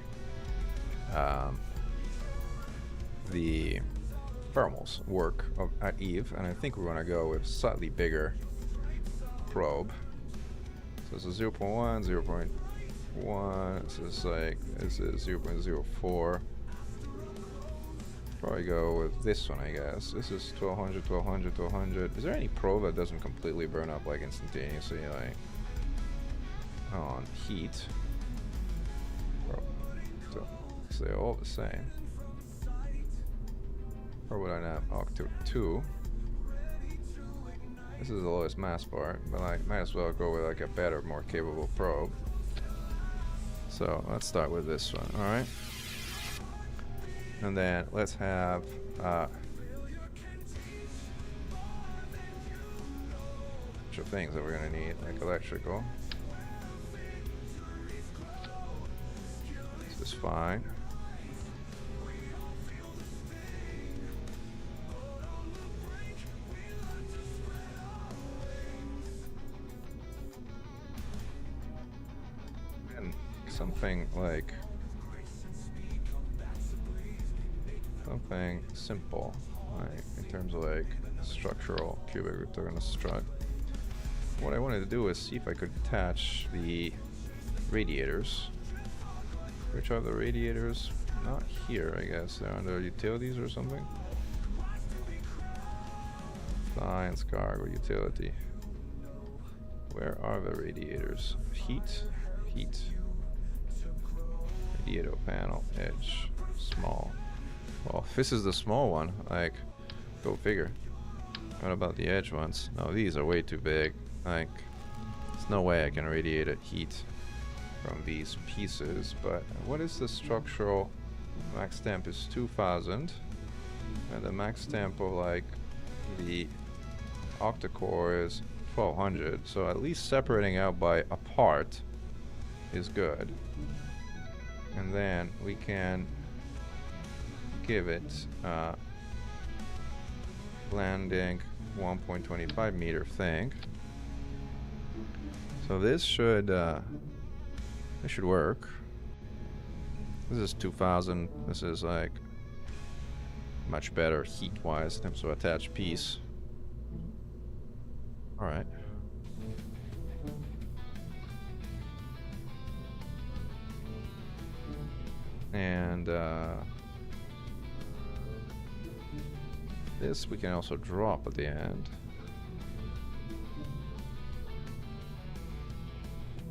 Speaker 3: thermals work at Eve, and I think we're gonna go with slightly bigger probe. So this is 0.1, 0.1, this is 0.04. Probably go with this one, I guess. This is 1200, 1200, 1200. Is there any probe that doesn't completely burn up like instantaneously, like on heat? Probe. because they're all the same. Or would I not? Octo 2. This is the lowest mass part, but I might as well go with like a better, more capable probe. So let's start with this one, alright? And then let's have bunch of things that we're gonna need, like electrical. This is fine. And something like something simple, like in terms of like structural cubic orthogonal strut. What I wanted to do is see if I could attach the radiators. Which are the radiators? Not here, I guess. They're under utilities or something. Science, cargo, utility. Where are the radiators? Heat? Heat. Radiator panel, edge, small. Well, if this is the small one, like, go figure. What about the edge ones? No, these are way too big. Like, there's no way I can radiate heat from these pieces. But what is the structural max temp? Is 2000, and the max temp of like the octa-core is 1200. So at least separating out by a part is good. And then we can give it landing 1.25 meter thing. So this should work. This is 2000. This is like much better heat-wise in terms of attached piece. All right. And this we can also drop at the end.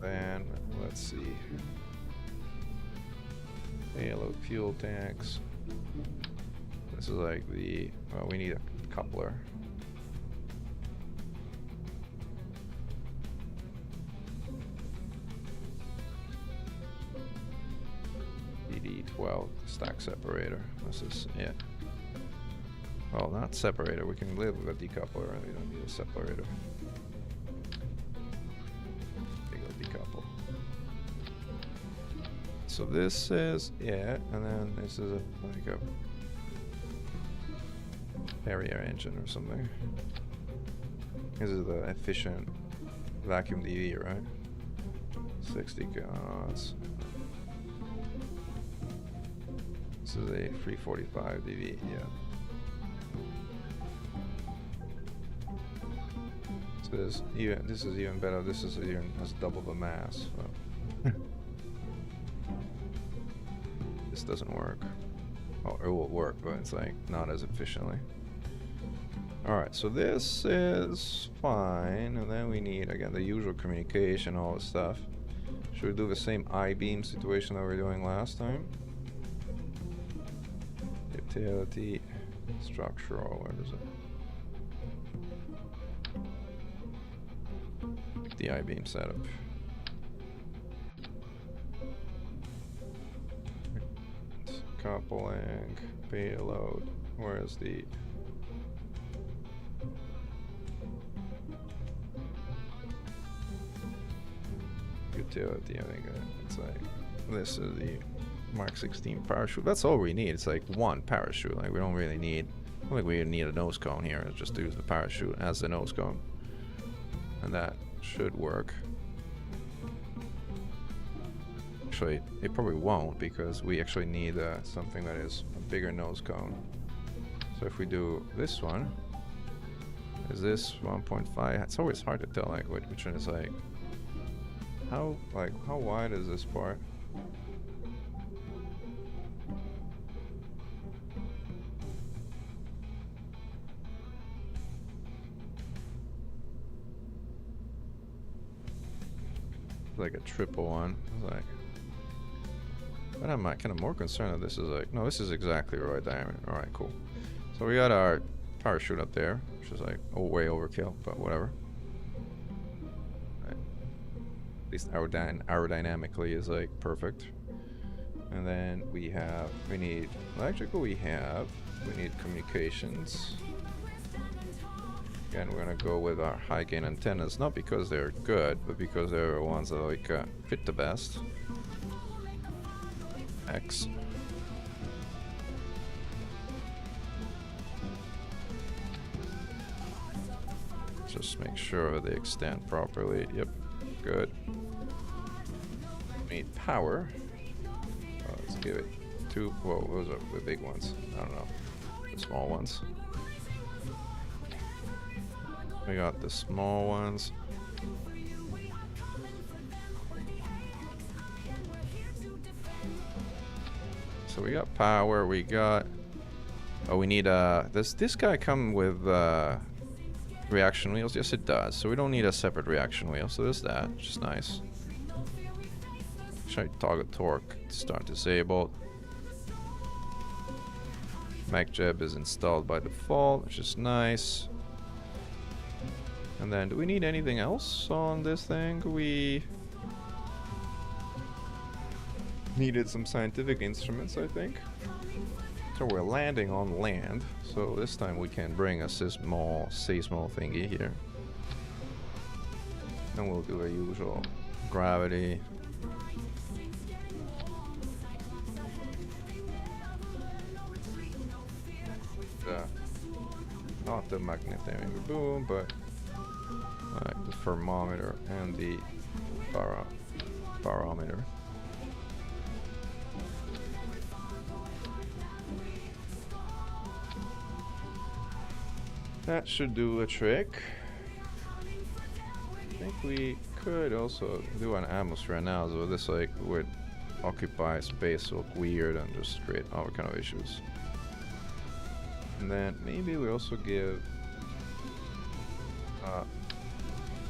Speaker 3: Then let's see. Payload fuel tanks. This is like the, well, we need a coupler. DD12 stack separator. This is it. Well, not separator. We can live with a decoupler. We don't need a separator. Decouple. So this is it, and then this is like a Harrier engine or something. This is the efficient vacuum DV, right? 60 kilowatts. This is a 345 DV, yeah. So this is even better. This is even has double the mass. So. This doesn't work. Oh, it will work, but it's like not as efficiently. Alright, so this is fine, and then we need again the usual communication, all this stuff. Should we do the same I-beam situation that we were doing last time? Utility, structural, where is it? The I-beam setup. Coupling, payload, where is the utility? I think it's like this is the Mark 16 parachute. That's all we need. It's like one parachute. Like we don't really need. I don't think we need a nose cone here. It's just use the parachute as the nose cone, and that should work. Actually, it probably won't because we actually need something that is a bigger nose cone. So if we do this one, is this 1.5? It's always hard to tell like which one is like how wide is this part? Like a triple one. It's like But I'm kind of more concerned that this is like, no, this is exactly the right diameter. All right, cool. So we got our parachute up there, which is like way overkill, but whatever. Right. At least aerodynamically is like perfect. And then we need electrical, we need communications. Again, we're gonna go with our high gain antennas, not because they're good, but because they're the ones that like fit the best. X. Just make sure that they extend properly. Yep, good. We need power. Let's give it 2. Whoa, those are the big ones. I don't know. The small ones. We got the small ones. So we got power, we got... Oh, we need does this guy come with reaction wheels? Yes, it does. So we don't need a separate reaction wheel. So there's that, which is nice. Actually, toggle torque, start disabled. MacJeb is installed by default, which is nice. And then, do we need anything else on this thing? We needed some scientific instruments, I think. So we're landing on land, so this time we can bring a seismo thingy here. And we'll do a usual gravity. Not the magnetometer boom, but like the thermometer and the barometer. That should do a trick. I think we could also do an atmosphere analysis, but this like would occupy space, look weird, and just create all kind of issues. And then maybe we also give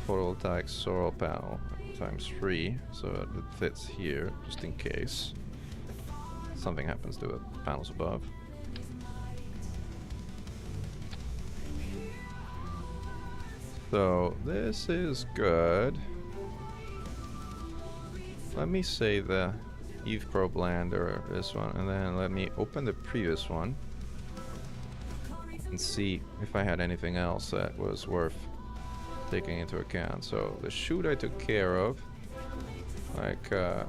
Speaker 3: photovoltaic solar panel ×3, so that it fits here, just in case something happens to the panels above. So this is good. Let me save the Eve Probe Lander, this one, and then let me open the previous one and see if I had anything else that was worth taking into account. So the chute I took care of. Like, I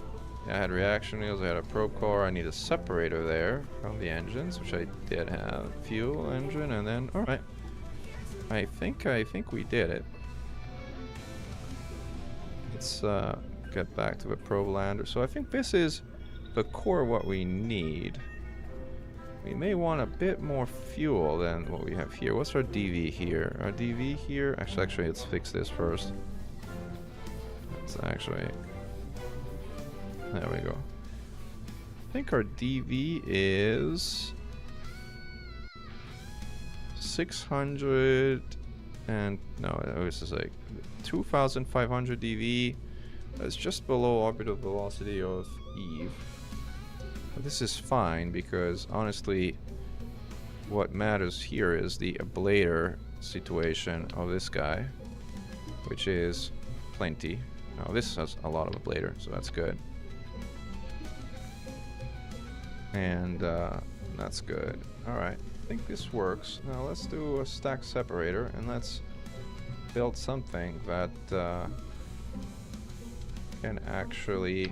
Speaker 3: had reaction wheels, I had a probe core, I need a separator there from the engines, which I did have. Fuel engine, and then, alright. I think we did it. Let's get back to the probe lander. So I think this is the core of what we need. We may want a bit more fuel than what we have here. What's our DV here? Our DV here... Actually, let's fix this first. Let's actually... There we go. I think our DV is... 600... And... No, this is like... 2,500 DV. That's just below orbital velocity of Eve. But this is fine because honestly what matters here is the ablator situation of this guy, which is plenty. Now this has a lot of ablator, so that's good. And that's good. Alright, I think this works. Now let's do a stack separator and let's build something that can actually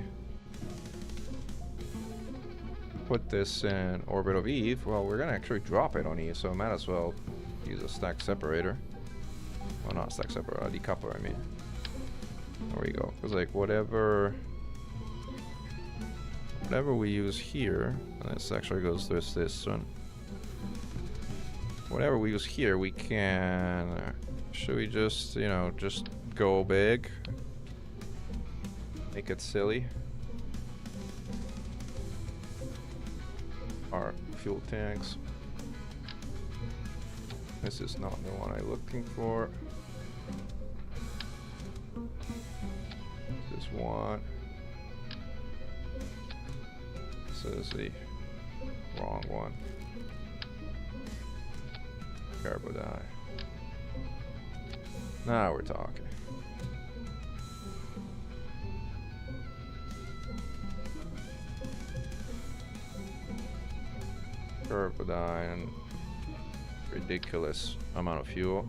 Speaker 3: put this in orbit of Eve. Well, we're gonna actually drop it on Eve, so I might as well use a stack separator. Well, not stack separator, a decoupler, I mean. There we go. Because like whatever we use here, and this actually goes to this one. Whatever we use here, we can. Should we just, you know, just go big? Make it silly. Our fuel tanks. This is not the one I'm looking for. This one. this is the wrong one. Carbodi. Now we're talking. Carbodi, ridiculous amount of fuel.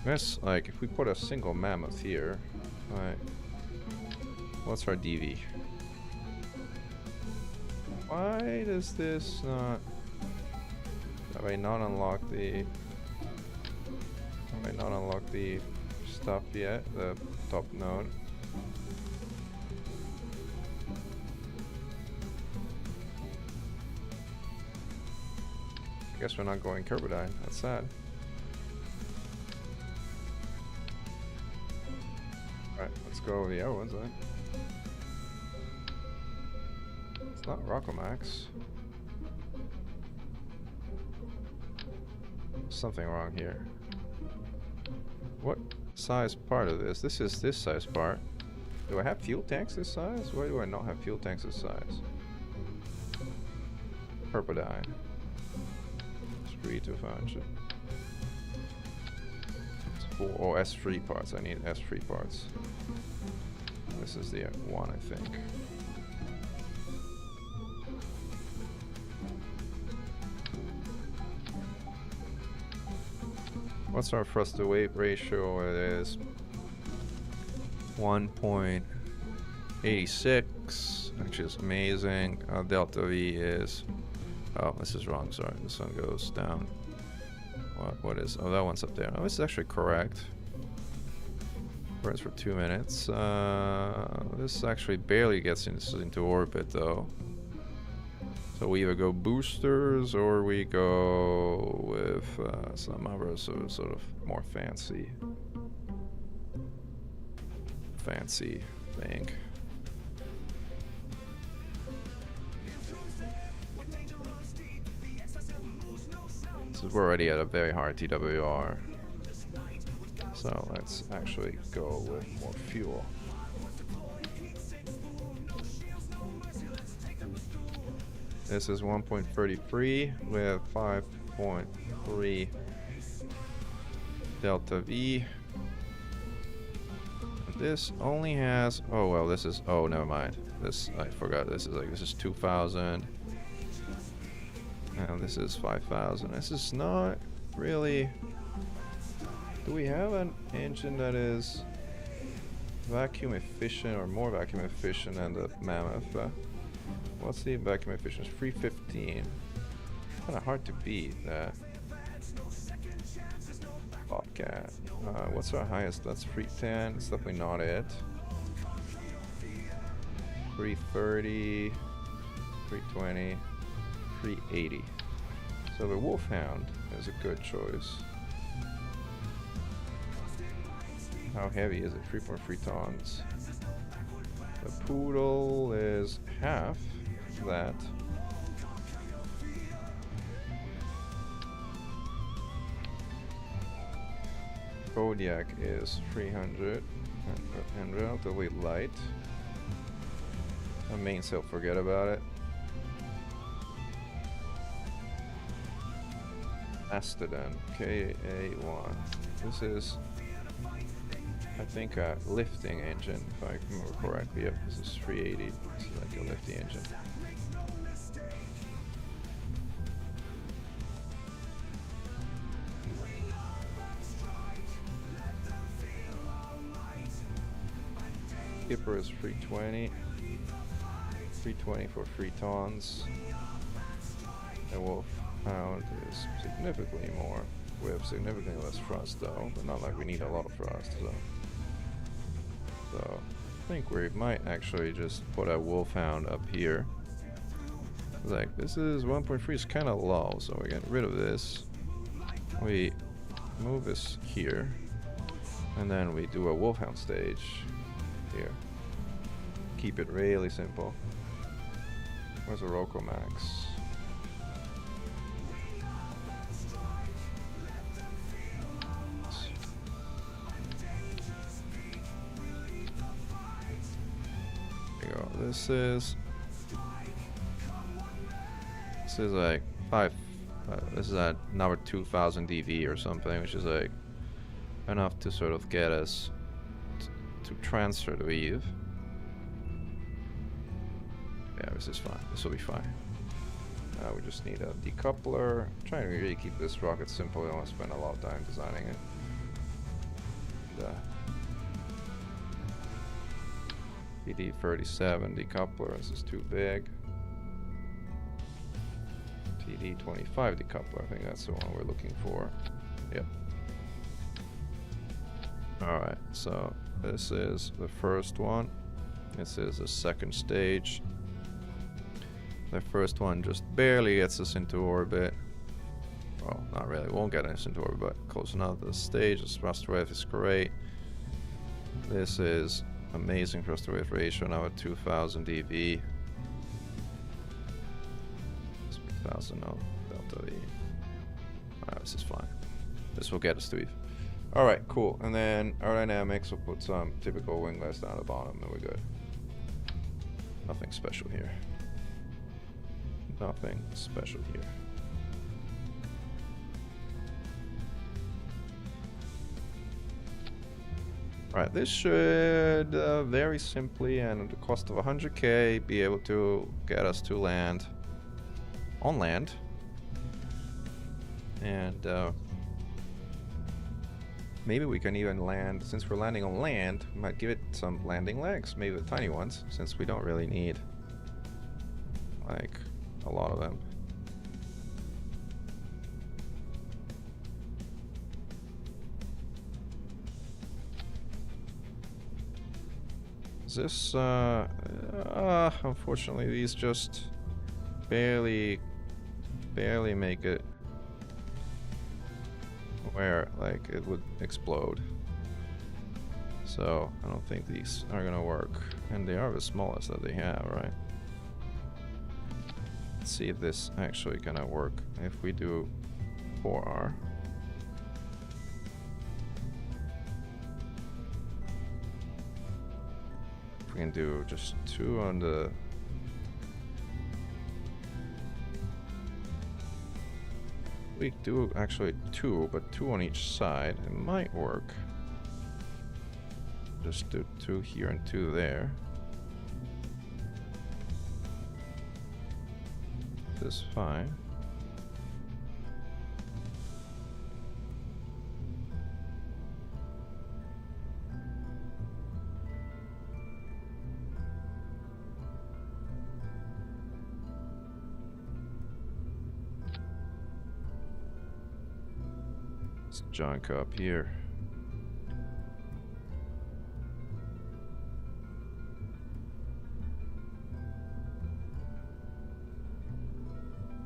Speaker 3: Yes, like if we put a single mammoth here, like, what's our DV? Why does this not? Have I not unlocked the? Have I not unlocked the stuff yet? The top node. I guess we're not going Carbodi. That's sad. Alright, let's go with the other ones then. It's not Rockomax. Something wrong here. What size part of this? This is this size part. Do I have fuel tanks this size? Why do I not have fuel tanks this size? Purpodine. 3 to 500. Or S3 parts. I need S3 parts. This is the one, I think. What's our thrust to weight ratio? It is 1.86, which is amazing. Delta V is, oh, this is wrong, sorry, this one goes down. What is, oh, that one's up there. Oh, this is actually correct. Burns for 2 minutes. This actually barely gets into orbit though. So we either go boosters or we go with some other sort of more fancy thing. So we're already at a very hard TWR. So let's actually go with more fuel. This is 1.33 with 5.3 delta V. This only has, oh well, this is, oh never mind. This, I forgot, this is 2000. And this is 5000. This is not really, do we have an engine that is vacuum efficient or more vacuum efficient than the Mammoth? What's the vacuum efficiency? 315. Kind of hard to beat that. Bobcat. What's our highest? That's 310. It's definitely not it. 330, 320, 380. So the Wolfhound is a good choice. How heavy is it? 3.3 tons. The Poodle is half that. Kodiak is 300 and relatively light. The mainsail, forget about it. Mastodon, KA1. This is, I think, a lifting engine, if I remember correctly. Yep, this is 380. This is like a lifting engine. Skipper is 320. 320 for 3 tons. The Wolfhound is significantly more, with significantly less thrust though, but not like we need a lot of thrust, so I think we might actually just put a Wolfhound up here. Like, this is 1.3 is kind of low, so we get rid of this. We move this here, and then we do a Wolfhound stage here. Keep it really simple. Where's the Rokomax? This is like this is at number 2000 dV or something, which is like enough to sort of get us to transfer the weave. Yeah, this is fine. This will be fine. We just need a decoupler. I'm trying to really keep this rocket simple. I don't want to spend a lot of time designing it. TD37 decoupler. This is too big. TD25 decoupler. I think that's the one we're looking for. Yep. Alright, so this is the first one. This is the second stage. The first one just barely gets us into orbit. Well, not really, won't get us into orbit, but close enough. The stage, the thrust to wave is great. This is amazing thrust to wave ratio, now at 2000 dV. 1000, no, delta V. Alright, this is fine. This will get us to weave. Alright, cool. And then aerodynamics, we'll put some typical winglets down the bottom, and we're good. Nothing special here. Nothing special here. Alright, this should very simply and at the cost of 100k be able to get us to land. On land. And maybe we can even land, since we're landing on land, we might give it some landing legs, maybe the tiny ones, since we don't really need like a lot of them. Is this unfortunately these just barely make it where like it would explode. So I don't think these are gonna work, and they are the smallest that they have, right? Let's see if this actually gonna work. If we do 4R, if we can do just 2 on the we do actually 2, but 2 on each side. It might work. Just do 2 here and 2 there. This is fine. Let's junk up here.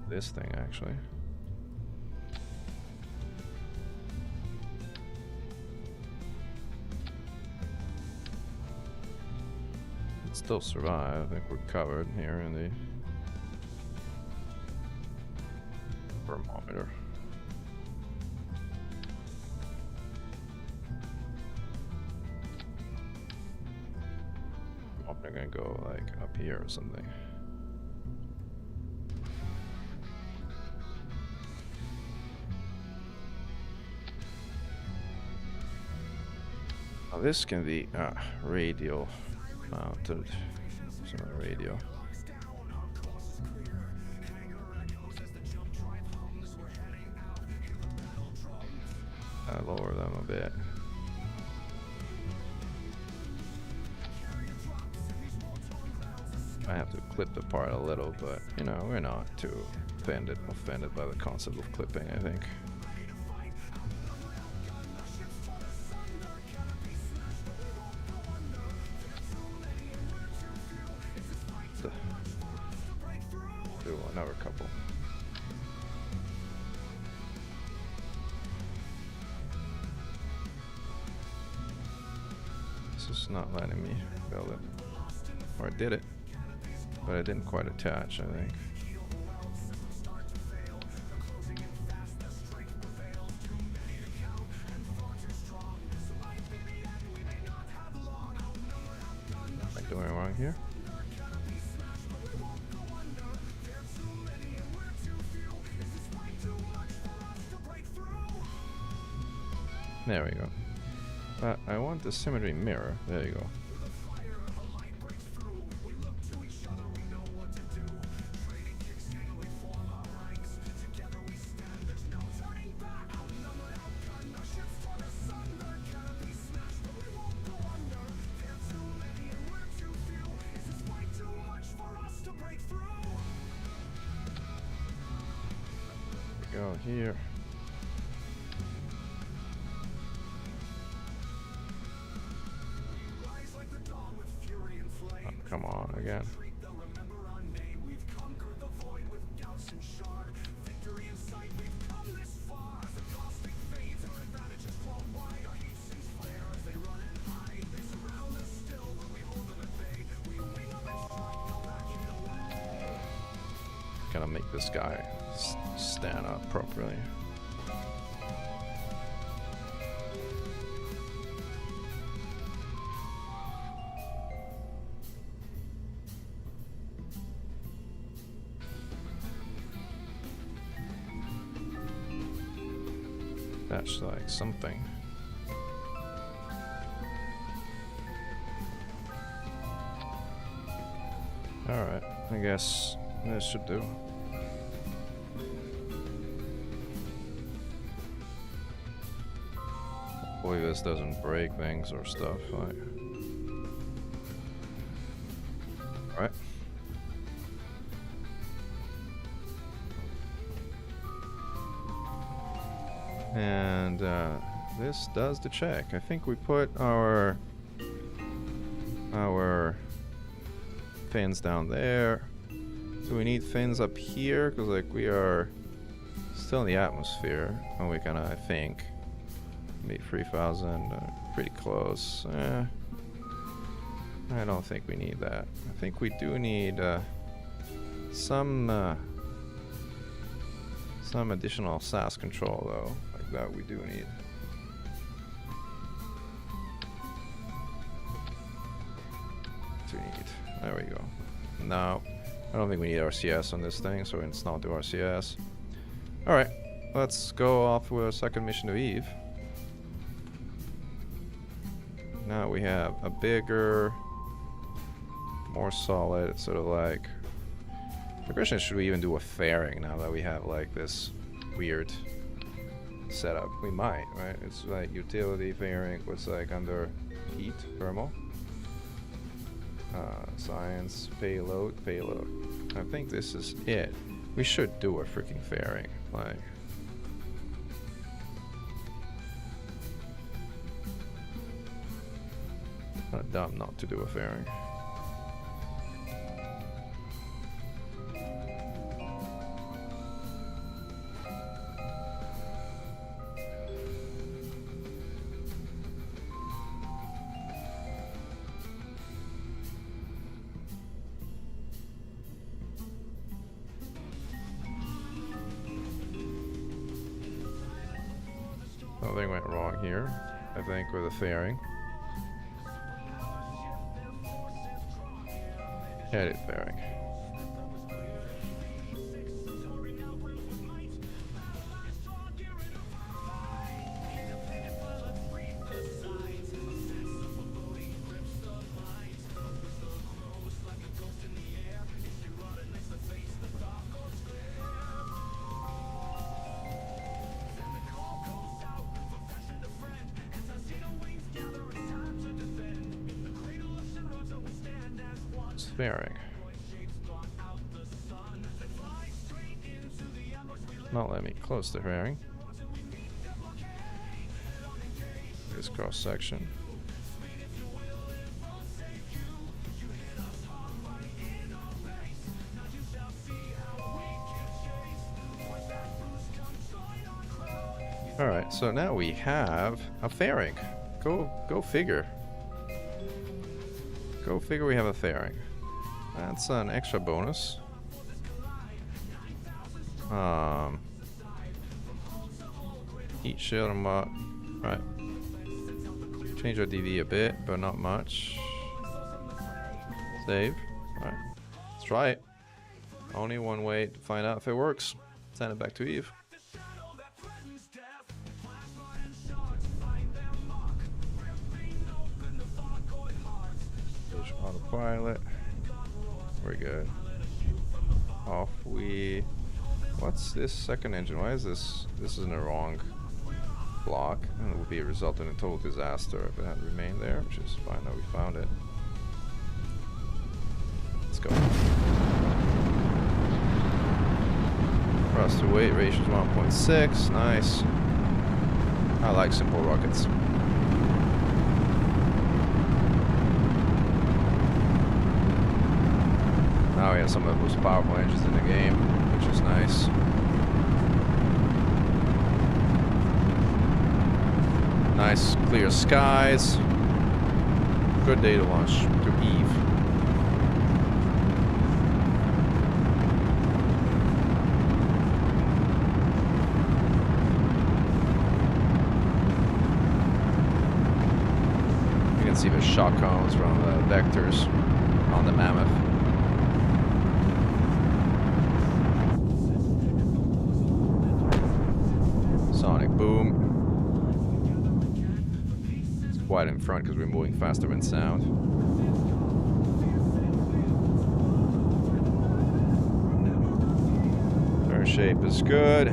Speaker 3: This thing actually. It still survive. I think we're covered here in the thermometer. They're gonna go like up here or something. Now this can be radial mounted. Sorry, radio. Lower them a bit. I have to clip the part a little, but you know, we're not too offended by the concept of clipping, I think. Do another couple. This is not letting me build it. Or I did it, but I didn't quite attach, I think. Am I doing it wrong here? There we go. But I want the symmetry mirror. There you go. Go here. Oh, come on again. Gotta make this guy stand up properly. That's like something. Alright, I guess this should do. Hopefully this doesn't break things or stuff. Like. Alright. And this does the check. I think we put our fins down there. So we need fins up here because like we are still in the atmosphere, and we kind of, I think, maybe 3,000, pretty close. I don't think we need that. I think we do need some additional SAS control though. Like that we do need. There we go. No, I don't think we need RCS on this thing, so let's not do RCS. Alright, let's go off with a second mission to Eve. Now we have a bigger, more solid, sort of like... The question is, should we even do a fairing now that we have like this weird setup? We might, right? It's like utility fairing, what's like under heat, thermal. Science, payload. I think this is it. We should do a freaking fairing, like... Kind of dumb not to do a fairing. Something went wrong here, I think, with the fairing. Edit fairing. Fairing. Not let me close the fairing. This cross section. All right, so now we have a fairing. Go figure. Go figure we have a fairing. That's an extra bonus. Heat shield and what? Right. Change our DV a bit, but not much. Save. Alright. Let's try it. Only one way to find out if it works. Send it back to Eve. Autopilot. We're good. Off we... What's this second engine? Why is this... This is in the wrong block. And it would be resulting in total disaster if it had remained there, which is fine. Now we found it. Let's go. Thrust to weight ratio is 1.6. Nice. I like simple rockets. Now we have some of the most powerful engines in the game, which is nice. Nice clear skies. Good day to launch to Eve. You can see the shock cones from the vectors on the Mammoth. Sonic boom. It's quite in front because we're moving faster than sound. Turn shape is good.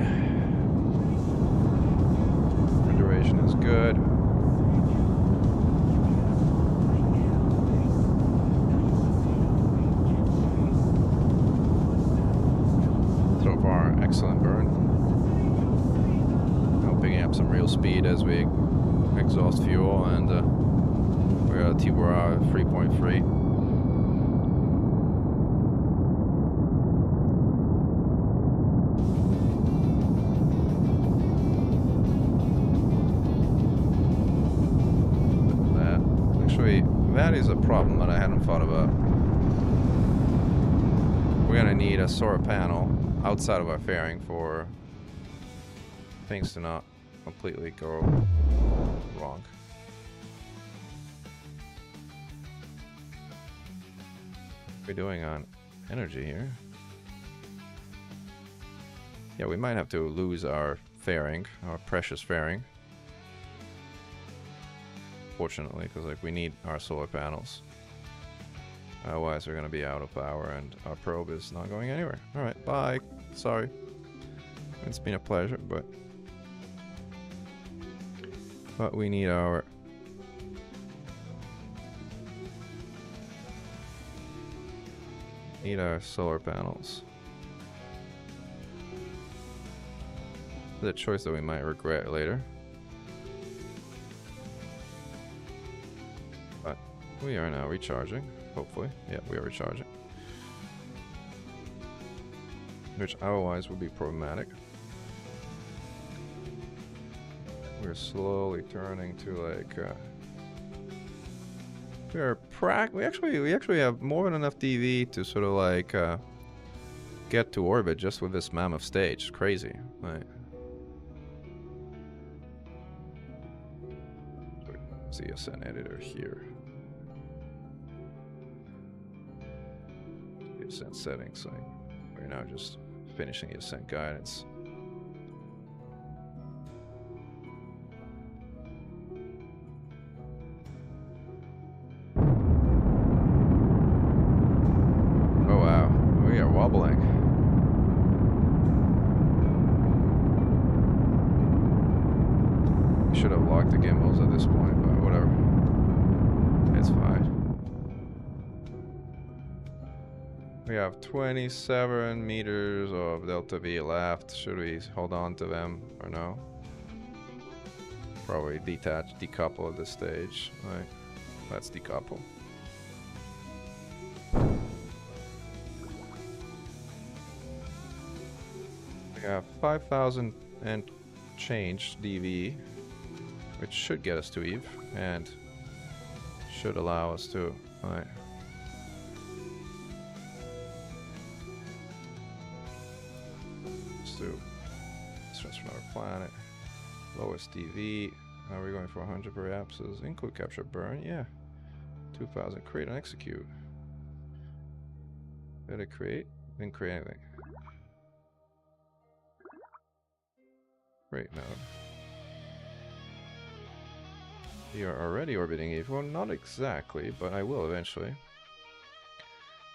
Speaker 3: Turn duration is good. So far, excellent burn. Picking up some real speed as we exhaust fuel, and we're at TBR 3.3. That actually, that is a problem that I hadn't thought about. We're gonna need a solar panel outside of our fairing for things to not completely go wrong. What are we doing on energy here? Yeah, we might have to lose our fairing, our precious fairing. Fortunately, because like we need our solar panels. Otherwise, we're going to be out of power, and our probe is not going anywhere. All right, bye. Sorry. It's been a pleasure, but we need our solar panels. The choice that we might regret later. But we are now recharging, hopefully. Yeah, we are recharging. Which otherwise would be problematic. We're slowly turning to like we actually have more than enough DV to sort of like get to orbit just with this Mammoth stage. It's crazy, right? See ascent editor here. The ascent settings. Like we're now just finishing the ascent guidance. Wobbling. Should have locked the gimbals at this point, but whatever. It's fine. We have 27 meters of delta V left. Should we hold on to them or no? Probably decouple at this stage. Right. Let's decouple. We have 5,000 and change DV, which should get us to Eve and should allow us to. Alright. Let's do distance from our planet. Lowest DV. Are we going for 100 periapses? Include capture burn? Yeah. 2,000. Create and execute. Did it create? Didn't create anything. Great node. We are already orbiting Eve. Well, not exactly, but I will eventually.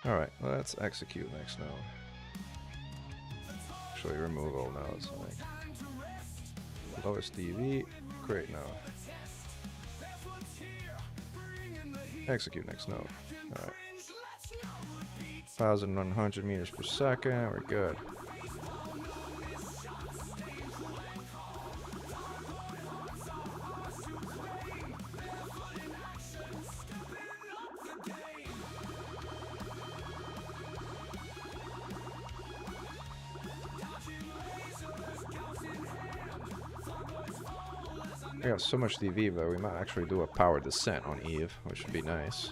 Speaker 3: Alright, let's execute next node. Actually remove all nodes. Like lowest DV, create node. Execute next node. Alright. 1,100 meters per second, we're good. We got so much DV, but we might actually do a power descent on Eve, which would be nice.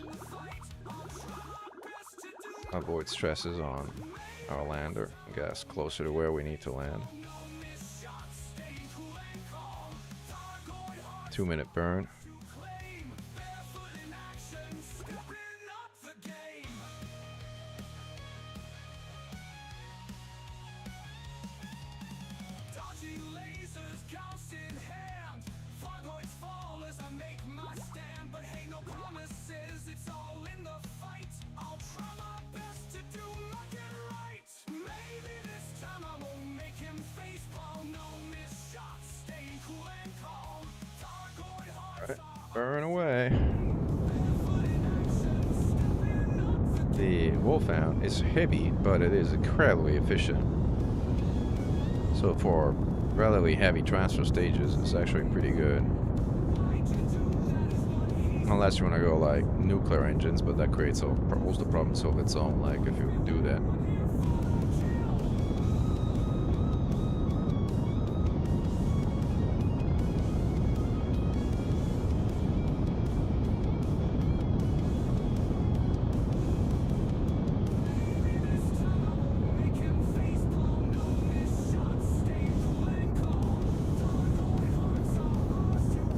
Speaker 3: Avoid stresses on our lander, get us closer to where we need to land. 2-minute burn. Alright, burn away. The Wolfhound is heavy, but it is incredibly efficient. So for relatively heavy transfer stages, it's actually pretty good. Unless you want to go like nuclear engines, but that creates most of the problems of its own, like if you do that.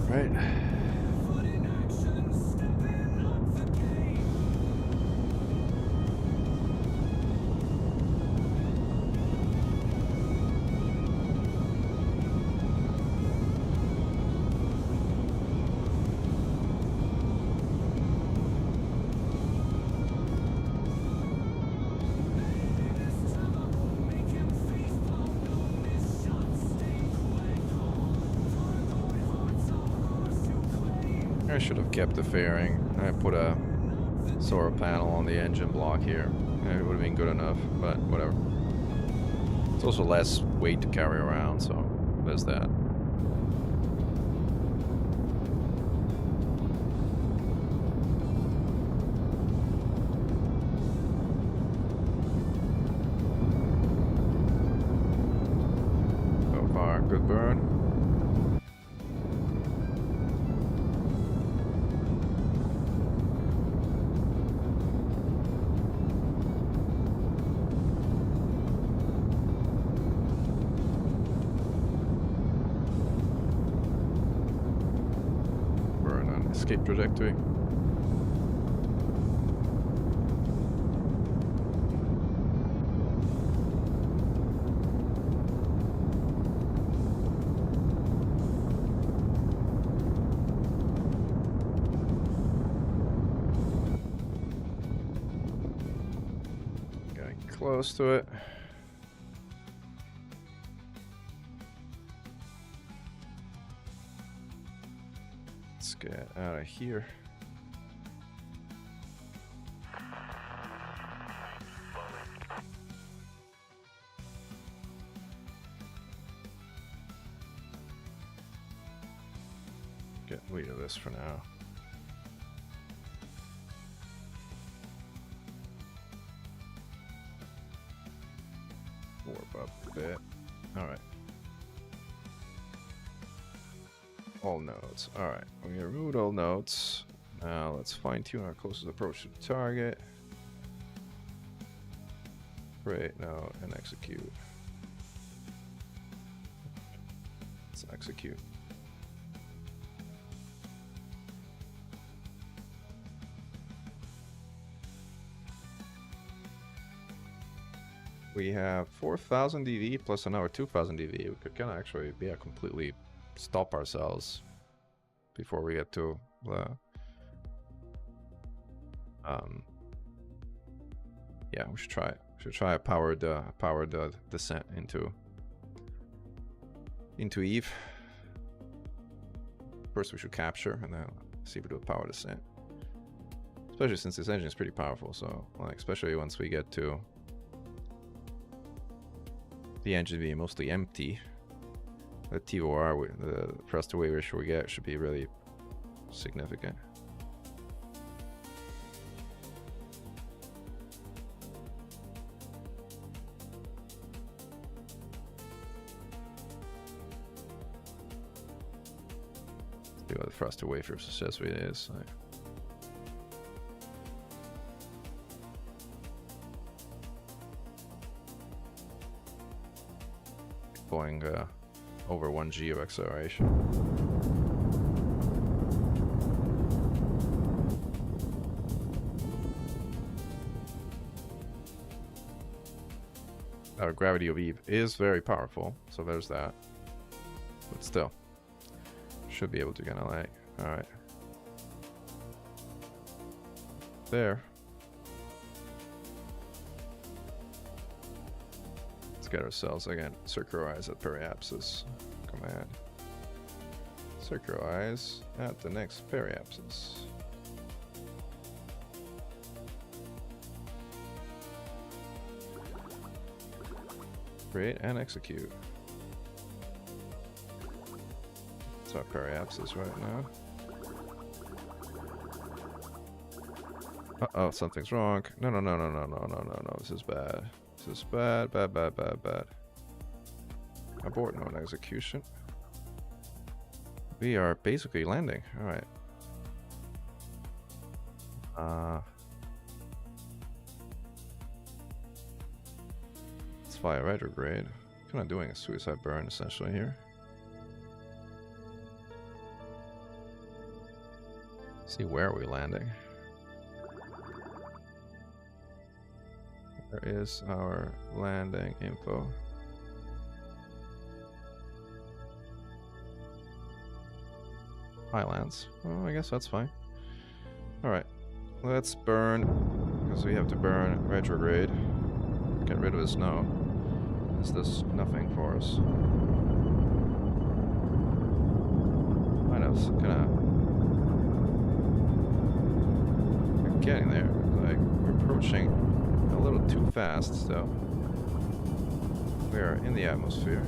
Speaker 3: Right. I should have kept the fairing. I put a solar panel on the engine block here. It would have been good enough, but whatever. It's also less weight to carry around, so there's that. So far, good burn. Escape trajectory. Getting close to it. Let's get out of here. Get rid of this for now. Warp up a bit. All right. All nodes. Alright, we removed all nodes. Now let's fine-tune our closest approach to the target. Create node and execute. Let's execute. We have 4,000 DV plus another 2,000 DV. We could kind of actually completely stop ourselves before we get to Yeah, we should try it. We should try a powered descent into Eve. First we should capture and then see if we do a power descent. Especially since this engine is pretty powerful, so like especially once we get to the engine being mostly empty, the TOR, the thrust to weight ratio we get should be really significant. See what the thrust to weight ratio says it is. Like, going over 1 G of acceleration. Our gravity of Eve is very powerful, so there's that. But still, should be able to get a lag. All right, there. Let's get ourselves again circularize at periapsis command. Circularize at the next periapsis. Create and execute. It's our periapsis right now. Uh-oh, something's wrong. No, no, no, no, no, no, no, no, no. This is bad. This is bad, bad, bad, bad, bad. Abort node execution. We are basically landing. All right. Let's fly a retrograde. Kind of doing a suicide burn essentially here. See where are we landing? Where is our landing info? Highlands. Oh, I guess that's fine. Alright. Let's burn, because we have to burn retrograde. Get rid of the snow. This does nothing for us. Kind of getting there. Like, we're approaching a little too fast still. We are in the atmosphere.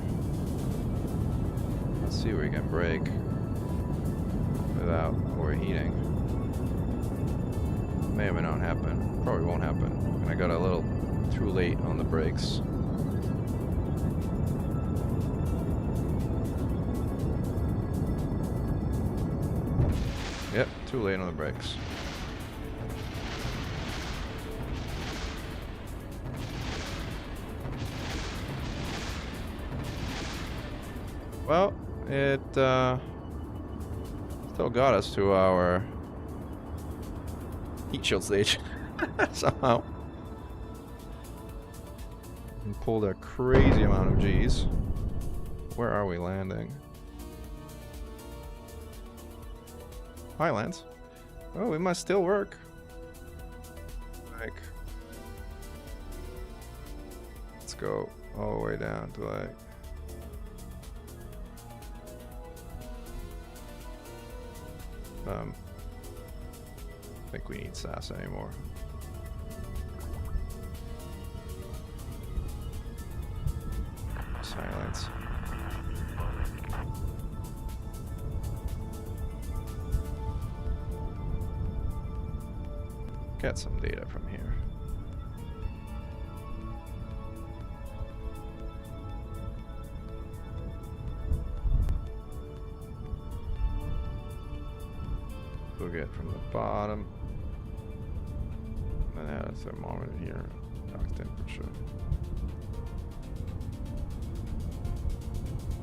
Speaker 3: Let's see where we can brake without overheating. May or may not happen. Probably won't happen. And I got a little too late on the brakes. Yep, too late on the brakes. Well, it still got us to our heat shield stage somehow. And pulled a crazy amount of G's. Where are we landing? Highlands. Oh, it must still work. Like, let's go all the way down to like. I think we need SAS anymore. Silence. Get some data from here. We'll get from the bottom. And add a thermometer here. Knock temperature.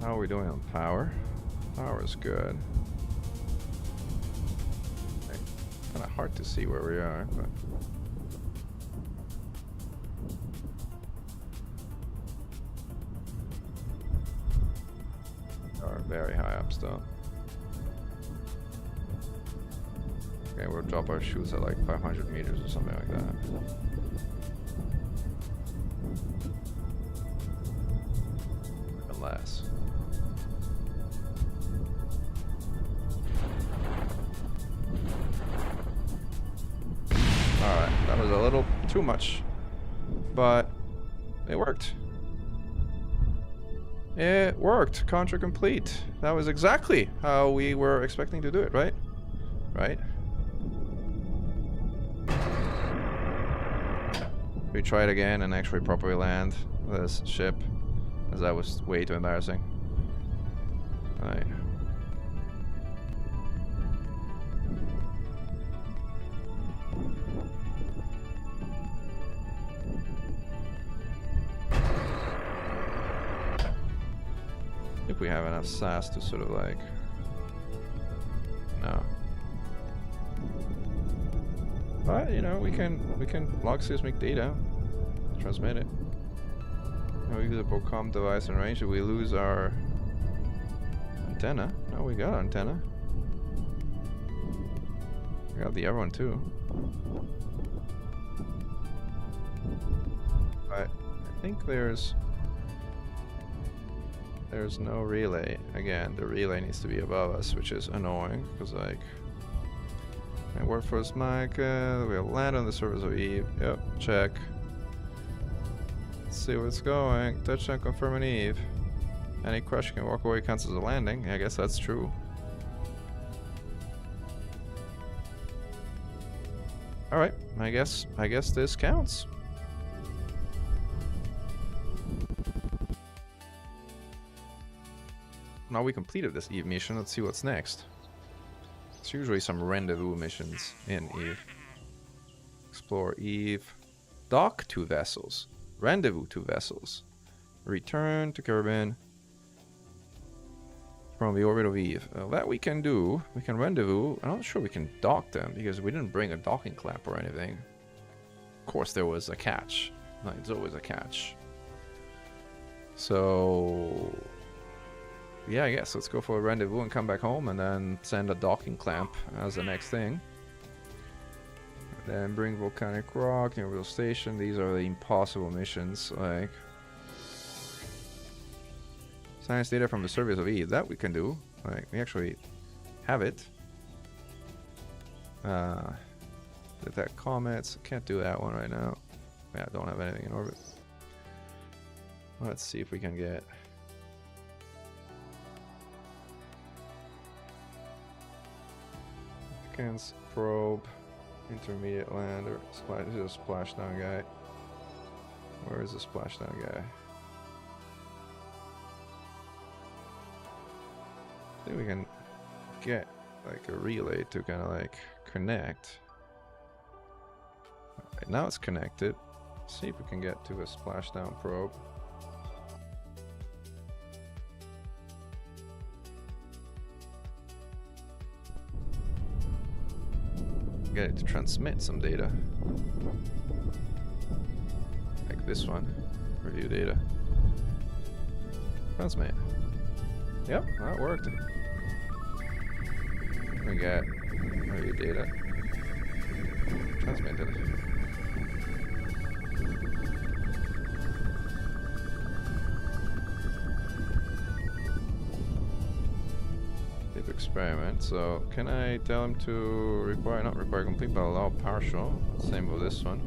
Speaker 3: How are we doing on power? Power is good. Kind of hard to see where we are, but we are very high up still. Okay, we'll drop our shoes at like 500 meters or something like that. less. Alright, that was a little too much, but it worked. It worked. Contract complete. That was exactly how we were expecting to do it, right? Right? We try it again and actually properly land this ship, as that was way too embarrassing. Alright. If we have enough SAS to sort of like... No. But, you know, we can log seismic data, transmit it. And we use a Bocom device in range. If we lose our antenna, no, we got antenna. We got the other one too. But I think there's no relay. Again, the relay needs to be above us, which is annoying because like. And workforce mic, we'll land on the surface of Eve. Yep, check. Let's see where it's going. Touchdown confirm an Eve. Any crush can walk away counts as a landing. I guess that's true. Alright, I guess this counts. Now we completed this Eve mission, let's see what's next. It's usually some rendezvous missions in Eve. Explore Eve. Dock 2 vessels. Rendezvous 2 vessels. Return to Kerbin from the orbit of Eve. That we can do. We can rendezvous. I'm not sure we can dock them because we didn't bring a docking clamp or anything. Of course there was a catch. No, there's always a catch. So... yeah, I guess let's go for a rendezvous and come back home and then send a docking clamp as the next thing. And then bring volcanic rock, near real station. These are the impossible missions, like... science data from the surface of Eve. That we can do. Like, we actually have it. Detect comets. Can't do that one right now. Yeah, don't have anything in orbit. Let's see if we can get... probe, intermediate lander, this is a splashdown guy. Where is the splashdown guy? I think we can get like a relay to kind of like connect. Alright, now it's connected. Let's see if we can get to a splashdown probe. Get it to transmit some data. Like this one. Review data. Transmit. Yep, that worked. We got review data. Transmitted. Experiment. So can I tell him to require, not require complete, but allow partial? Same with this one.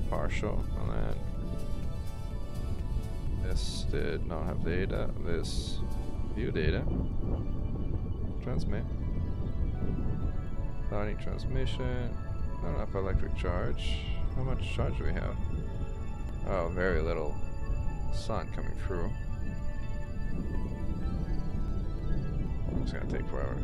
Speaker 3: Partial, and then this did not have data. This view data. Transmit. Starting transmission. Not enough electric charge. How much charge do we have? Oh, very little. Sun coming through. It's gonna take forever.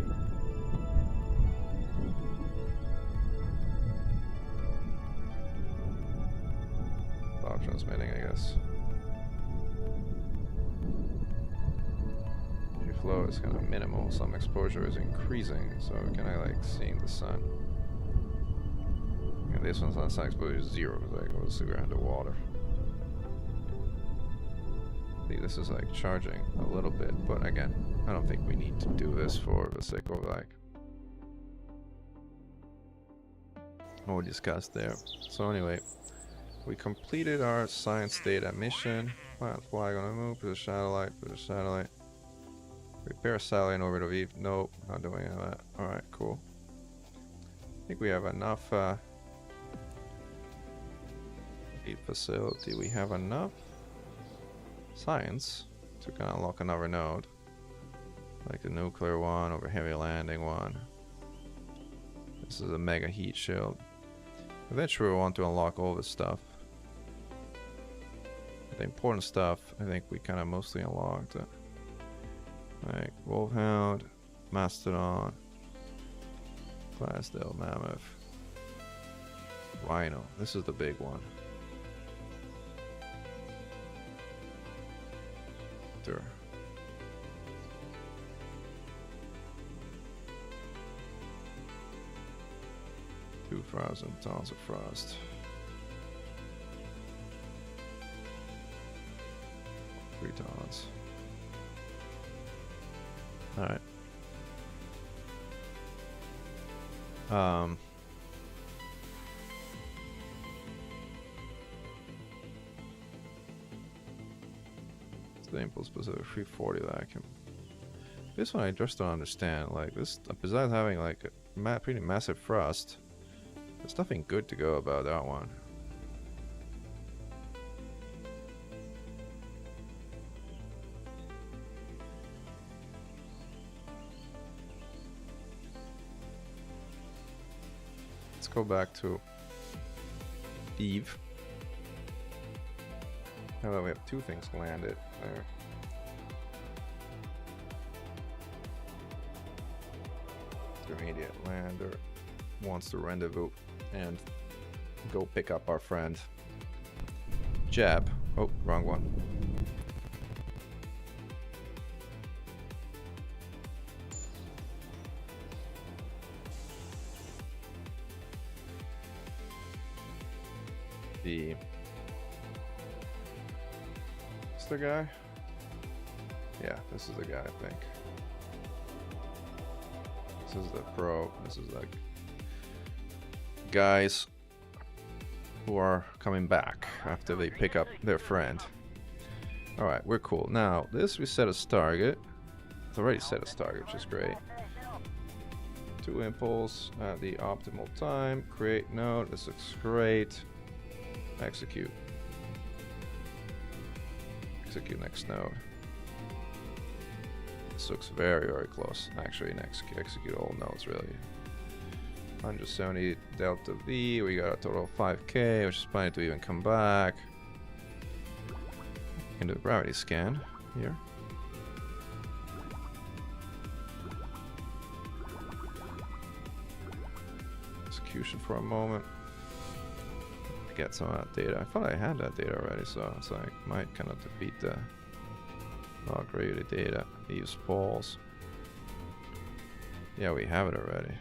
Speaker 3: Stop transmitting, I guess. If flow is kind of minimal, some exposure is increasing, so can I like seeing the sun? And this one's on sun exposure is 0, like obviously we're underwater. This is like charging a little bit, but again, I don't think we need to do this for the sake of like what we discussed there. So anyway, we completed our science data mission. Plant flag on the moon, put a satellite, Repair satellite in orbit of Eve. Nope, not doing any of that. Alright, cool. I think we have enough Eve facility. We have enough science to kind of unlock another node. Like the nuclear one or the heavy landing one. This is a mega heat shield. Eventually we want to unlock all this stuff. The important stuff, I think we kind of mostly unlocked. Like Wolfhound, Mastodon, Glassdale, Mammoth, Rhino. This is the big one. There. $2,000 tons of frost. 3 tons. All right. The impulse specific 340 vacuum. This one I just don't understand. Like this, besides having like a pretty massive thrust, there's nothing good to go about that one. Let's go back to Eve. Now that we have 2 things landed there. Intermediate lander wants to rendezvous and go pick up our friend Jab. Oh, wrong one. The guy? Yeah, this is the guy, I think. This is the pro. This is like guys who are coming back after they pick up their friend. Alright, we're cool. Now, this we set as target. It's already set as target, which is great. 2 impulse at the optimal time. Create node. This looks great. Execute. Execute next node. This looks very, very close. Actually, execute all nodes, really. 170 delta V. We got a total of 5k, which is plenty to even come back. We can do a gravity scan here. Execution for a moment. Get some of that data. I thought I had that data already, so it's like might kind of defeat the log gravity data. Use poles. Yeah, we have it already.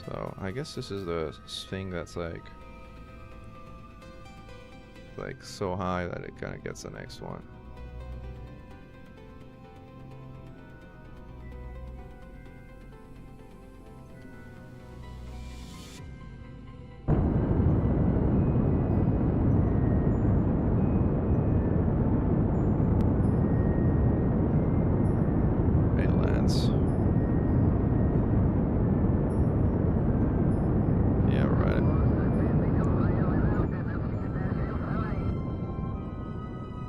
Speaker 3: So I guess this is the thing that's like so high that it kind of gets the next one.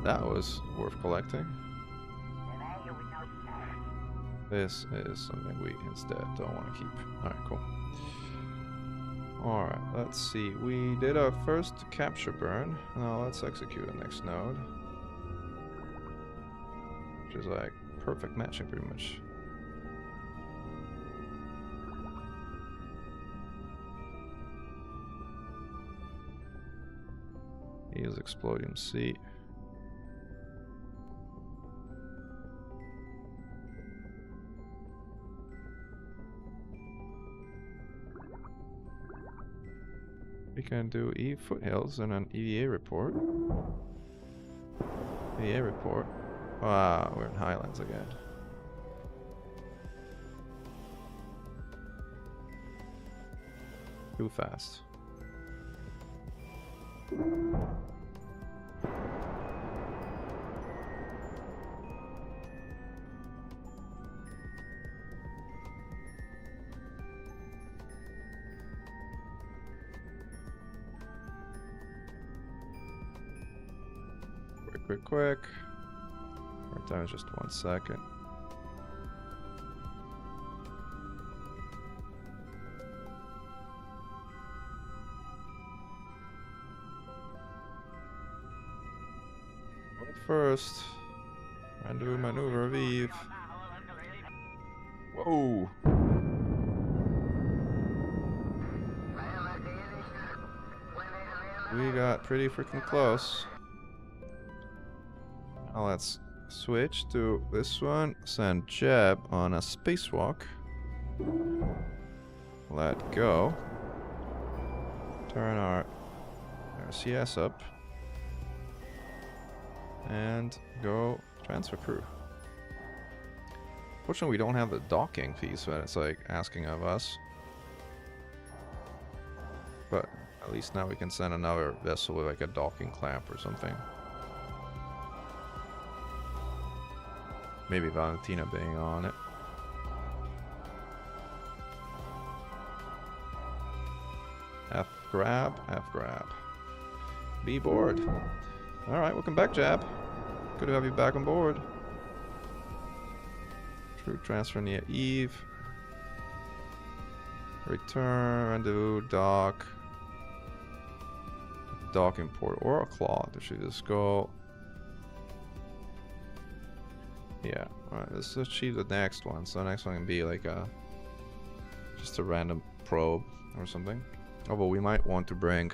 Speaker 3: That was worth collecting. This is something we instead don't want to keep. Alright, cool. Alright, let's see. We did our first capture burn. Now let's execute the next node. Which is like perfect matching pretty much. Use explodium C. We can do Eve foothills and an EVA report. EVA report. Wow, we're in Highlands again. Too fast. Quick. Our time is just 1 second. First, rendezvous maneuver Vive. Whoa! We got pretty freaking close. Now let's switch to this one. Send Jeb on a spacewalk. Let go. Turn our CS up. And go transfer crew. Fortunately, we don't have the docking piece that it's like asking of us. But at least now we can send another vessel with like a docking clamp or something. Maybe Valentina being on it. F grab. Be board. Alright, welcome back, Jab. Good to have you back on board. Crew transfer near Eve. Return, rendezvous, dock. Dock import or a claw. There should just go. Yeah, alright, let's achieve the next one. So the next one can be like just a random probe or something. Although we might want to bring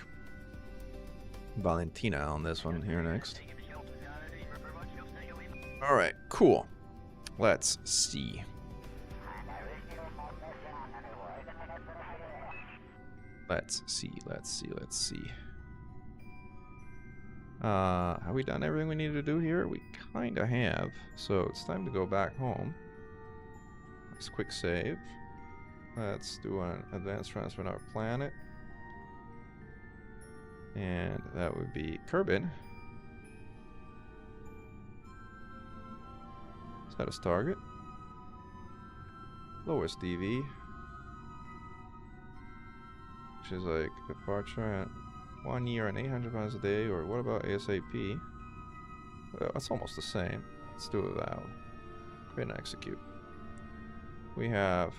Speaker 3: Valentina on this one here next. Alright, cool. Let's see. Let's see. Have we done everything we needed to do here? We kinda have. So it's time to go back home. Let's quick save. Let's do an advanced transfer on our planet. And that would be Kerbin. Status target. Lowest DV. Which is like departure at 1 year and 800 pounds a day. Or what about ASAP? Well, that's almost the same. Let's do it without. Create and execute. We have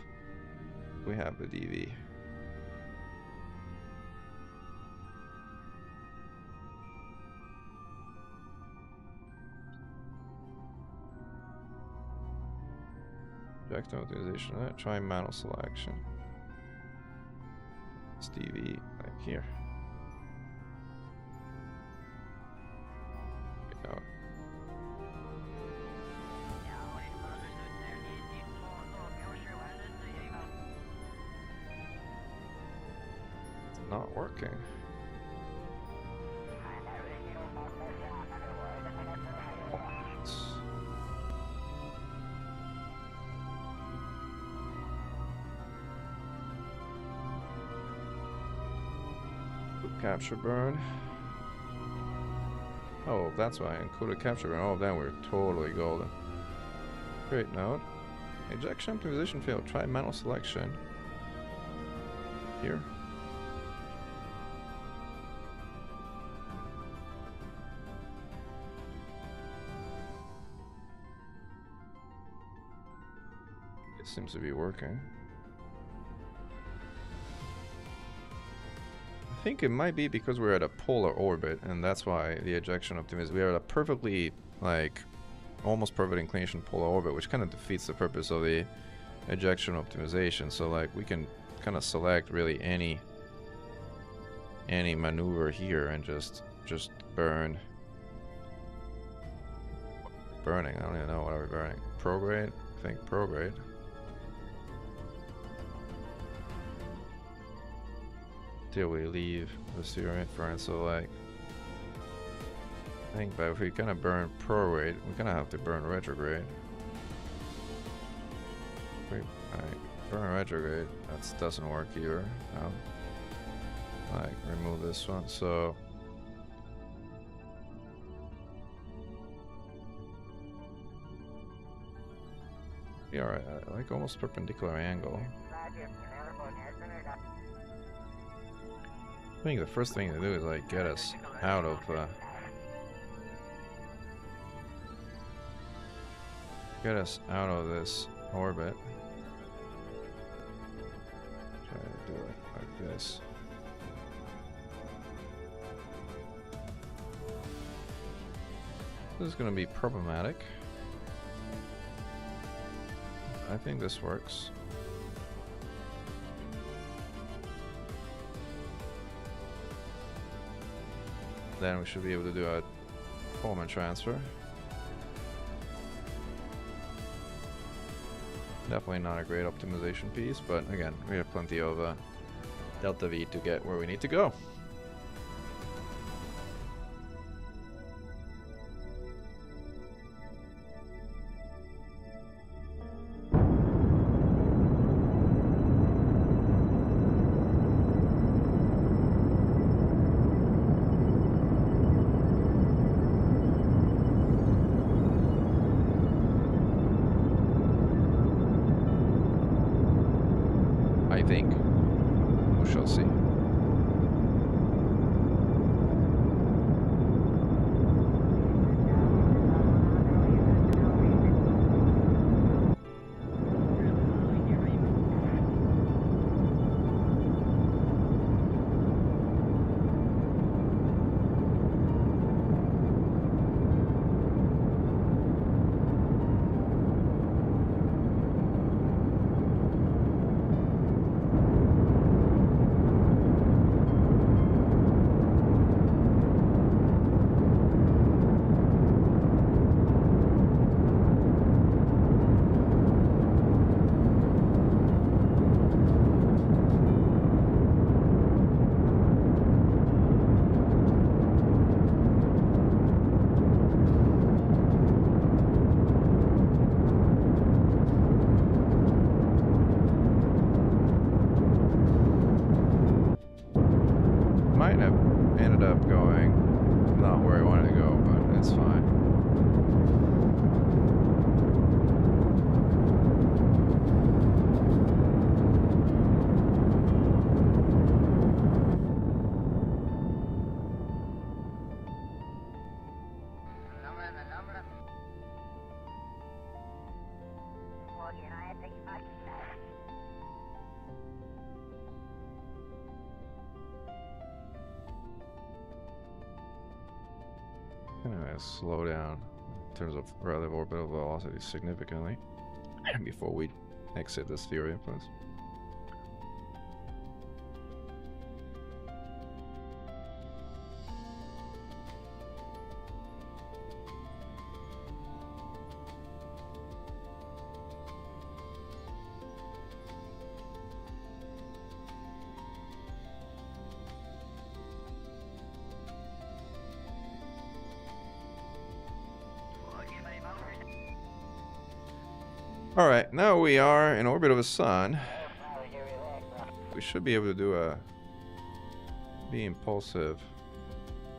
Speaker 3: the DV. Object optimization. Try manual selection. It's DV like here. Go. It's not working. Capture burn. Oh, that's why I included capture burn. Oh, then we're totally golden. Great note. Ejection optimization failed. Try manual selection. Here. It seems to be working. I think it might be because we're at a polar orbit, and that's why the ejection optimization. We're at a perfectly, like, almost perfect inclination polar orbit, which kind of defeats the purpose of the ejection optimization. So, like, we can kind of select really any maneuver here and just burn. Burning. I don't even know what we're burning. Prograde. I think prograde. Till we leave the serum inference, so like I think, but if we gonna burn prograde, we're gonna have to burn retrograde. Burn retrograde, that doesn't work either. No. like remove this one. So yeah, alright, like almost perpendicular angle. I think the first thing to do is like get us out of this orbit. Try to do it like this. This is going to be problematic. I think this works. Then we should be able to do a Pullman transfer. Definitely not a great optimization piece, but again, we have plenty of delta V to get where we need to go. I think. We shall see. Might have ended up going not where I wanted to go, but it's fine. Anyway, slow down in terms of relative orbital velocity significantly before we exit the sphere of influence. Alright, now we are in orbit of the sun. We should be able to do a impulsive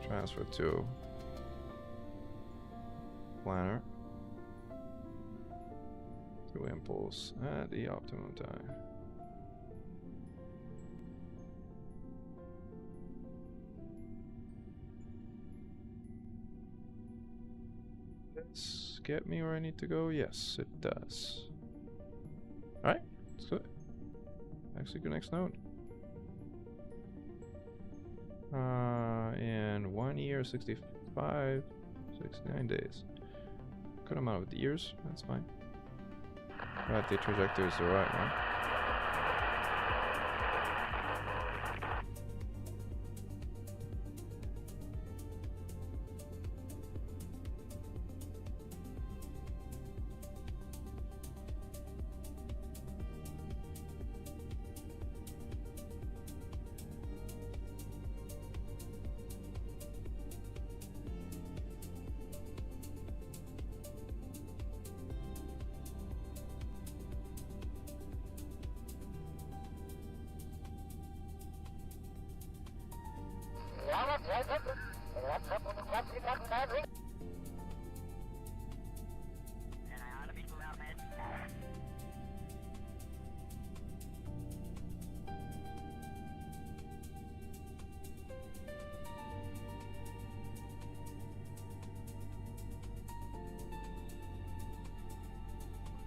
Speaker 3: transfer to planner to impulse at the optimum time. Does get me where I need to go? Yes, it does. Alright, let's do it. Execute next node. In 1 year, 65, 69 days. Good amount of years, that's fine. Right, the trajectory is the right one.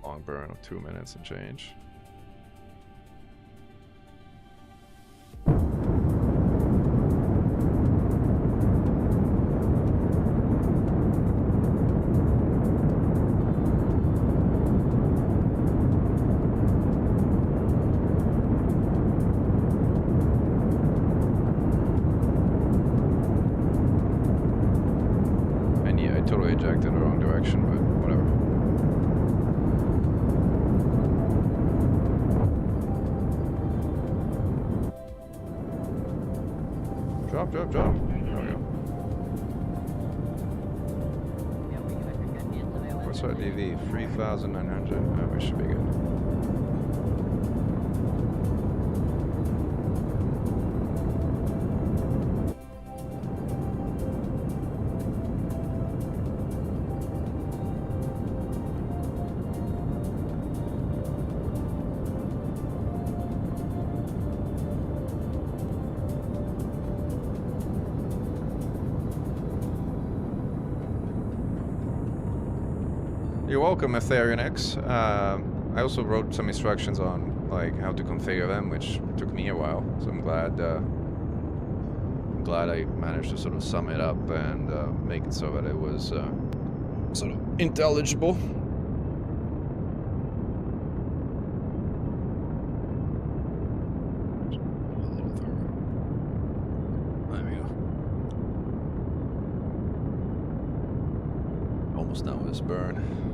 Speaker 3: Long burn of 2 minutes and change. And yeah, I totally ejected in the wrong direction, but whatever. Drop, drop, drop. There we go. What's our DV? 3,900. Oh, we should be good. You're welcome, Ethereum X. I also wrote some instructions on like how to configure them, which took me a while. So I'm glad I managed to sort of sum it up and make it so that it was sort of intelligible. There we go. Almost done with this burn.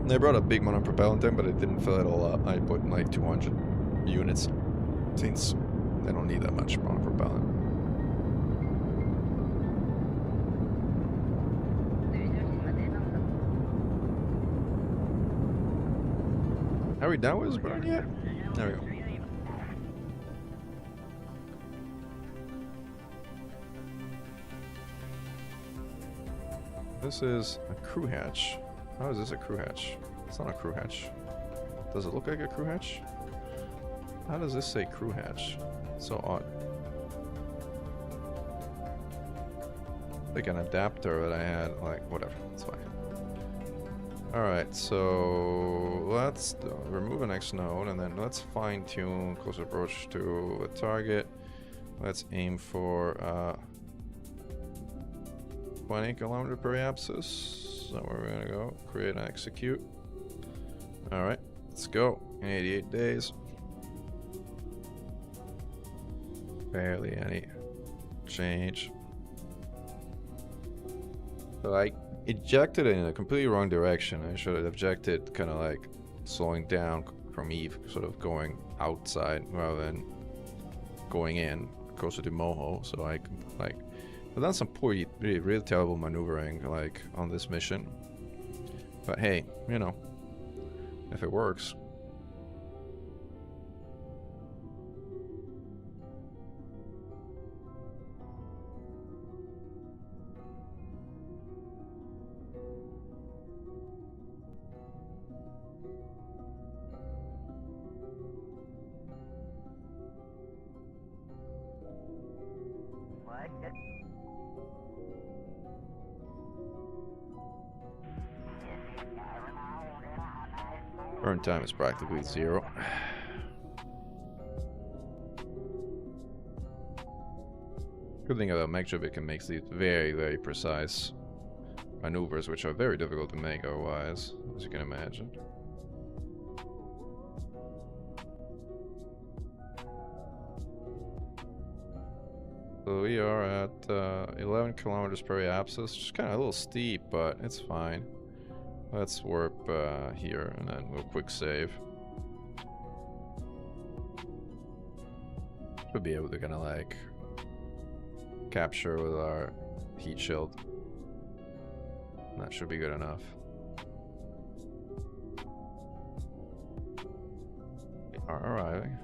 Speaker 3: They brought a big monopropellant tank, but it didn't fill it all up. I put like 200 units, since they don't need that much monopropellant. Are we done with this burn yet? There we go. This is a crew hatch. How is this a crew hatch? It's not a crew hatch. Does it look like a crew hatch? How does this say crew hatch? So odd. Like an adapter that I had, like, whatever, it's fine. Alright, so let's remove an X node and then let's fine tune close approach to a target. Let's aim for 20 km per apsis. That's where we're gonna go. Create and execute. Alright, let's go. In 88 days. Barely any change. So I ejected it in a completely wrong direction. I should have ejected kind of like slowing down from Eve, sort of going outside rather than going in closer to Moho. So I like I've done some really terrible maneuvering like on this mission, but hey, you know, if it works. Burn time is practically 0. Good thing about Mech it can make these very, very precise maneuvers, which are very difficult to make otherwise, as you can imagine. So we are at 11 kilometers per apsis, just kind of a little steep, but it's fine. Let's warp here and then we'll quick save. Should be able to kind of like capture with our heat shield. That should be good enough. We are arriving.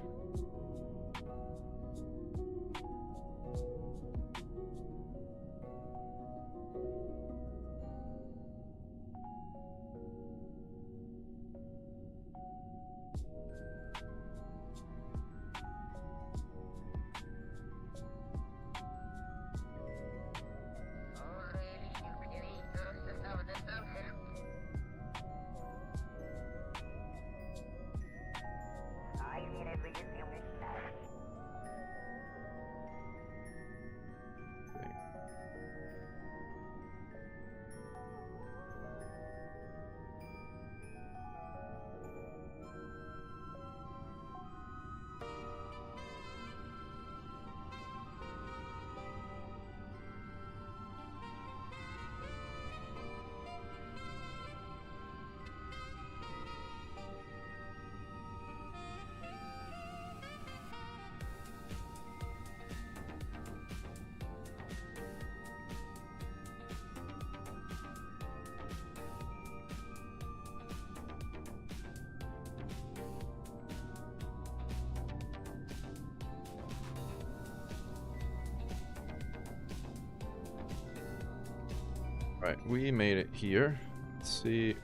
Speaker 3: Right, we made it here. Let's see.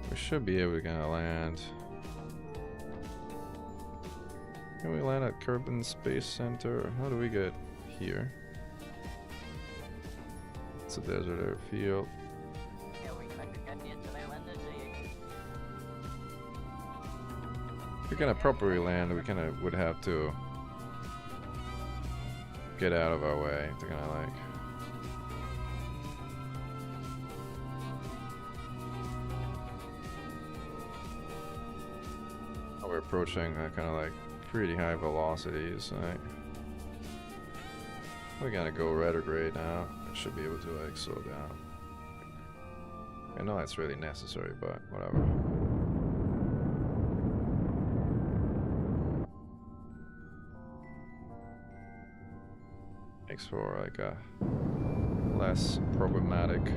Speaker 3: We should be able to kind of land. Can we land at Kerbin Space Center? How do we get here? It's a desert airfield. If we're gonna properly land, we kind of would have to get out of our way to kind of like. We're approaching kind of like pretty high velocities. Right? We're gonna go retrograde now. I should be able to like slow down. I know that's really necessary, but whatever. Makes for like a less problematic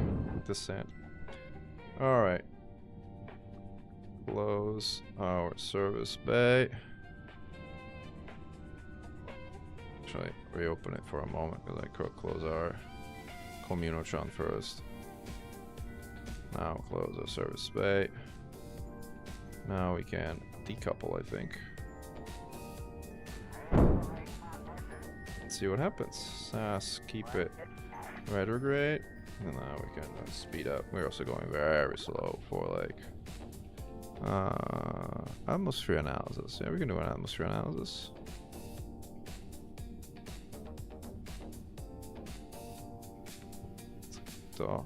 Speaker 3: descent. All right. Close our service bay. Actually, reopen it for a moment because I could close our Communotron first. Now close our service bay. Now we can decouple, I think. Let's see what happens. SAS, keep it retrograde. And now we can speed up. We're also going very slow for like atmosphere analysis. Yeah, we can do an atmosphere analysis. So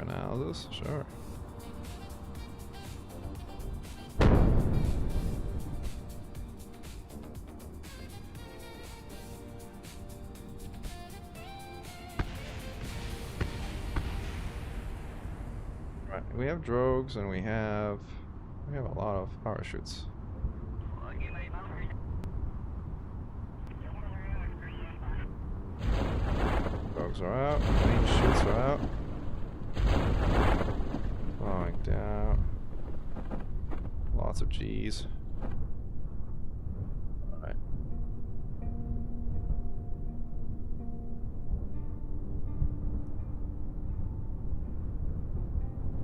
Speaker 3: analysis, sure. Right, we have drogues and we have a lot of parachutes. Drogues are out, main shoots are out. Slowing down. Lots of G's. Alright.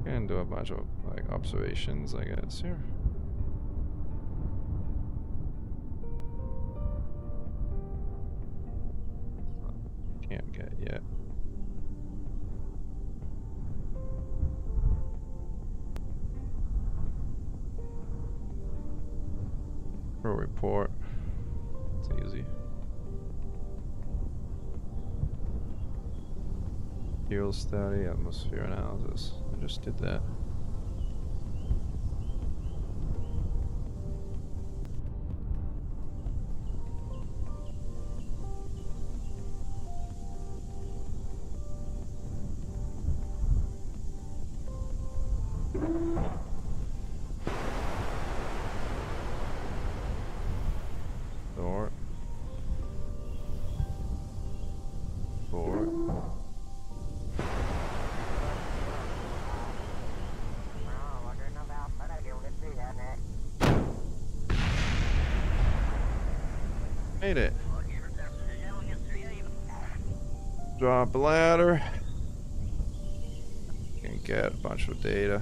Speaker 3: And do a bunch of like observations, I guess, here. Can't get yet. Report. It's easy. Fuel study, atmosphere analysis. I just did that. Made it. Drop a ladder. Can get a bunch of data.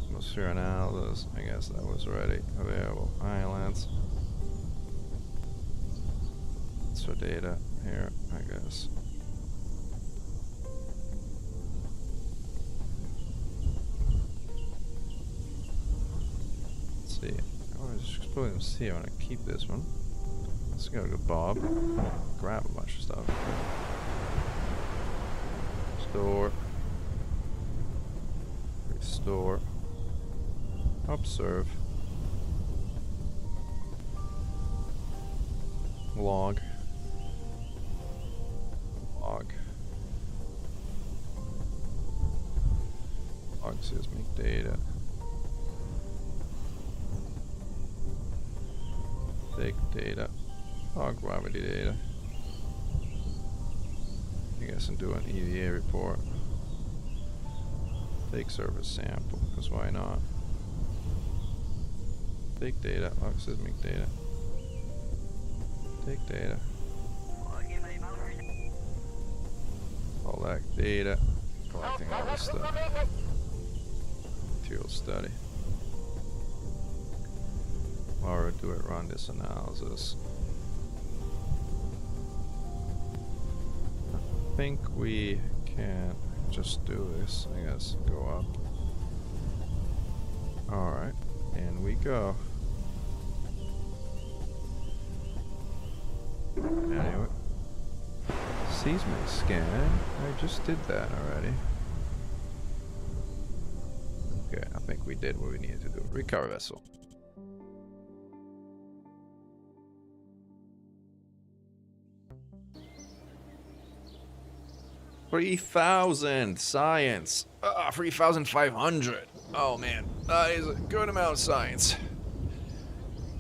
Speaker 3: Atmosphere analysis. I guess that was already available. Islands. So data here, I guess. Let's see. I was just exploring to see. I want to keep this one. Let's go to Bob. Grab a bunch of stuff. Store. Restore. Observe. Log. Log. Log seismic data. Take data. Log gravity data. I guess I'm doing EVA report. Take surface sample, because why not? Take data, log seismic data. Take data. Collect data. Collecting all this stuff. Material study. Or do it run this analysis? I think we can just do this, I guess. Go up. Alright, and we go. Anyway. Seismic scan. I just did that already. Okay, I think we did what we needed to do. Recover vessel. 3,000 science. 3,500. Oh man, that is a good amount of science.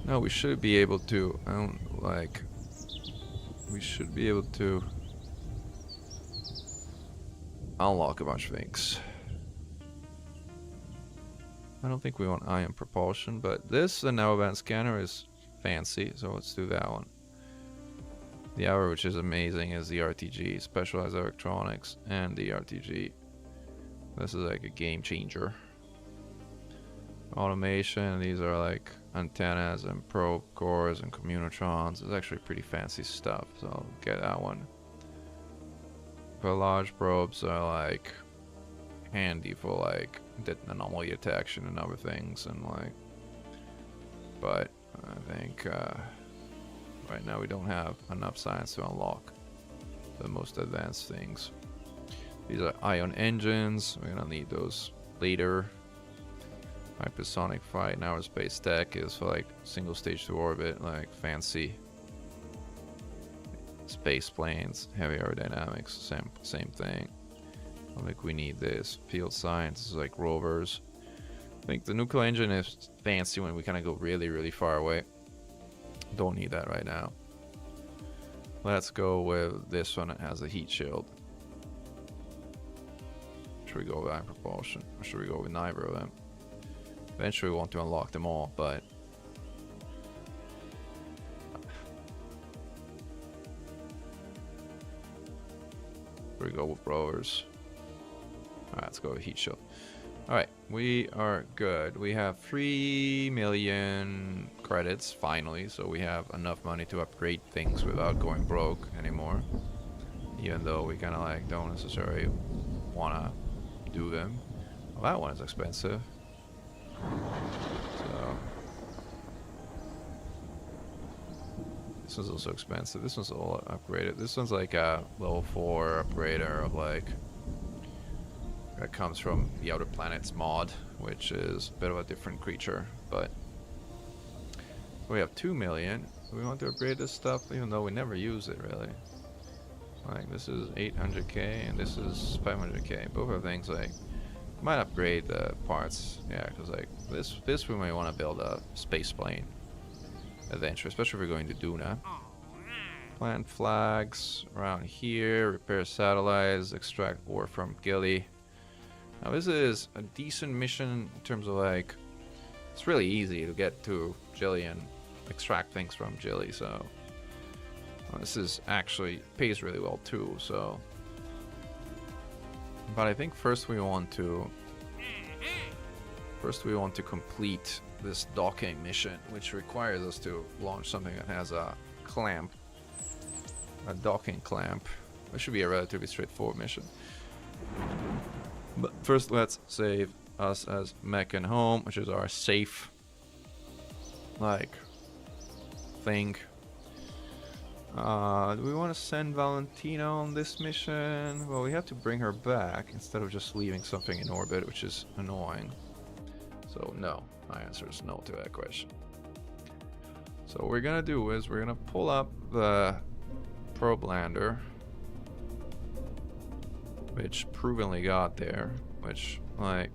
Speaker 3: No, we should be able to. We should be able to unlock a bunch of things. I don't think we want ion propulsion, but this the narrowband scanner is fancy, so let's do that one. The other, which is amazing, is the RTG, specialized electronics, and the RTG. This is like a game changer. Automation, these are like antennas and probe cores and communitrons. It's actually pretty fancy stuff, so I'll get that one. But large probes are like handy for like anomaly detection and other things, and like, but I think right now we don't have enough science to unlock the most advanced things. These are ion engines. We're gonna need those later. Hypersonic flight and outer space tech is for like single stage to orbit, like fancy space planes. Heavy aerodynamics, same thing. I think we need this. Field science is like rovers. I think the nuclear engine is fancy when we kind of go really far away. Don't need that right now. Let's go with this one that has a heat shield. Should we go with ion propulsion, or should we go with neither of them? Eventually we want to unlock them all, but we go with rovers. Alright, let's go with heat shield. Alright, we are good. We have 3 million credits finally, so we have enough money to upgrade things without going broke anymore. Even though we kind of like don't necessarily want to do them. Well, that one is expensive. So this one's also expensive. This one's all upgraded. This one's like a level 4 upgrader of like that comes from the Outer Planets mod, which is a bit of a different creature, but we have 2 million. We want to upgrade this stuff even though we never use it really. Like this is 800k and this is 500k. Both are things like might upgrade the parts, yeah, because like this we might want to build a space plane adventure, especially if we're going to Duna. Plant flags around here, repair satellites, extract ore from Gilly. Now this is a decent mission in terms of like it's really easy to get to Jilly and extract things from Jilly, so this is actually pays really well too. So, but I think first we want to complete this docking mission, which requires us to launch something that has a clamp, a docking clamp. It should be a relatively straightforward mission. But first, let's save us as Mechan home, which is our safe, like, thing. Do we want to send Valentina on this mission? Well, we have to bring her back instead of just leaving something in orbit, which is annoying. So no, my answer is no to that question. So what we're gonna do is we're gonna pull up the probe lander, which provenly got there, which like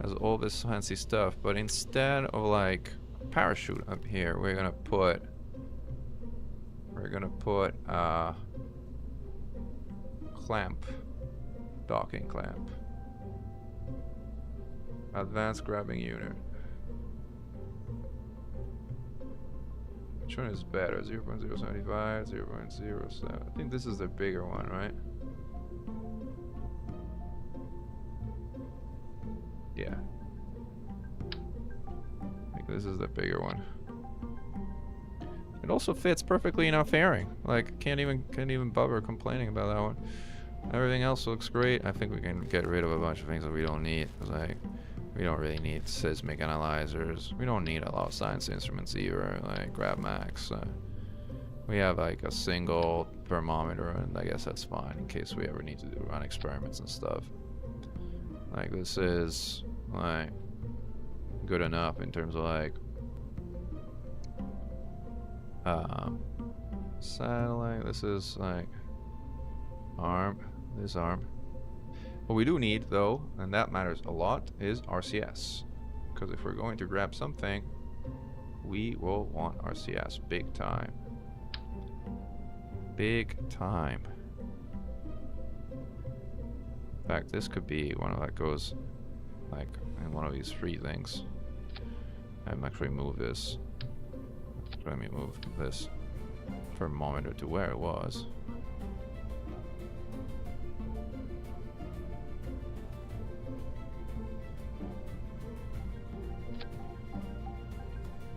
Speaker 3: has all this fancy stuff, but instead of like a parachute up here, we're gonna put clamp, docking clamp, advanced grabbing unit. Which one is better? 0.075, 0.07. I think this is the bigger one, right? Yeah. I think this is the bigger one. It also fits perfectly in our fairing. Like, can't even bother complaining about that one. Everything else looks great. I think we can get rid of a bunch of things that we don't need. Like, we don't really need seismic analyzers. We don't need a lot of science instruments either, like GravMax. We have like a single thermometer, and I guess that's fine in case we ever need to run experiments and stuff. Like, this is like good enough in terms of like satellite. This is like arm, this arm. What we do need though, and that matters a lot, is RCS, because if we're going to grab something, we will want RCS big time. Big time. In fact, this could be one of that goes like in one of these three things. I'm actually move this. Let me move this thermometer to where it was.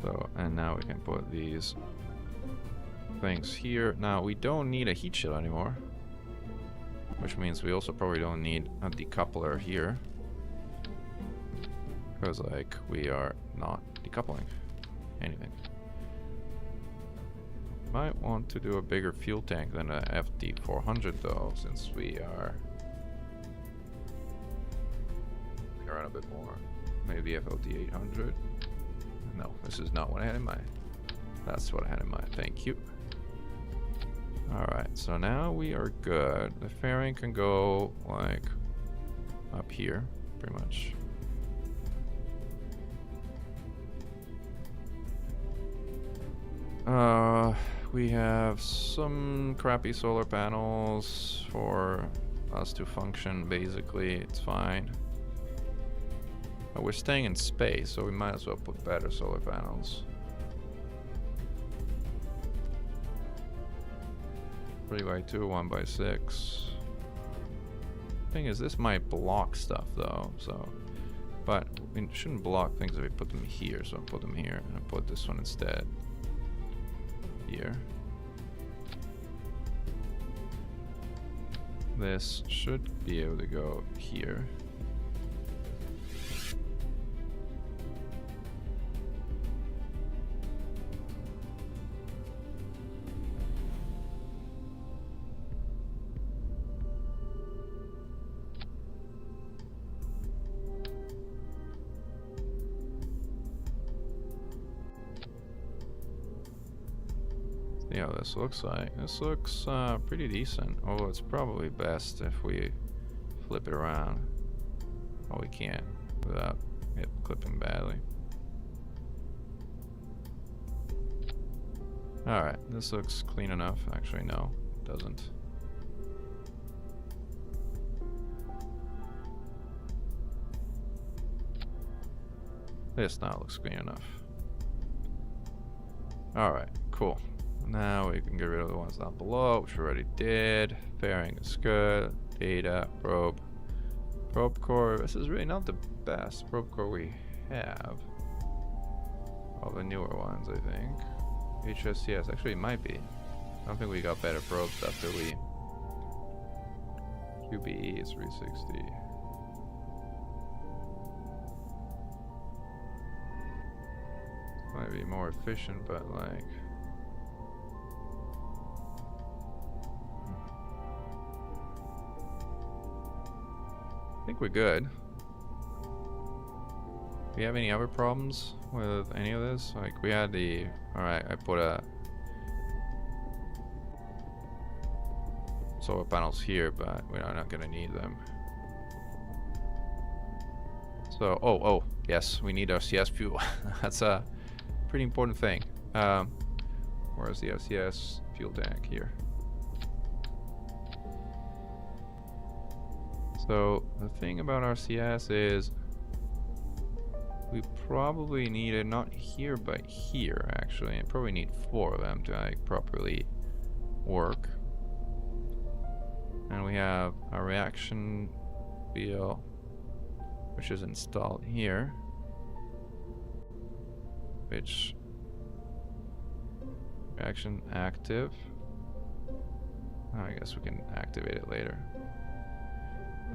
Speaker 3: So, and now we can put these things here. Now we don't need a heat shield anymore, which means we also probably don't need a decoupler here, because like we are not decoupling anything. Might want to do a bigger fuel tank than a FD400 though, since we are a bit more. Maybe FLT 800. No, this is not what I had in mind. That's what I had in mind. Thank you. Alright, so now we are good. The fairing can go like up here, pretty much. We have some crappy solar panels for us to function. Basically, it's fine. But we're staying in space, so we might as well put better solar panels. 3x2, 1x6. Thing is, this might block stuff though, so. But we shouldn't block things if we put them here, so I'll put them here, and I'll put this one instead. Here. This should be able to go here. Yeah, this looks like. This looks pretty decent. Although it's probably best if we flip it around. Oh, we can't without it clipping badly. Alright, this looks clean enough. Actually, no, it doesn't. This now looks clean enough. Alright, cool. Now we can get rid of the ones down below, which we already did. Pairing is good. Data, probe. Probe core, this is really not the best probe core we have. All the newer ones, I think. HSCS, actually it might be. I don't think we got better probes after we... QBE is 360. Might be more efficient, but like... I think we're good. Do we have any other problems with any of this? Like, we had the... Alright, I put a... solar panels here, but we're not gonna need them. So, oh, yes, we need our CS fuel. That's a pretty important thing. Where's the CS fuel tank? Here. So the thing about RCS is we probably need it not here but here actually, and probably need 4 of them to like properly work. And we have a reaction wheel which is installed here, which reaction active. I guess we can activate it later.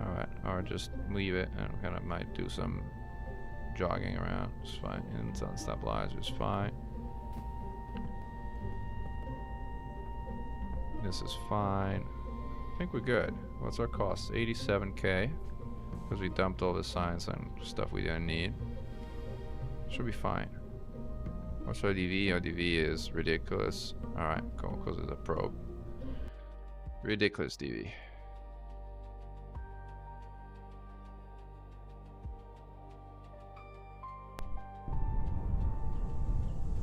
Speaker 3: Alright, or just leave it and kind of might do some jogging around. It's fine. And it's unstabilizer is fine. This is fine. I think we're good. What's our cost? 87k. Because we dumped all the science and stuff we didn't need. Should be fine. What's our DV? Our DV is ridiculous. Alright, cool, because it's a probe. Ridiculous DV.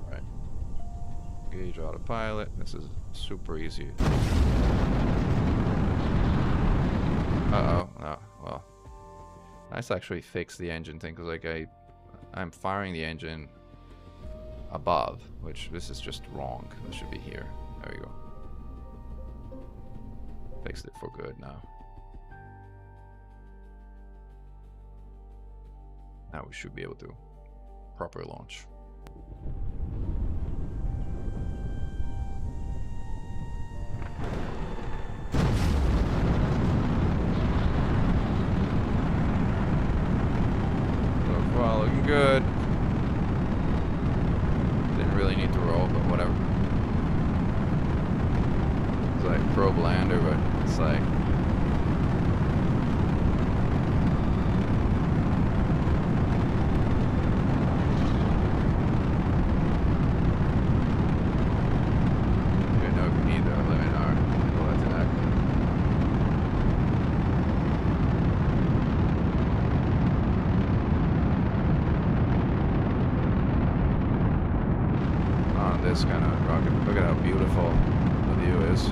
Speaker 3: Alright. Gauge autopilot. This is super easy. Uh-oh. No, well. Let's actually fix the engine thing, because like I'm firing the engine above, which this is just wrong. This should be here. There we go. Fixed it for good now. Now we should be able to proper launch. So far looking good. Didn't really need to roll, but whatever. It's like probe lander, but it's like this kind of rocket. Look at how beautiful the view is.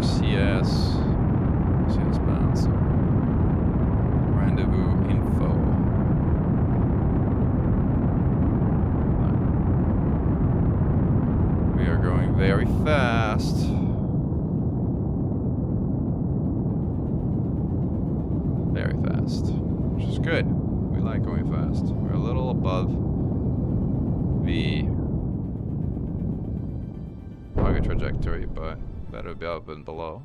Speaker 3: CS bounce. Rendezvous info. We are going very fast. Very fast, which is good. We like going fast. We're a little above the target trajectory, but better be up and below.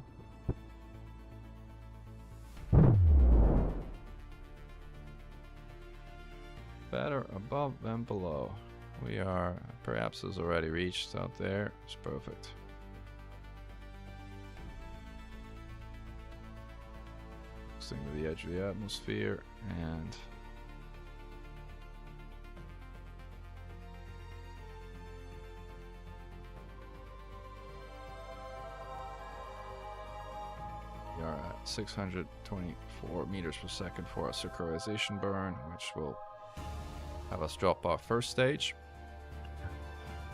Speaker 3: Better above than below. We are, perhaps is already reached out there. It's perfect. Staying to the edge of the atmosphere and we are at 624 meters per second for our circularization burn, which will have us drop our first stage.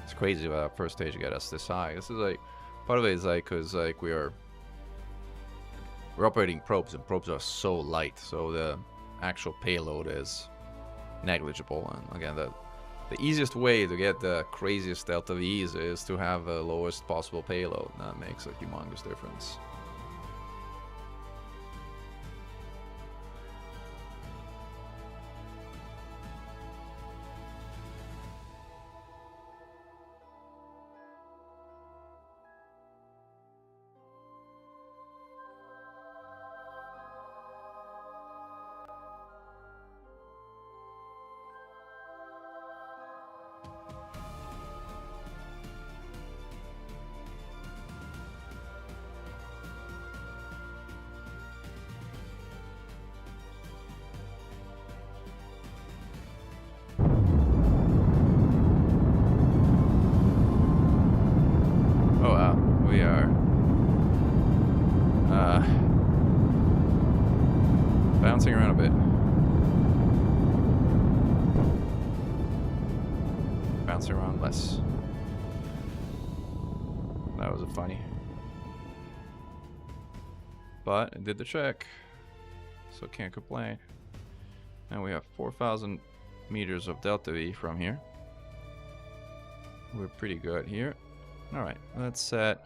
Speaker 3: It's crazy that our first stage get us this high. This is like, part of it is like, cause like we're operating probes, and probes are so light, so the actual payload is negligible. And again, the easiest way to get the craziest delta V's is to have the lowest possible payload. That makes a humongous difference. Bouncing around a bit. Bouncing around less. That was a funny. But it did the trick, so can't complain. And we have 4,000 meters of delta V from here. We're pretty good here. Alright, let's set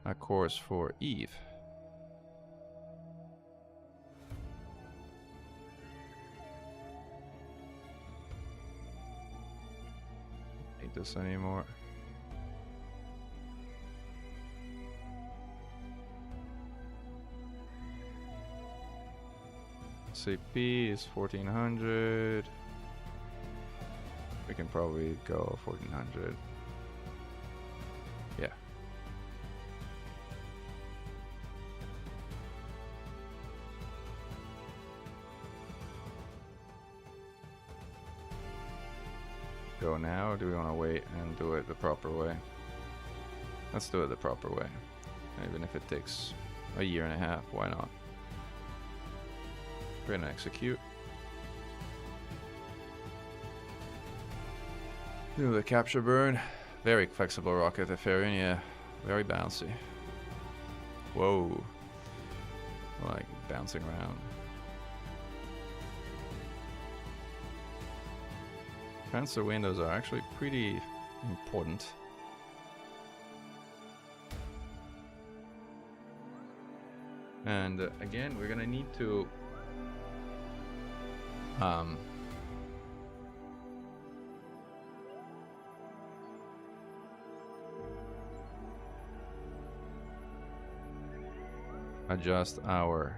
Speaker 3: a course for Eve. Need this anymore. CP is 1400. We can probably go 1400. Yeah. Go now, or do we want to wait and do it the proper way? Let's do it the proper way. Even if it takes a year and a half, why not? We're gonna execute. Do the capture burn. Very flexible rocket, Epharian, yeah. Very bouncy. Whoa. Like bouncing around. Transfer windows are actually pretty important. And again, we're gonna need to adjust our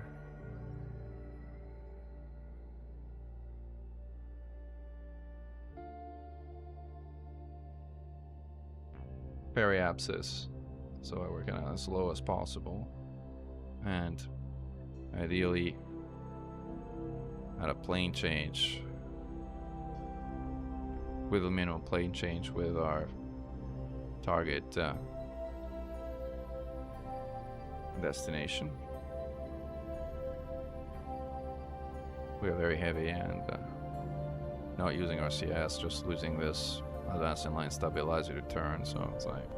Speaker 3: periapsis so that we're gonna as low as possible, and ideally at a plane change with a minimum plane change with our target destination. We are very heavy and not using our CS, just losing this advanced inline stabilizer to turn, so it's like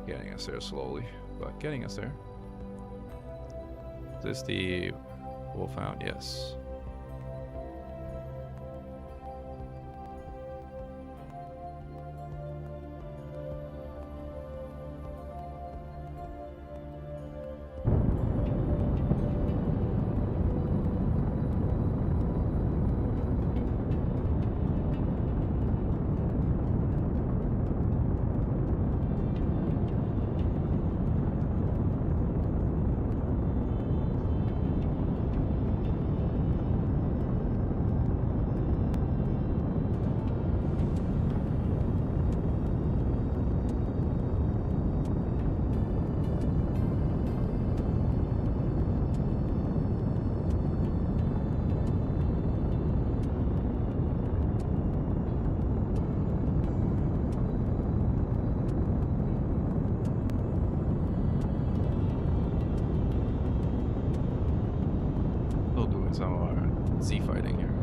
Speaker 3: getting us there slowly, but getting us there. Is this the Wolfhound? Yes. Z fighting here.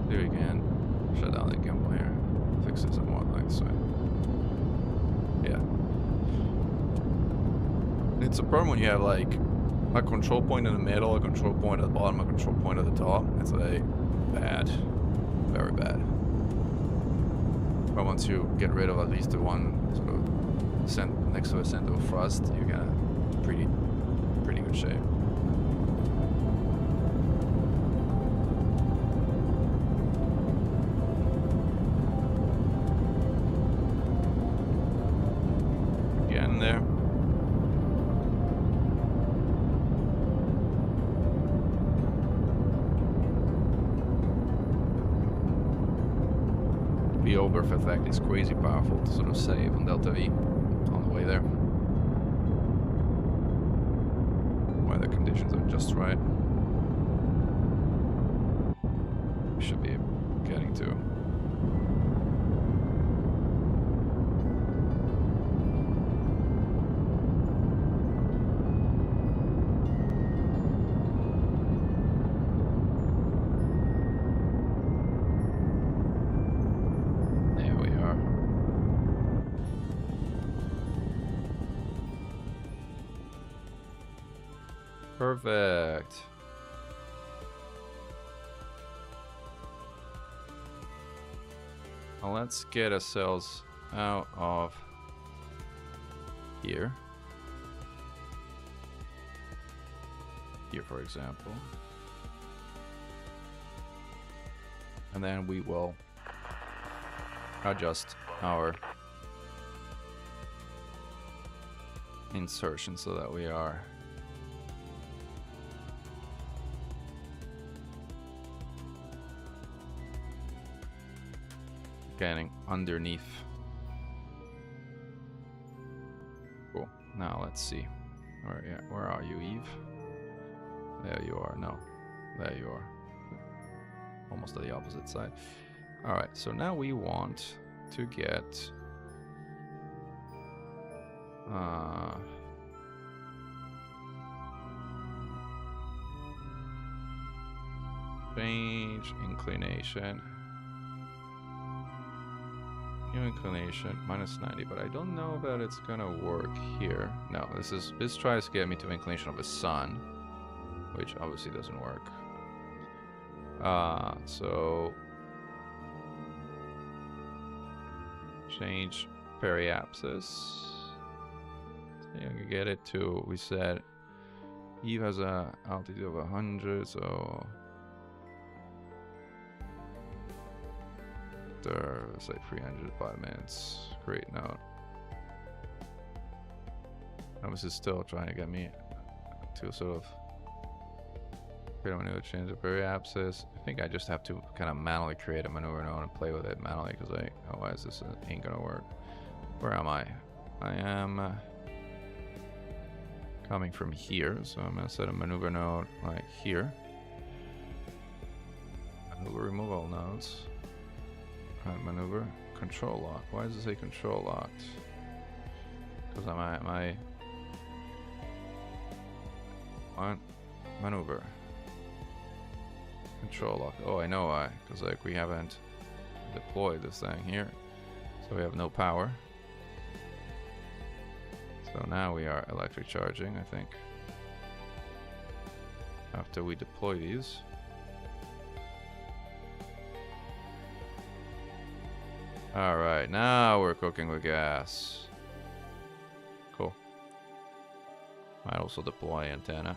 Speaker 3: See if we can shut down the gimbal here. Fix it somewhat like so. Yeah. It's a problem when you have like a control point in the middle, a control point at the bottom, a control point at the top. It's like bad. Very bad. But once you get rid of at least the one sort of next to a center of thrust, you get a pretty good shape. Again there. The overf effect is crazy powerful to sort of save on Delta V on the way there. When the conditions are just right. We should be getting to. Perfect. Well, let's get ourselves out of here. Here, for example. And then we will adjust our insertion so that we are getting underneath. Cool. Now let's see. Where are you, Eve? There you are. No. There you are. Almost to the opposite side. Alright, so now we want to get change inclination. New inclination -90, but I don't know that it's gonna work here. No, this tries to get me to inclination of the sun, which obviously doesn't work. So change periapsis. I can get it to, we said Eve has a altitude of 100, so let's say 305 minutes. Great note. This is still trying to get me to sort of create a maneuver, change the periapsis. I think I just have to kind of manually create a maneuver node and play with it manually, because otherwise this ain't gonna work. Where am I? I am coming from here, so I'm gonna set a maneuver node like here. Maneuver remove all nodes. Maneuver control lock. Why does it say control locked? Because I'm at my maneuver control lock. Oh, I know why. Because like we haven't deployed this thing here, so we have no power. So now we are electric charging, I think. After we deploy these. Alright, now we're cooking with gas. Cool. Might also deploy antenna,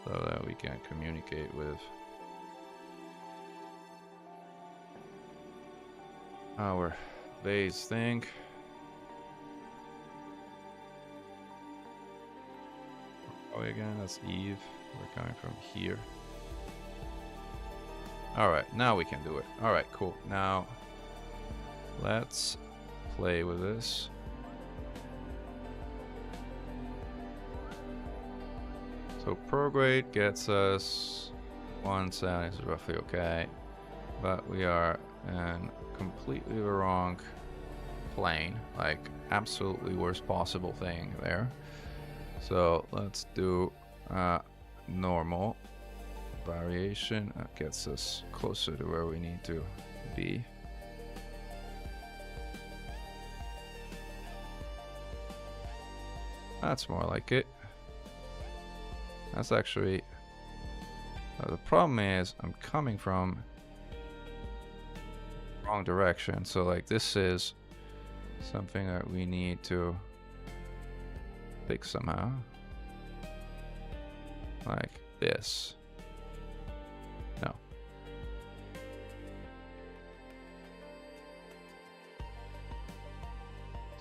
Speaker 3: so that we can communicate with our base thing. Oh, again, that's Eve. We're coming from here. Alright, now we can do it. Alright, cool. Now, let's play with this. So, prograde gets us 170, is roughly okay. But we are in completely the wrong plane. Like, absolutely worst possible thing there. So, let's do normal variation. That gets us closer to where we need to be. That's more like it. That's actually... the problem is I'm coming from wrong direction. So like this is something that we need to fix somehow. Like this. No.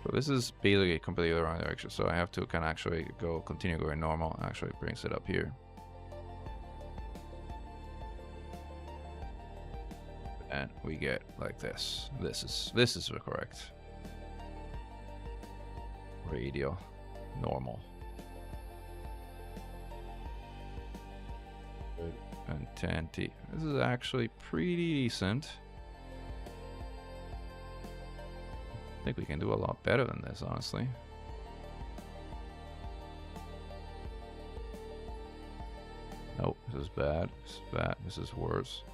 Speaker 3: So this is basically completely the wrong direction. So I have to kind of actually continue going normal. Actually brings it up here. And we get like this. This is the correct radial normal. Good. And 10T. This is actually pretty decent. I think we can do a lot better than this, honestly. Nope, this is bad. This is bad. This is worse.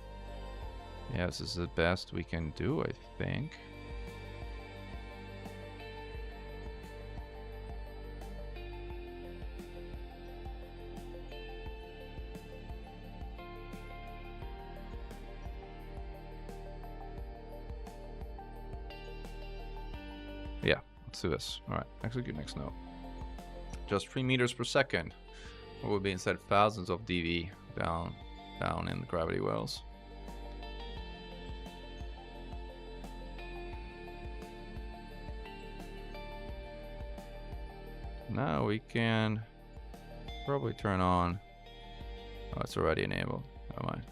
Speaker 3: Yeah, this is the best we can do, I think. Yeah, let's do this. All right, execute next node. Just 3 meters per second. What would be instead thousands of dV down in the gravity wells. Now we can probably turn on. Oh, it's already enabled. Never mind.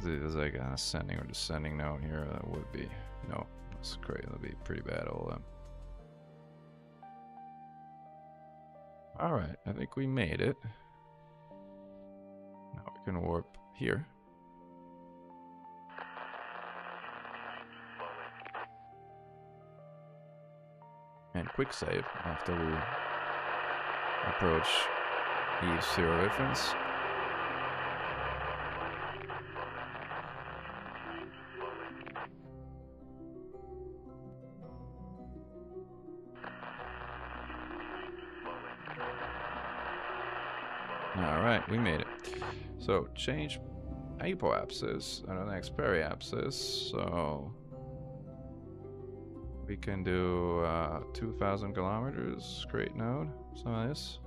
Speaker 3: There's like an ascending or descending node here. That would be no. That's great. That'd be pretty bad. All of them. All right. I think we made it. Now we can warp here. And quick save after we approach Eve's zero reference. Alright, we made it. So change apoapsis and the next periapsis. So we can do 2,000 kilometers. Great node. Some of this.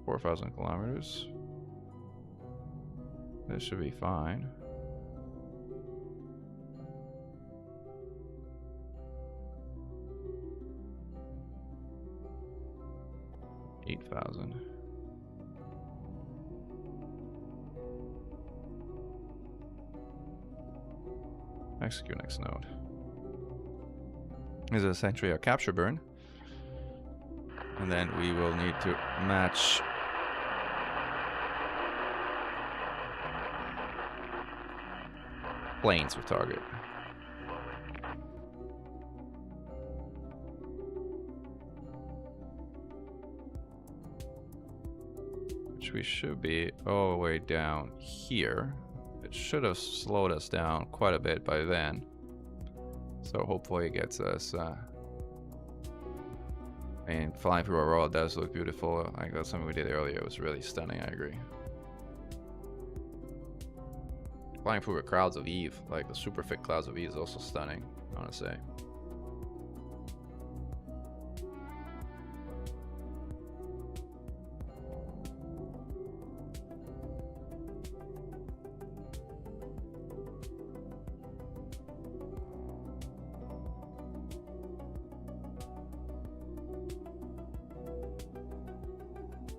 Speaker 3: 4,000 kilometers. This should be fine. $8,000. Execute next node. This is essentially a capture burn. And then we will need to match planes with target. Which we should be all the way down here. It should have slowed us down quite a bit by then. So hopefully it gets us And flying through Aurora does look beautiful. Like that's something we did earlier. It was really stunning. I agree. Flying through the clouds of Eve, like the super thick clouds of Eve, is also stunning. I want to say.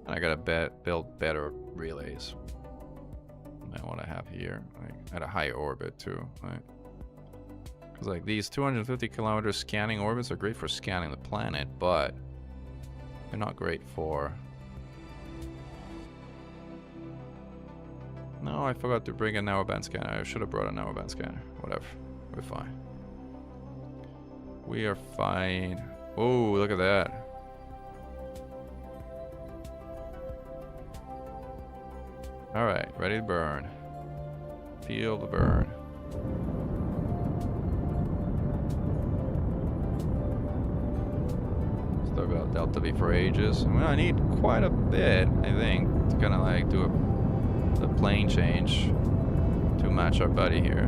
Speaker 3: And I gotta build better relays than what I have here, like at a high orbit too, right? Because like these 250 kilometer scanning orbits are great for scanning the planet, but they're not great for. No, I forgot to bring a narrowband scanner. I should have brought a narrowband scanner. Whatever, we're fine. We are fine. Oh, look at that. Alright, ready to burn. Feel the burn. Still got Delta V for ages. Well, I need quite a bit, I think, to kind of like do the plane change to match our buddy here.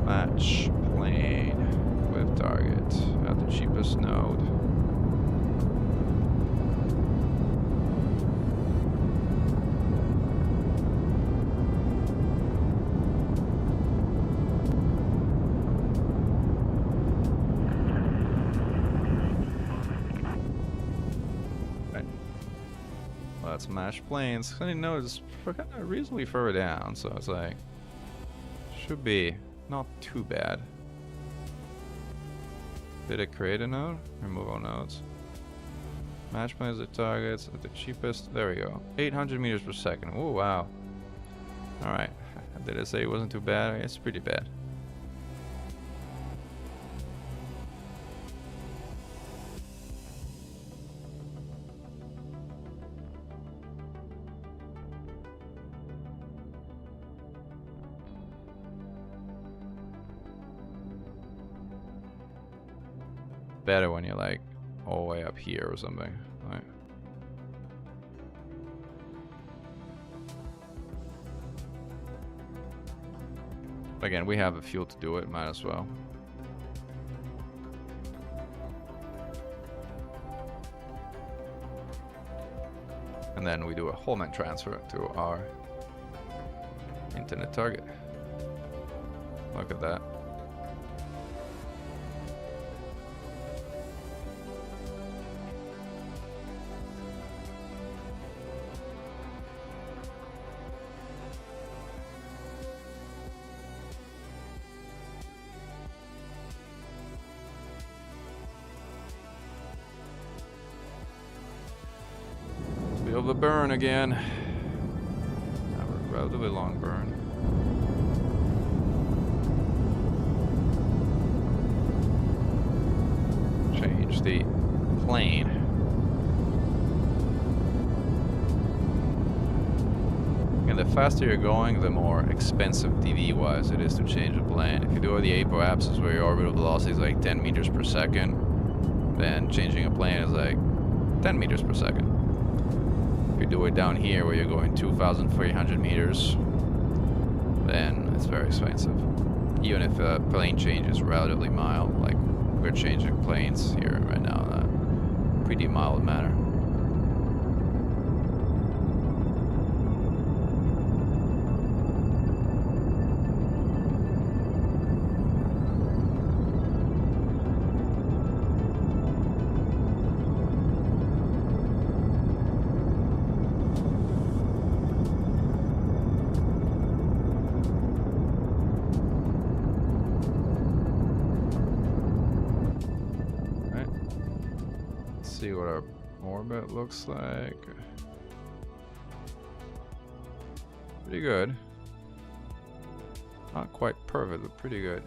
Speaker 3: Match plane with target at the cheapest node. Right. Well, let's match planes. I didn't know it's reasonably further down, so it's like should be not too bad. Did it create a node? Remove all nodes. Match planes at targets at the cheapest. There we go. 800 meters per second. Oh, wow. Alright. Did it say it wasn't too bad? It's pretty bad. Better when you're like all the way up here or something, right? Again, we have the fuel to do it, might as well. And then we do a Holman transfer to our internet target. Look at that. Feel the burn again. Have a relatively long burn. Change the plane. And the faster you're going, the more expensive DV-wise it is to change the plane. If you do the apoapsis where your orbital velocity is like 10 meters per second, then changing a plane is like 10 meters per second. If you do it down here where you're going 2,300 meters, then it's very expensive. Even if a plane change is relatively mild, like we're changing planes here right now, pretty mild manner. See what our orbit looks like. Pretty good. Not quite perfect, but pretty good.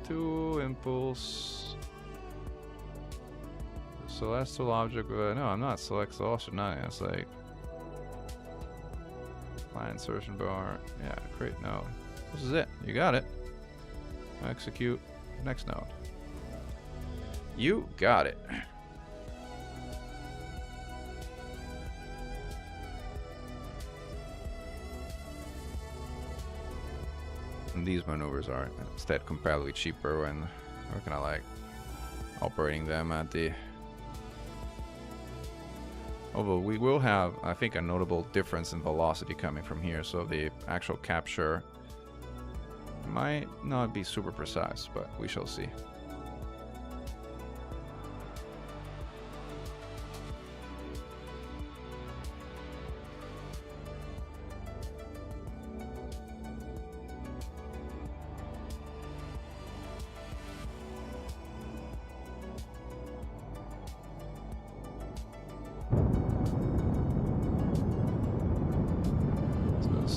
Speaker 3: 2 impulse. Celestial object. No, I'm not celestial. Nothing. It's like Line insertion bar. Yeah, create node. This is it. You got it. Execute next node. You got it. And these maneuvers are instead comparatively cheaper when we're kind of like operating them at the... Although we will have, I think, a notable difference in velocity coming from here, so the actual capture might not be super precise, but we shall see.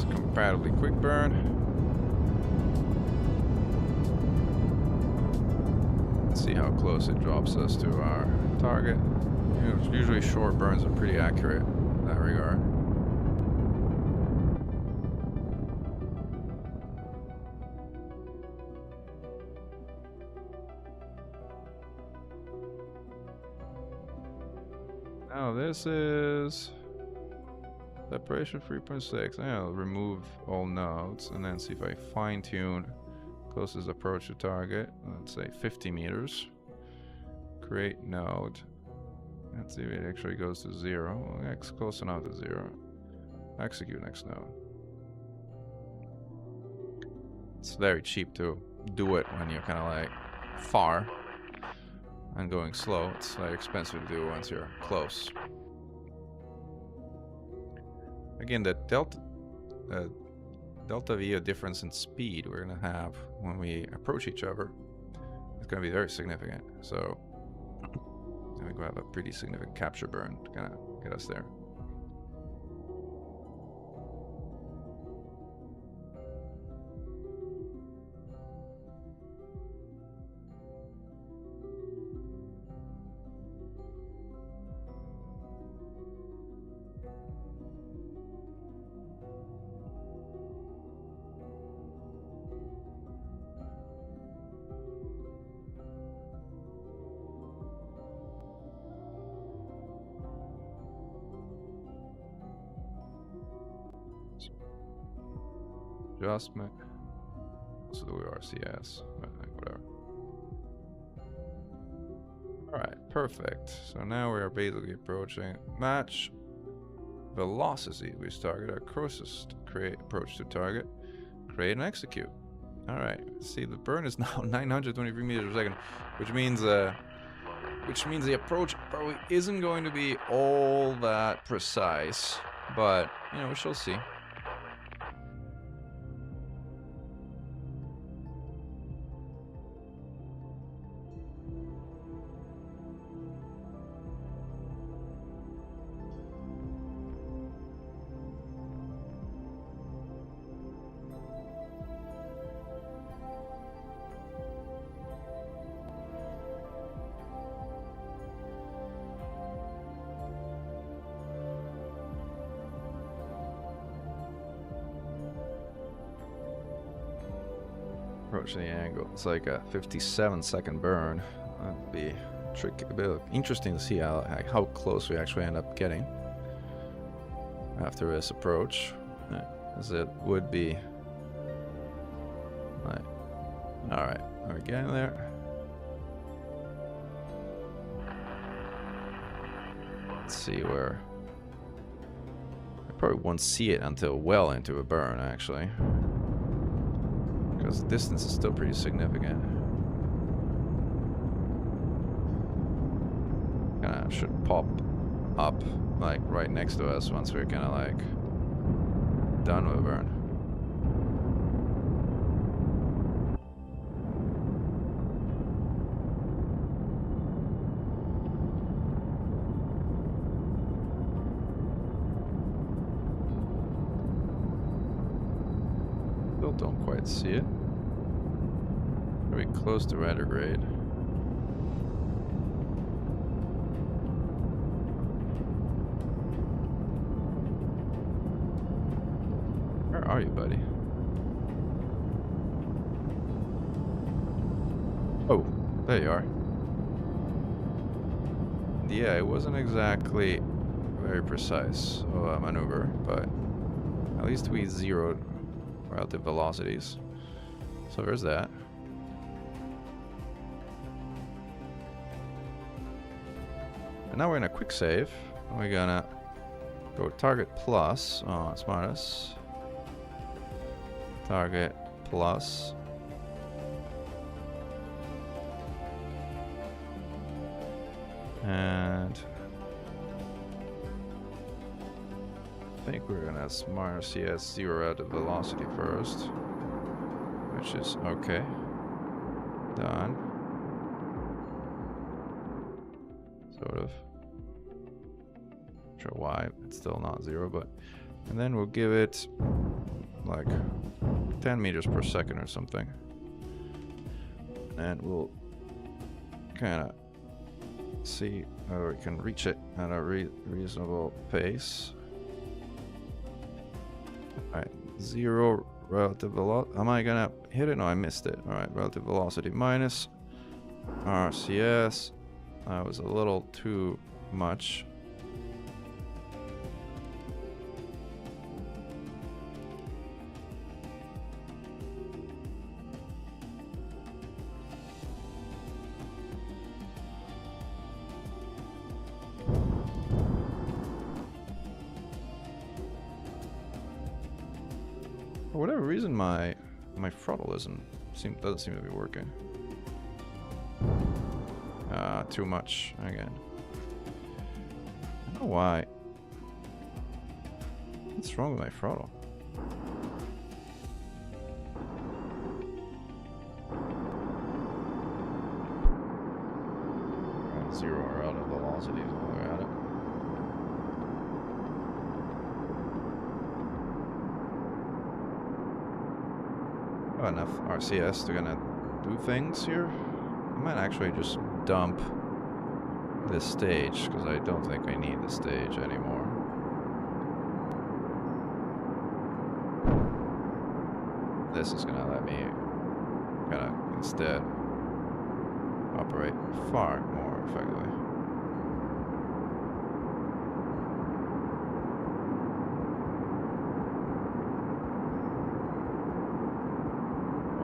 Speaker 3: Comparatively quick burn. Let's see how close it drops us to our target. Usually short burns are pretty accurate in that regard. Now this is separation 3.6. I'll remove all nodes and then see if I fine tune closest approach to target. Let's say 50 meters. Create node. Let's see if it actually goes to 0. Well, that's close enough to 0. Execute next node. It's very cheap to do it when you're kind of like far and going slow. It's very expensive to do once you're close. Again, the delta V difference in speed we're going to have when we approach each other is going to be very significant. So I think we'll have a pretty significant capture burn to kind of get us there. Adjustment. Also do RCS, but whatever. Alright, perfect. So now we are basically approaching match velocity with target our closest create approach to target. Create and execute. Alright, see the burn is now 923 meters per second, which means the approach probably isn't going to be all that precise, but you know, we shall see. Approach the angle. It's like a 57-second burn. That'd be tricky. A bit interesting to see how close we actually end up getting after this approach, as it would be. Right. All right, are we getting there? Let's see where. I probably won't see it until well into a burn, actually. Because the distance is still pretty significant. Kinda should pop up like right next to us once we're kinda like done with a burn. Still don't quite see it. Very close to retrograde. are you, buddy? Oh, there you are. Yeah, it wasn't exactly very precise maneuver, but at least we zeroed relative velocities. So there's that. And now we're in a quick save. We're gonna go target plus. Oh, it's minus. Target plus. And I think we're gonna minus CS 0 at the velocity first, which is okay. Done. Sort of. Not sure why it's still not 0, but and then we'll give it like 10 meters per second or something, and we'll kind of see how we can reach it at a reasonable pace. Alright, 0 relative velocity. Am I gonna hit it? No, I missed it. Alright, relative velocity minus RCS. That was a little too much. For whatever reason, my throttle doesn't seem to be working. Too much again. I don't know why. What's wrong with my throttle? Around 0 or out of velocity is all we're at it. Enough RCS to gonna do things here. I might actually just dump this stage because I don't think I need the stage anymore. This is gonna let me kind of instead operate far more effectively.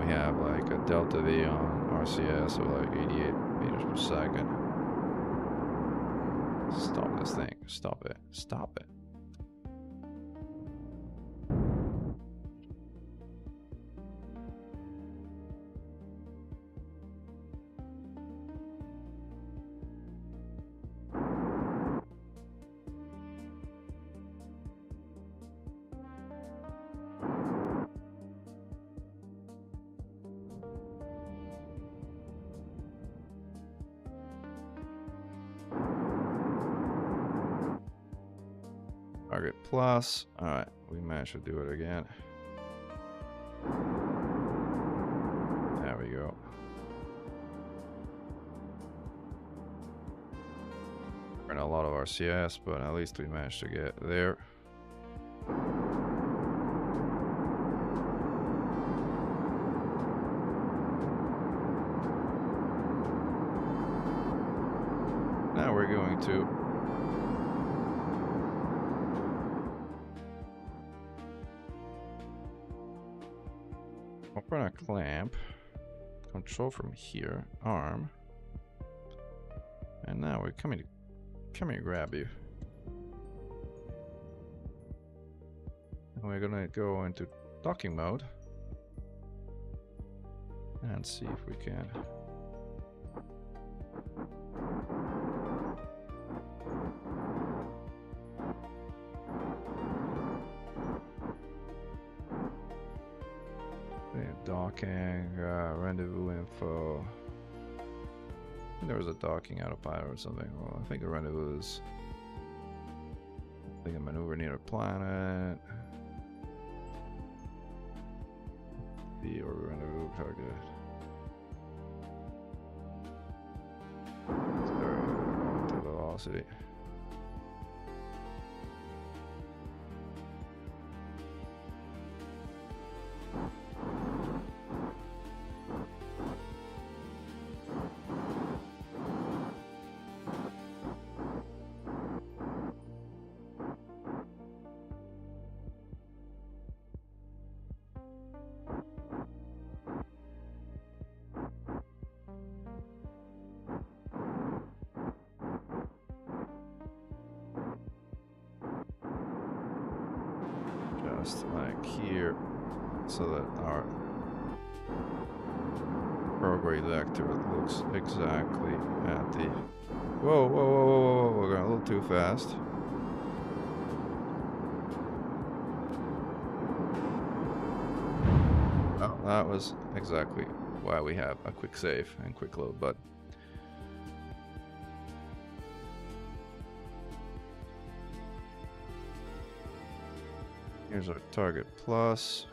Speaker 3: Have like a delta V on RCS of like 88 meters per second. Stop this thing. Stop it. Stop it. Target plus. Alright, we managed to do it again. There we go. Burn a lot of RCS, but at least we managed to get there. Now we're going to open a clamp, control from here, arm, and now we're coming to grab you. And we're gonna go into docking mode and see if we can. Docking, rendezvous info. I think there was a docking autopilot or something. Well, I think the rendezvous is. I think a maneuver near a planet. The or rendezvous target. To velocity. honest, like here, so that our prograde vector looks exactly at the. Whoa, whoa, whoa, whoa, whoa! We're going a little too fast. Oh, that was exactly why we have a quick save and quick load button. Here's our target plus.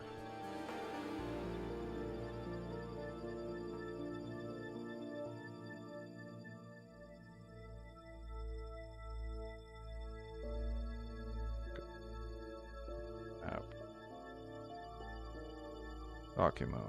Speaker 3: App. Docu mode.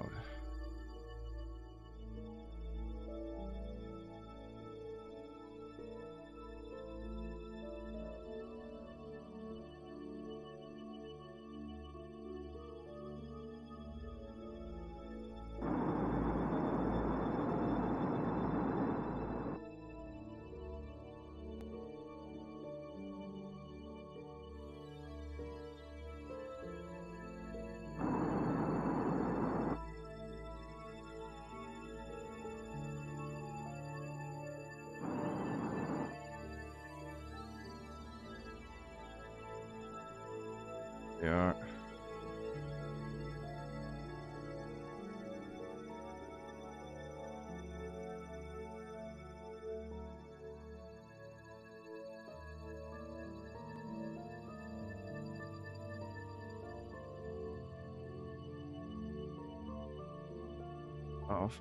Speaker 3: We are. Off.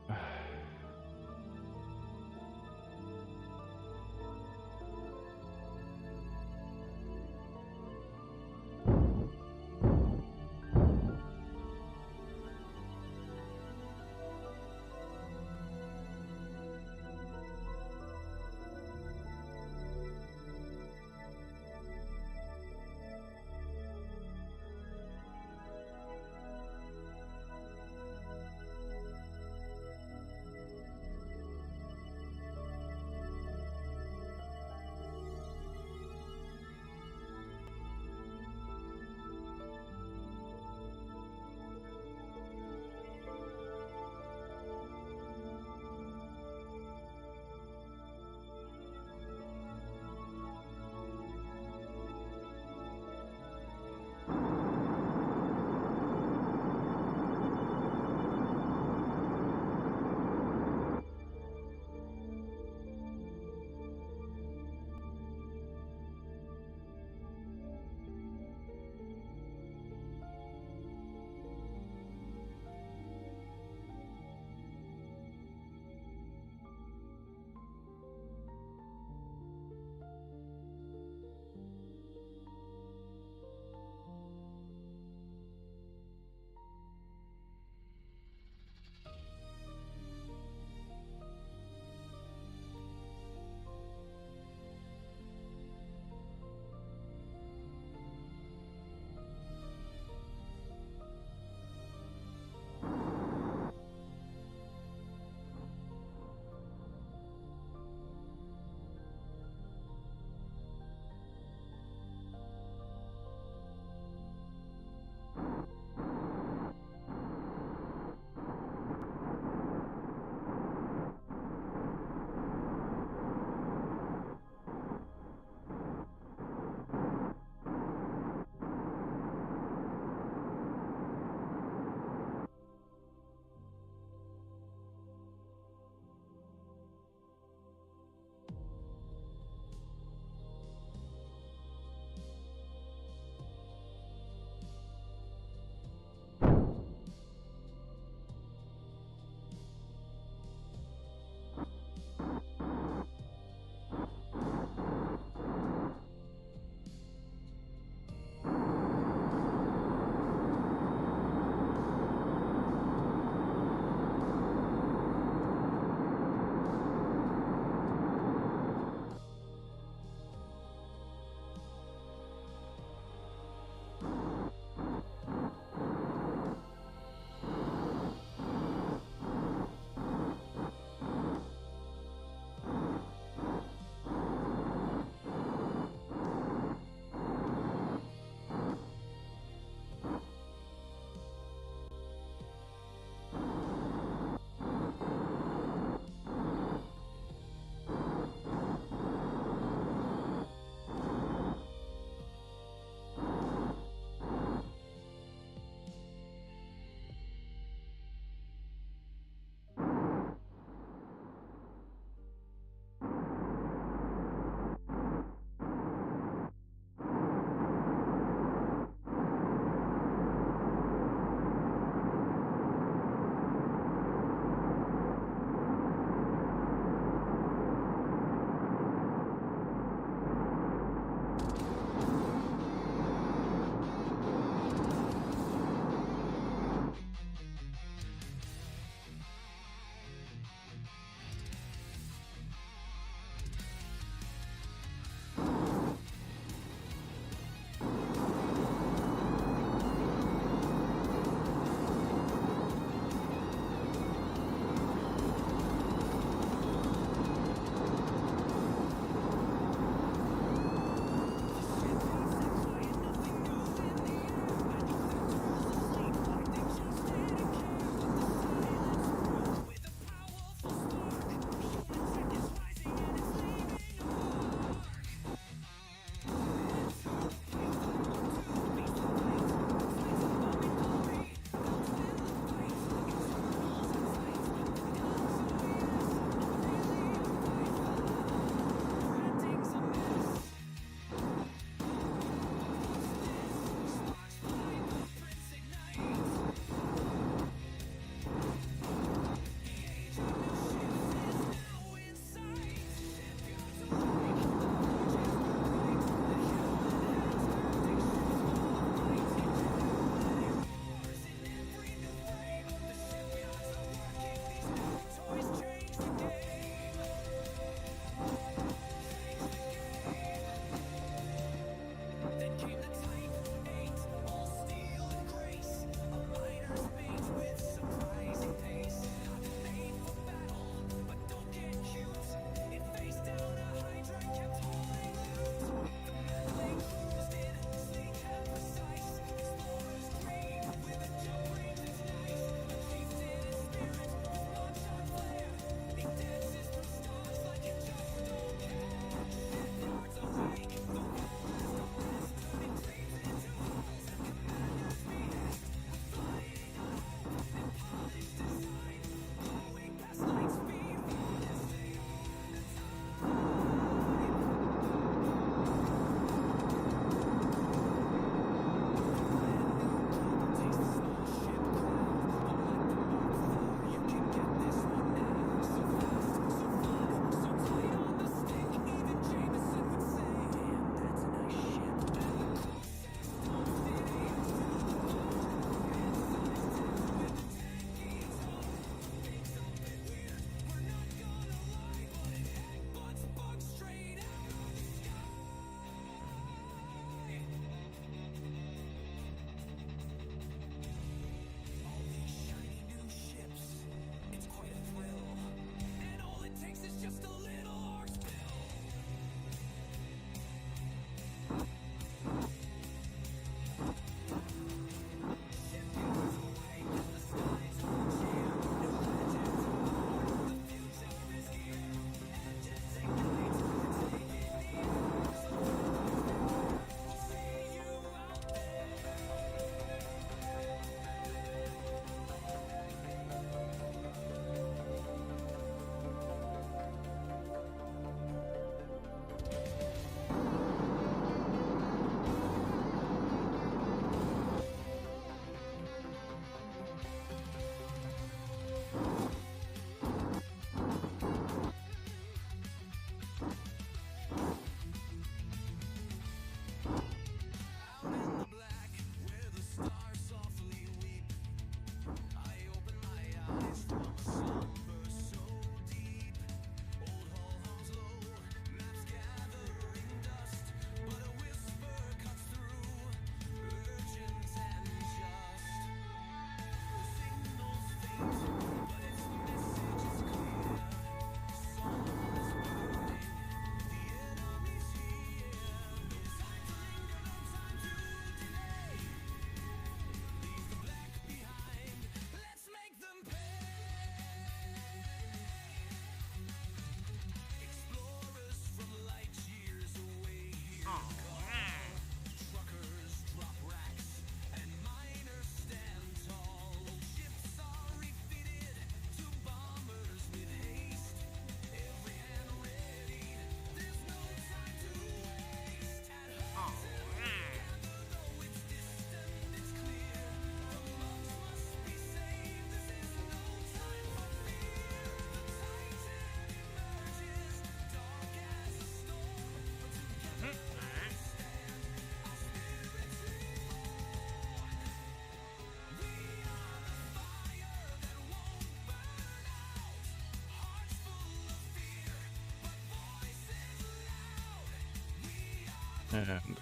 Speaker 3: And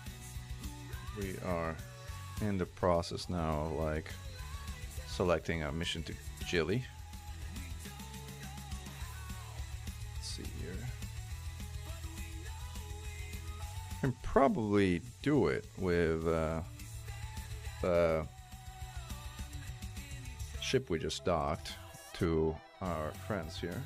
Speaker 3: we are in the process now of like selecting a mission to Chile. Let's see here. Can probably do it with the ship we just docked to our friends here.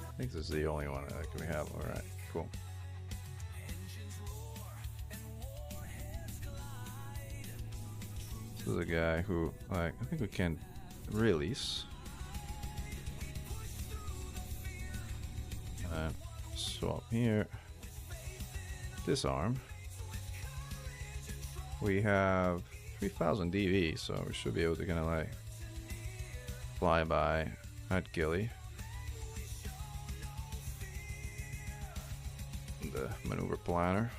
Speaker 3: I think this is the only one that we have. Alright, cool. This is a guy who, like, I think we can release. And swap here. Disarm. We have 3000 DV, so we should be able to kind of like fly by at Gilly. The maneuver planner.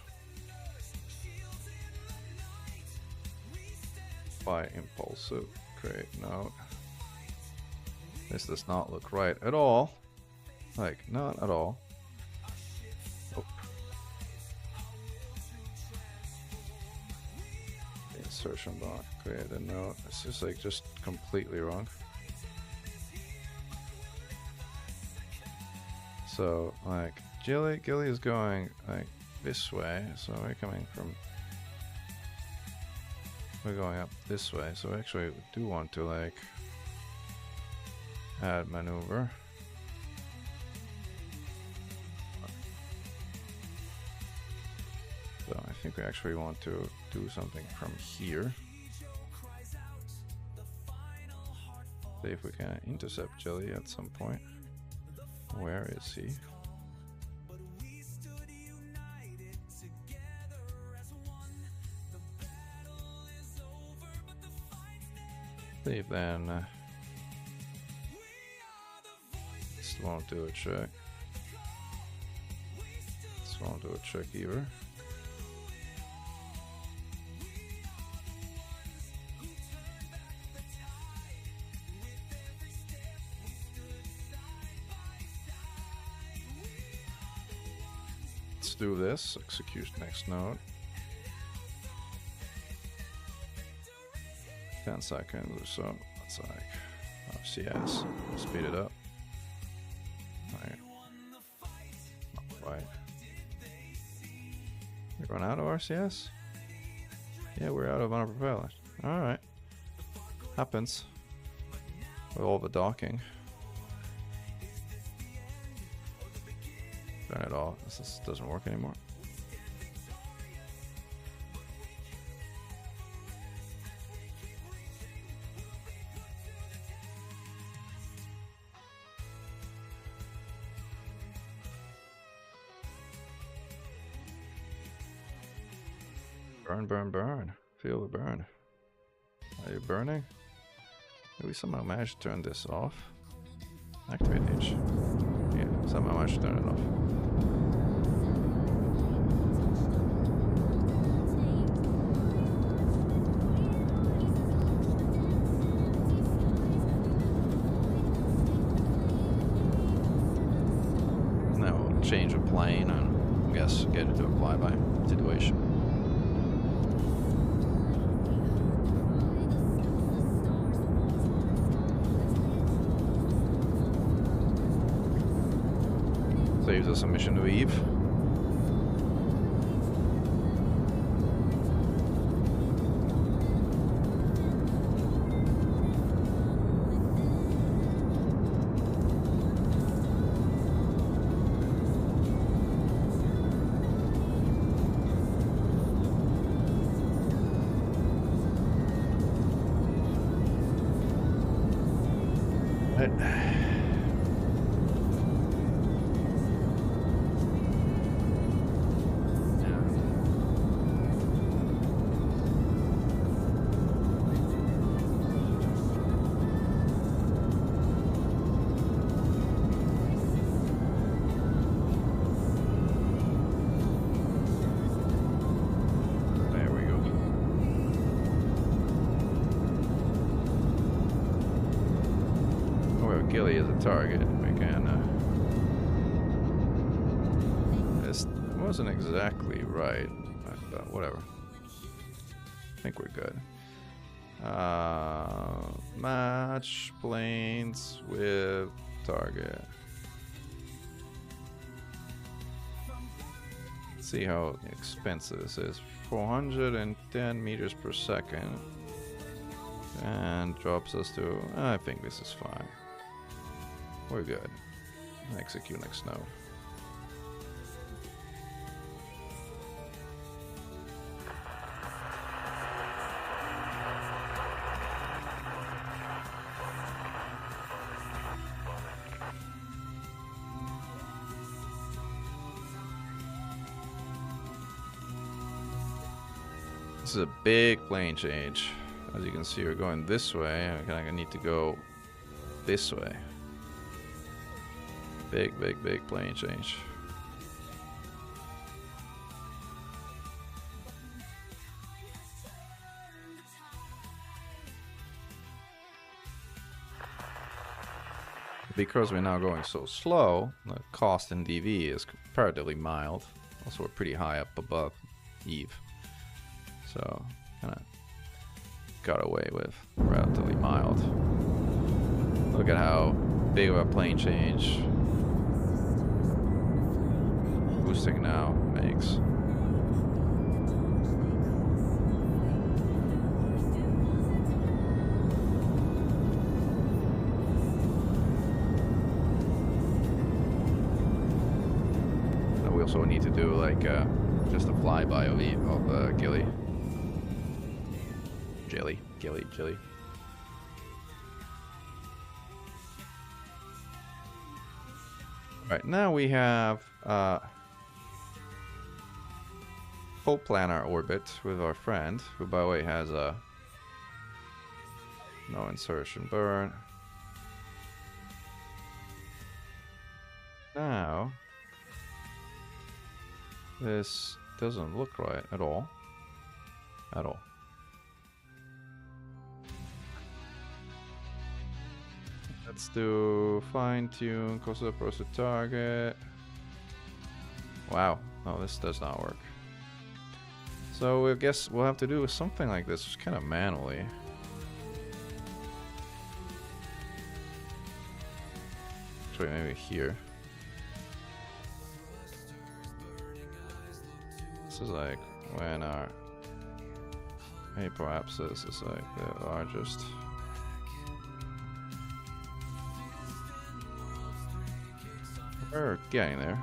Speaker 3: Fly impulsive. Create note. This does not look right at all. Like, not at all. Oh. The insertion block. Create a note. It's just like just completely wrong. So like Gilly is going like this way, so we're coming from, we're going up this way, so actually we do want to like add maneuver. So I think we actually want to do something from here. See if we can intercept Jelly at some point. Where is he? Save then. This won't do a check. This won't do a check either. Let's do this. Execute next node. 10 seconds or so. That's like RCS. Speed it up. Right. Not quite. We run out of RCS? Yeah, we're out of our propellers. Alright. Happens. With all the docking. Turn it off. This doesn't work anymore. Burn, burn, burn. Feel the burn. Are you burning? Did we somehow manage to turn this off? Activate H. Yeah, somehow managed to turn it off. Now we'll change a plane and I guess get it to a flyby situation. Saves us a mission to Eve. target. We can. This wasn't exactly right, but whatever. I think we're good. Match planes with target. Let's see how expensive this is. 410 meters per second. And drops us to... I think this is fine. We're good. Execute next node. This is a big plane change. As you can see, we're going this way. I need to go this way. Big, big, big plane change. Because we're now going so slow, the cost in DV is comparatively mild. Also, we're pretty high up above Eve. So, kind of got away with relatively mild. Look at how big of a plane change boosting now makes. And we also need to do like just a flyby of Gilly. Jelly. Alright, now we have full planar orbit with our friend, who by the way has a no insertion burn. Now this doesn't look right at all. Let's do fine-tune, close to approach the target. Wow, no, this does not work. So I guess we'll have to do something like this, just kind of manually. Actually, maybe here. This is like when our apoapsis is like the largest. We're getting there.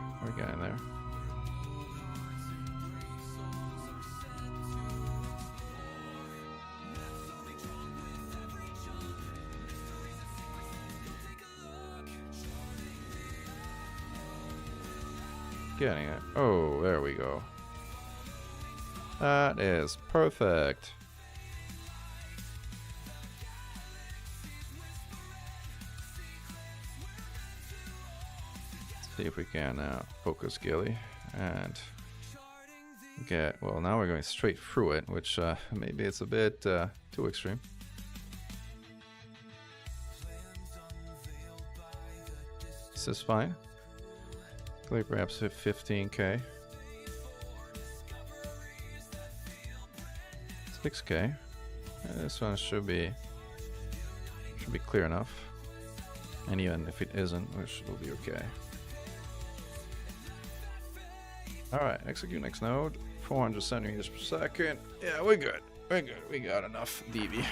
Speaker 3: Getting it. Oh, there we go. That is perfect. See if we can focus Gilly and get, well, now we're going straight through it, which maybe it's a bit too extreme. This is fine. Gilly perhaps 15k. 6k. This one should be clear enough. And even if it isn't, which will be okay. Alright, execute next node. 470 meters per second. Yeah, we're good. We got enough DV.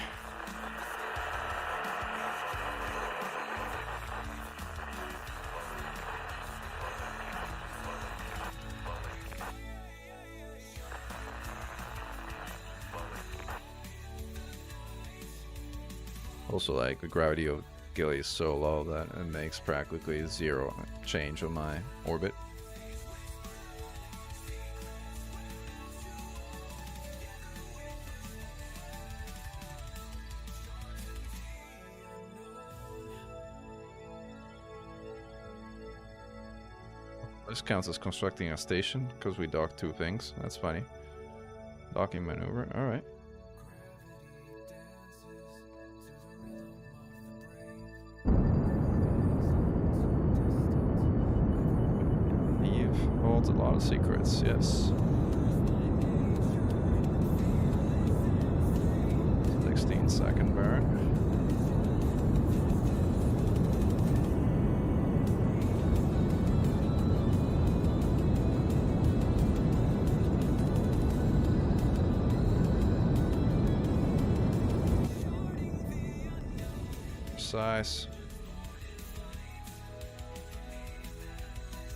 Speaker 3: Also, like, the gravity of Gilly is so low that it makes practically zero change on my orbit. This counts as constructing a station because we docked two things. That's funny. Docking maneuver. Alright. holds a lot of secrets, yes. 16-second burn. Precise.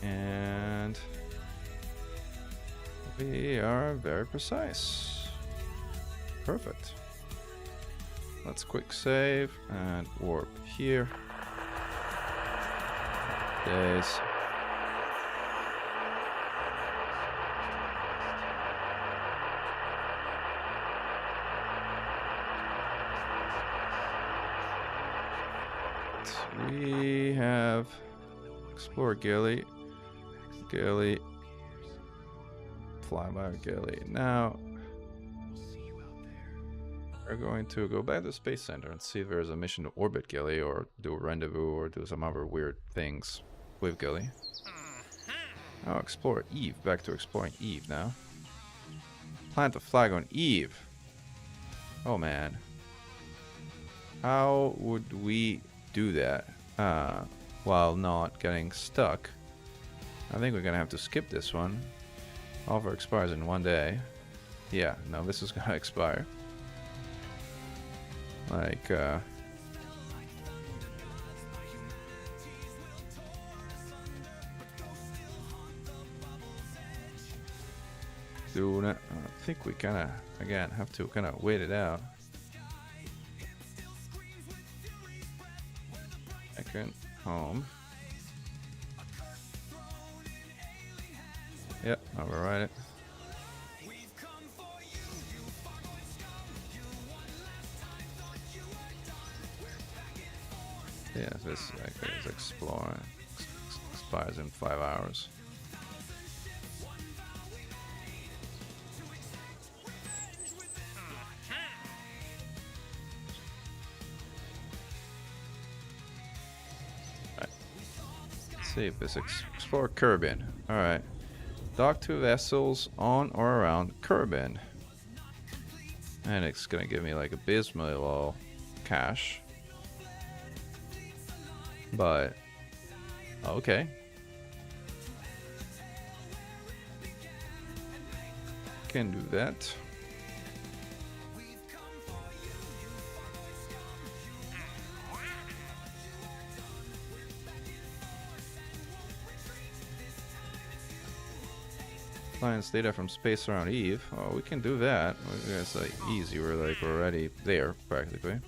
Speaker 3: And we are very precise. Perfect. Let's quick save and warp here. Days. We have explore Gilly, fly by Gilly. Now we're going to go back to the Space Center and see if there's a mission to orbit Gilly or do a rendezvous or do some other weird things with Gilly. Oh, explore Eve. Back to exploring Eve now. Plant a flag on Eve. Oh man. How would we do that while not getting stuck? I think we're gonna have to skip this one. Offer expires in 1 day. Yeah, no, this is gonna expire. Like, doing it. I think we kinda, again, have to kinda wait it out. Second, home. Yep, override it. Yeah, this is exploring. Expires in 5 hours. Right. Let's see if this explore Kerbin. All right. Dock 2 vessels on or around Kerbin. And it's gonna give me like abysmally low cash. But okay. Can do that. Clients data from space around Eve. Oh, we can do that. It's like easy. We're already there practically.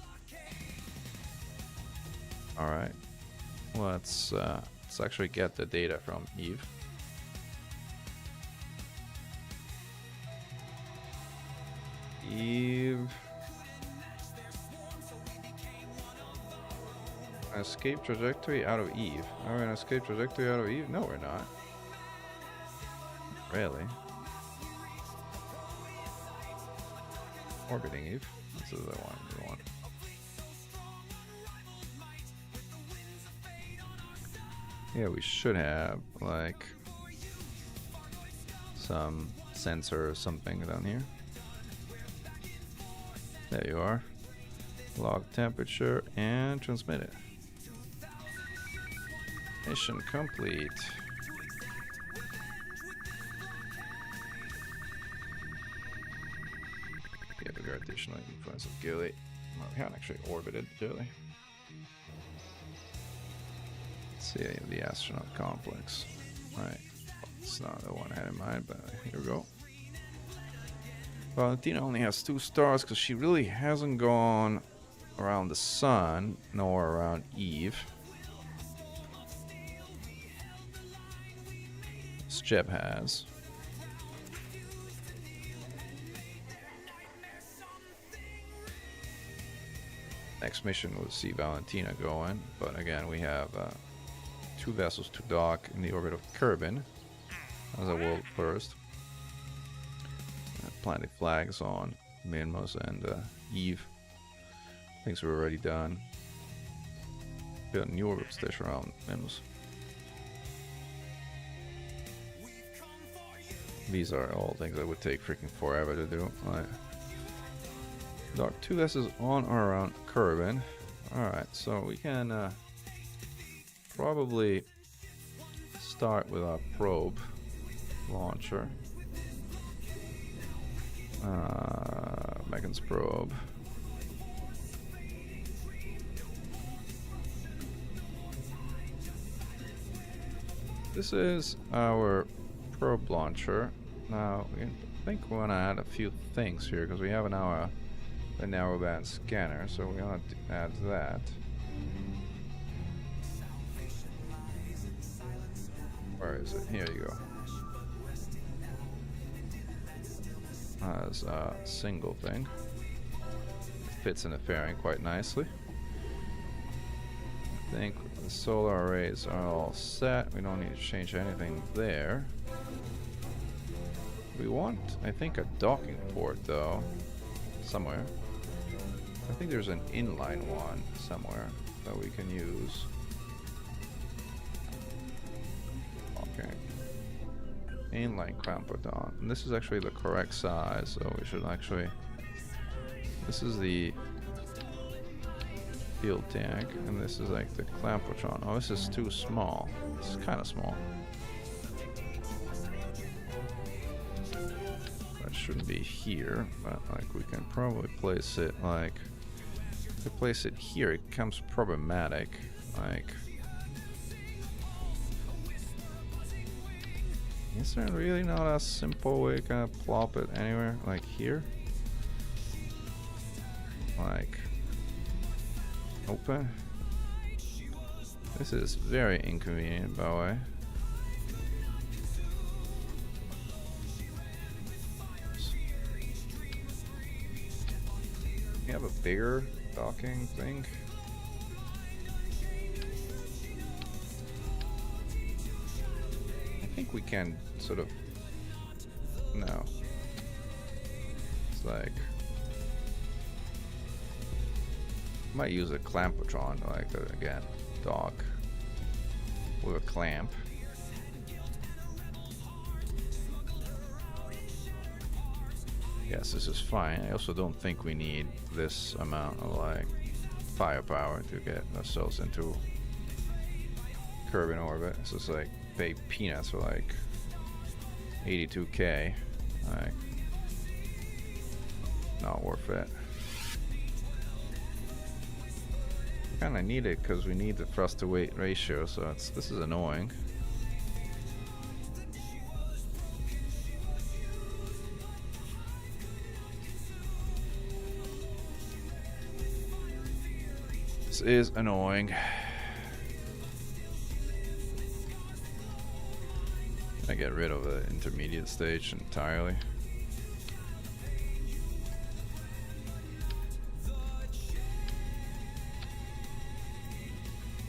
Speaker 3: All right. Let's actually get the data from Eve. Eve. Escape trajectory out of Eve. Are we gonna escape trajectory out of Eve? No, we're not. Really? Orbiting Eve. This is the one we want. Yeah, we should have like some sensor or something down here. There you are. Log temperature and transmit it. Mission complete. Get the gravitational influence of Gilly. Well, we haven't actually orbited Gilly. See the astronaut complex. Right. It's not the one I had in mind, but here we go. Valentina only has 2 stars because she really hasn't gone around the sun nor around Eve. Jeb has. Next mission we'll see Valentina going, but again we have 2 vessels to dock in the orbit of Kerbin as a world first. Planted flags on Minmos and Eve. Things were already done. Built a new orbit station around Minmos. These are all things that would take freaking forever to do. Right. Dock 2 vessels on or around Kerbin. Alright, so we can probably start with our probe launcher. Mechan's probe. This is our probe launcher. Now, I think we want to add a few things here because we have now a narrowband scanner, so we want to add that. Where is it? Here you go. As a single thing. Fits in the fairing quite nicely. I think the solar arrays are all set. We don't need to change anything there. We want, I think, a docking port though, somewhere. I think there's an inline one somewhere that we can use. Okay. Inline clampodon. And this is actually the correct size, so we should actually... This is the fuel tank, and this is like the clampotron. Oh, this is too small. It's kind of small. That shouldn't be here, but like we can probably place it like... If we place it here, it becomes problematic. Like... Is there really not a simple way to plop it anywhere? Like here? Like... Open? This is very inconvenient, by the way. You have a bigger docking thing? I think we can sort of... No. It's like... Might use a clampotron, like again, dock with a clamp. Yes, this is fine. I also don't think we need this amount of like firepower to get ourselves into Kerbin orbit. This is like pay peanuts for like 82k. Like, not worth it. Kinda need it because we need the thrust to weight ratio, so this is annoying. This is annoying. I get rid of the intermediate stage entirely.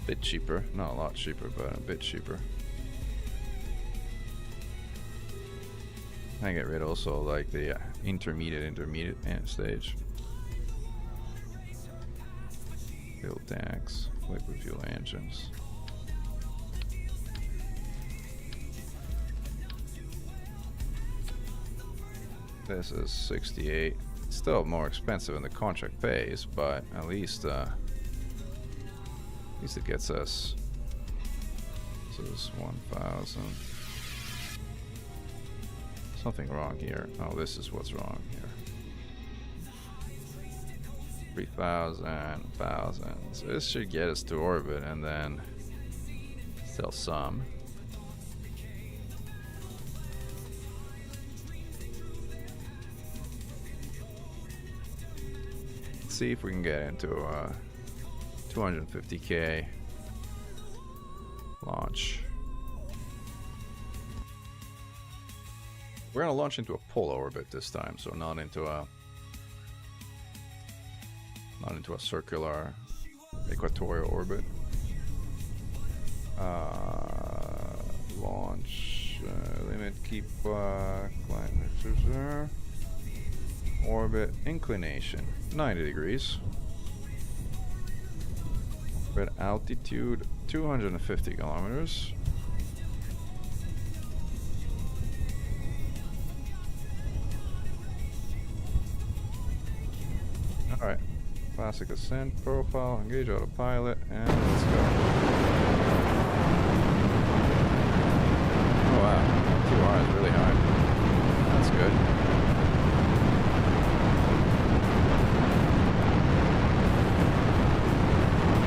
Speaker 3: Bit cheaper, not a lot cheaper, but a bit cheaper. I get rid also like the intermediate stage. Fuel tanks, liquid fuel engines. This is 68. It's still more expensive than the contract pays, but at least it gets us. This is 1,000. Something wrong here. Oh, this is what's wrong here. 3,000, 1,000. So this should get us to orbit, and then still some. Let's see if we can get into 250k launch. We're gonna launch into a polar orbit this time, so not into a circular equatorial orbit. Launch limit, keep climate orbit inclination 90 degrees. At altitude 250 kilometers. Alright. Classic ascent profile, engage autopilot, and let's go. Oh wow, QR is really high. That's good.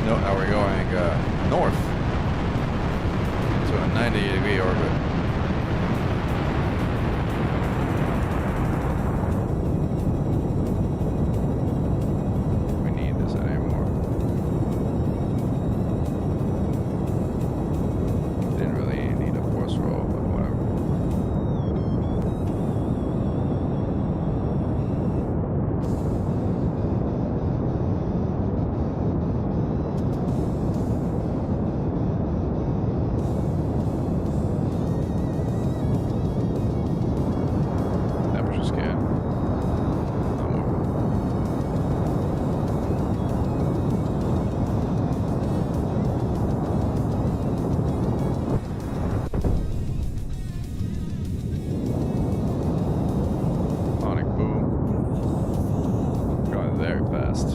Speaker 3: No, now we're going north to a 90-degree orbit. We need this anymore. Didn't really need a force roll, but whatever. Temperature scan. No more. Sonic boom. Going very fast.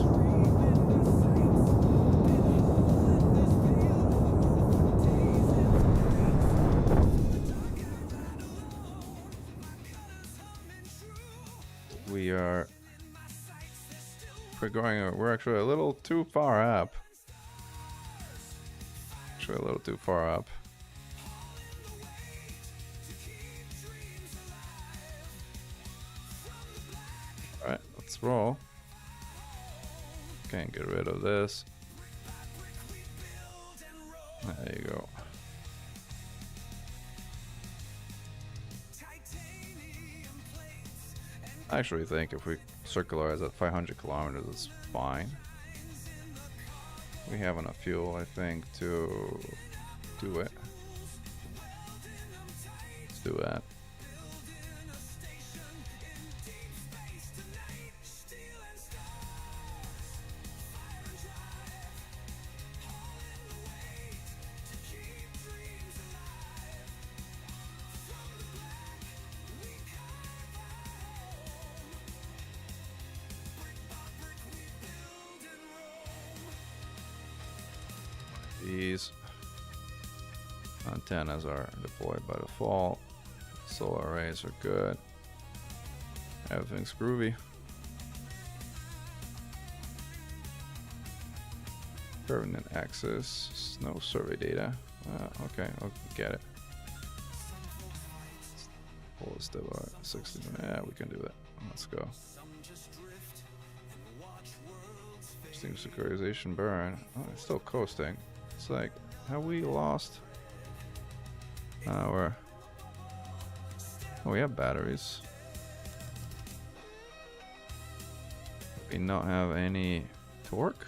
Speaker 3: We're actually a little too far up. Actually a little too far up. Alright, let's roll. Can't get rid of this. There you go. I actually think if we circularize at 500 kilometers, it's fine. We have enough fuel, I think, to do it. Let's do that. These antennas are deployed by default. Solar arrays are good. Everything's groovy. Permanent access, no survey data. Okay, I'll get it. Pull this to 60 minutes. Yeah, we can do that. Let's go. Steam synchronization burn. Oh, it's still coasting. It's like, have we lost? Oh, we have batteries. We not have any torque?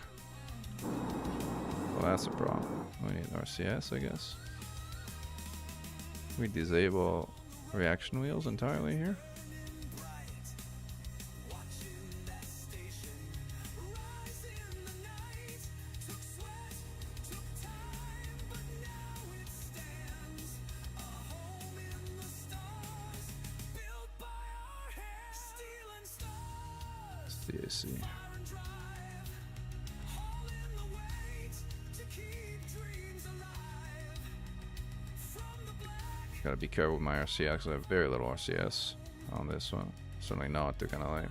Speaker 3: Well, that's a problem. We need RCS, I guess. We disable reaction wheels entirely here. DAC. Gotta be careful with my RCS because I have very little RCS on this one. Certainly not to kind of like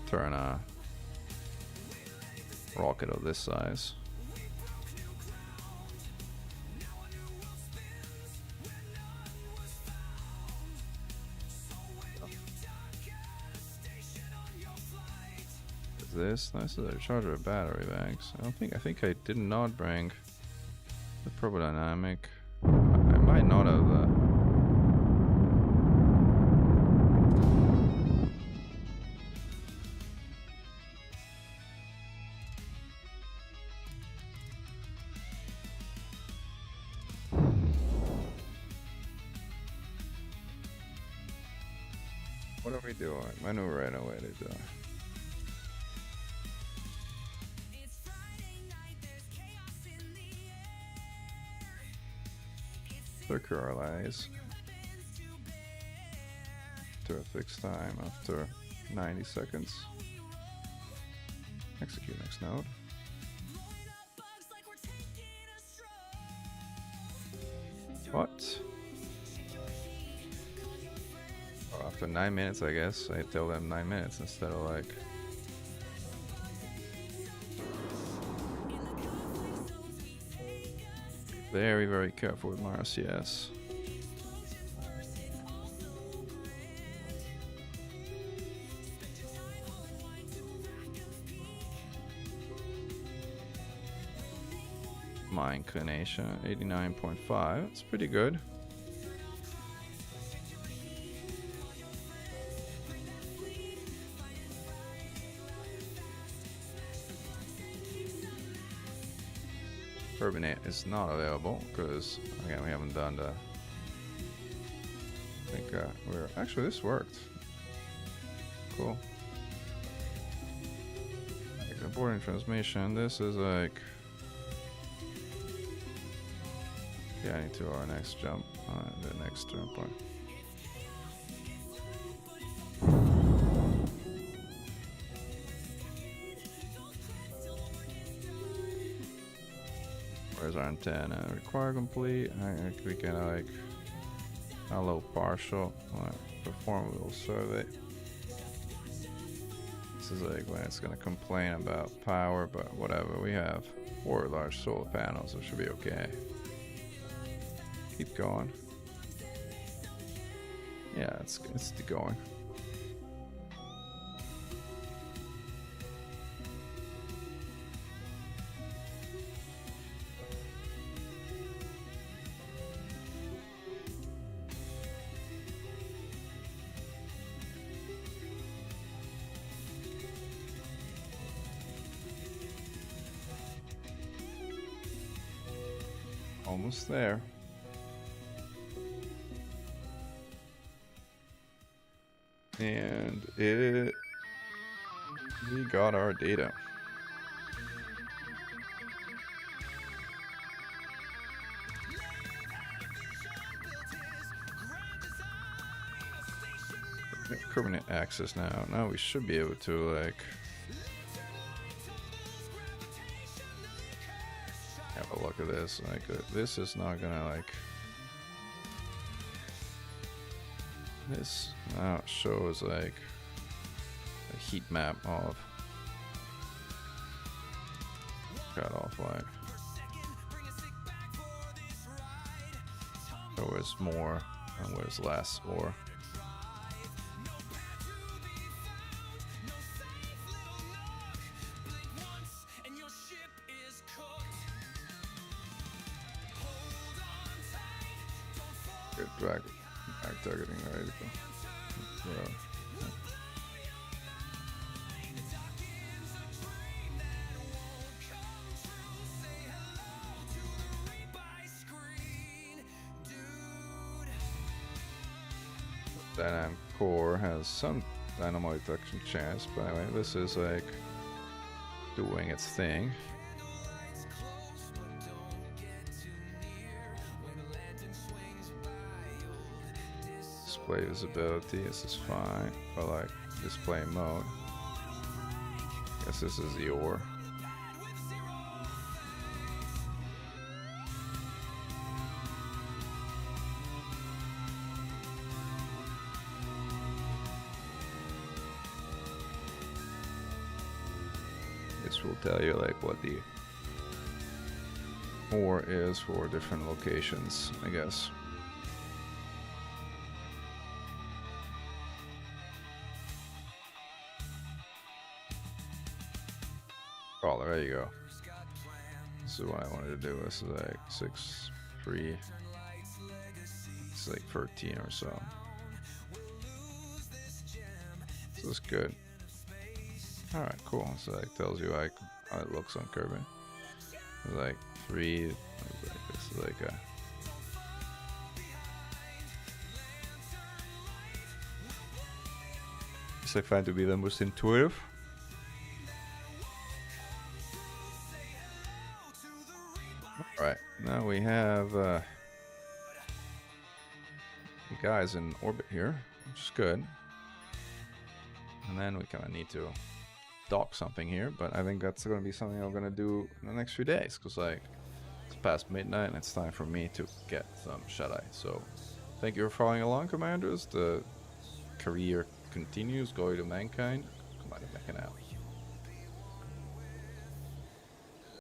Speaker 3: turn a rocket of this size. This nice is a charger of battery banks. I think I did not bring the probodynamic. I might not have What are we doing? Maneuver right away to do. Circularize to a fixed time after 90 seconds. Execute next node. What? Oh, after 9 minutes, I guess. I tell them 9 minutes instead of like... Very, very careful with my RCS. My inclination, 89.5. It's pretty good. Turbinate is not available because, again, we haven't done the... I think we're... Actually, this worked. Cool. Importing transmission. This is like... Yeah, I need to our next jump on the next turn point. Where's our antenna? Require complete. We can like allow partial. Perform a little survey. This is like when it's gonna complain about power, but whatever. We have 4 large solar panels, so it should be okay. Keep going. Yeah, it's going. Almost there. And we got our data. Permanent access now. Now we should be able to like have a look at this. Like this is not gonna like. This now shows like a heat map of cut off like so where's more and where's less or good drag. Targeting right. Yeah. Dynamic core has some dynamo detection chance, but anyway, this is like doing its thing. Display visibility, this is fine, but like display mode, guess this is the ore. This will tell you like what the ore is for different locations, I guess. Oh, there you go. This is what I wanted to do. This is like 6, 3. It's like 13 or so. So it's good. All right, cool. So it tells you like how it looks on Kerbin. It's like 3. Like this is like a. It's I find to be the most intuitive. Alright, now we have the guys in orbit here, which is good. And then we kind of need to dock something here, but I think that's gonna be something I'm gonna do in the next few days, because like it's past midnight and it's time for me to get some shut-eye. So thank you for following along, Commanders. The career continues. Go to mankind. Come on, Mechan out.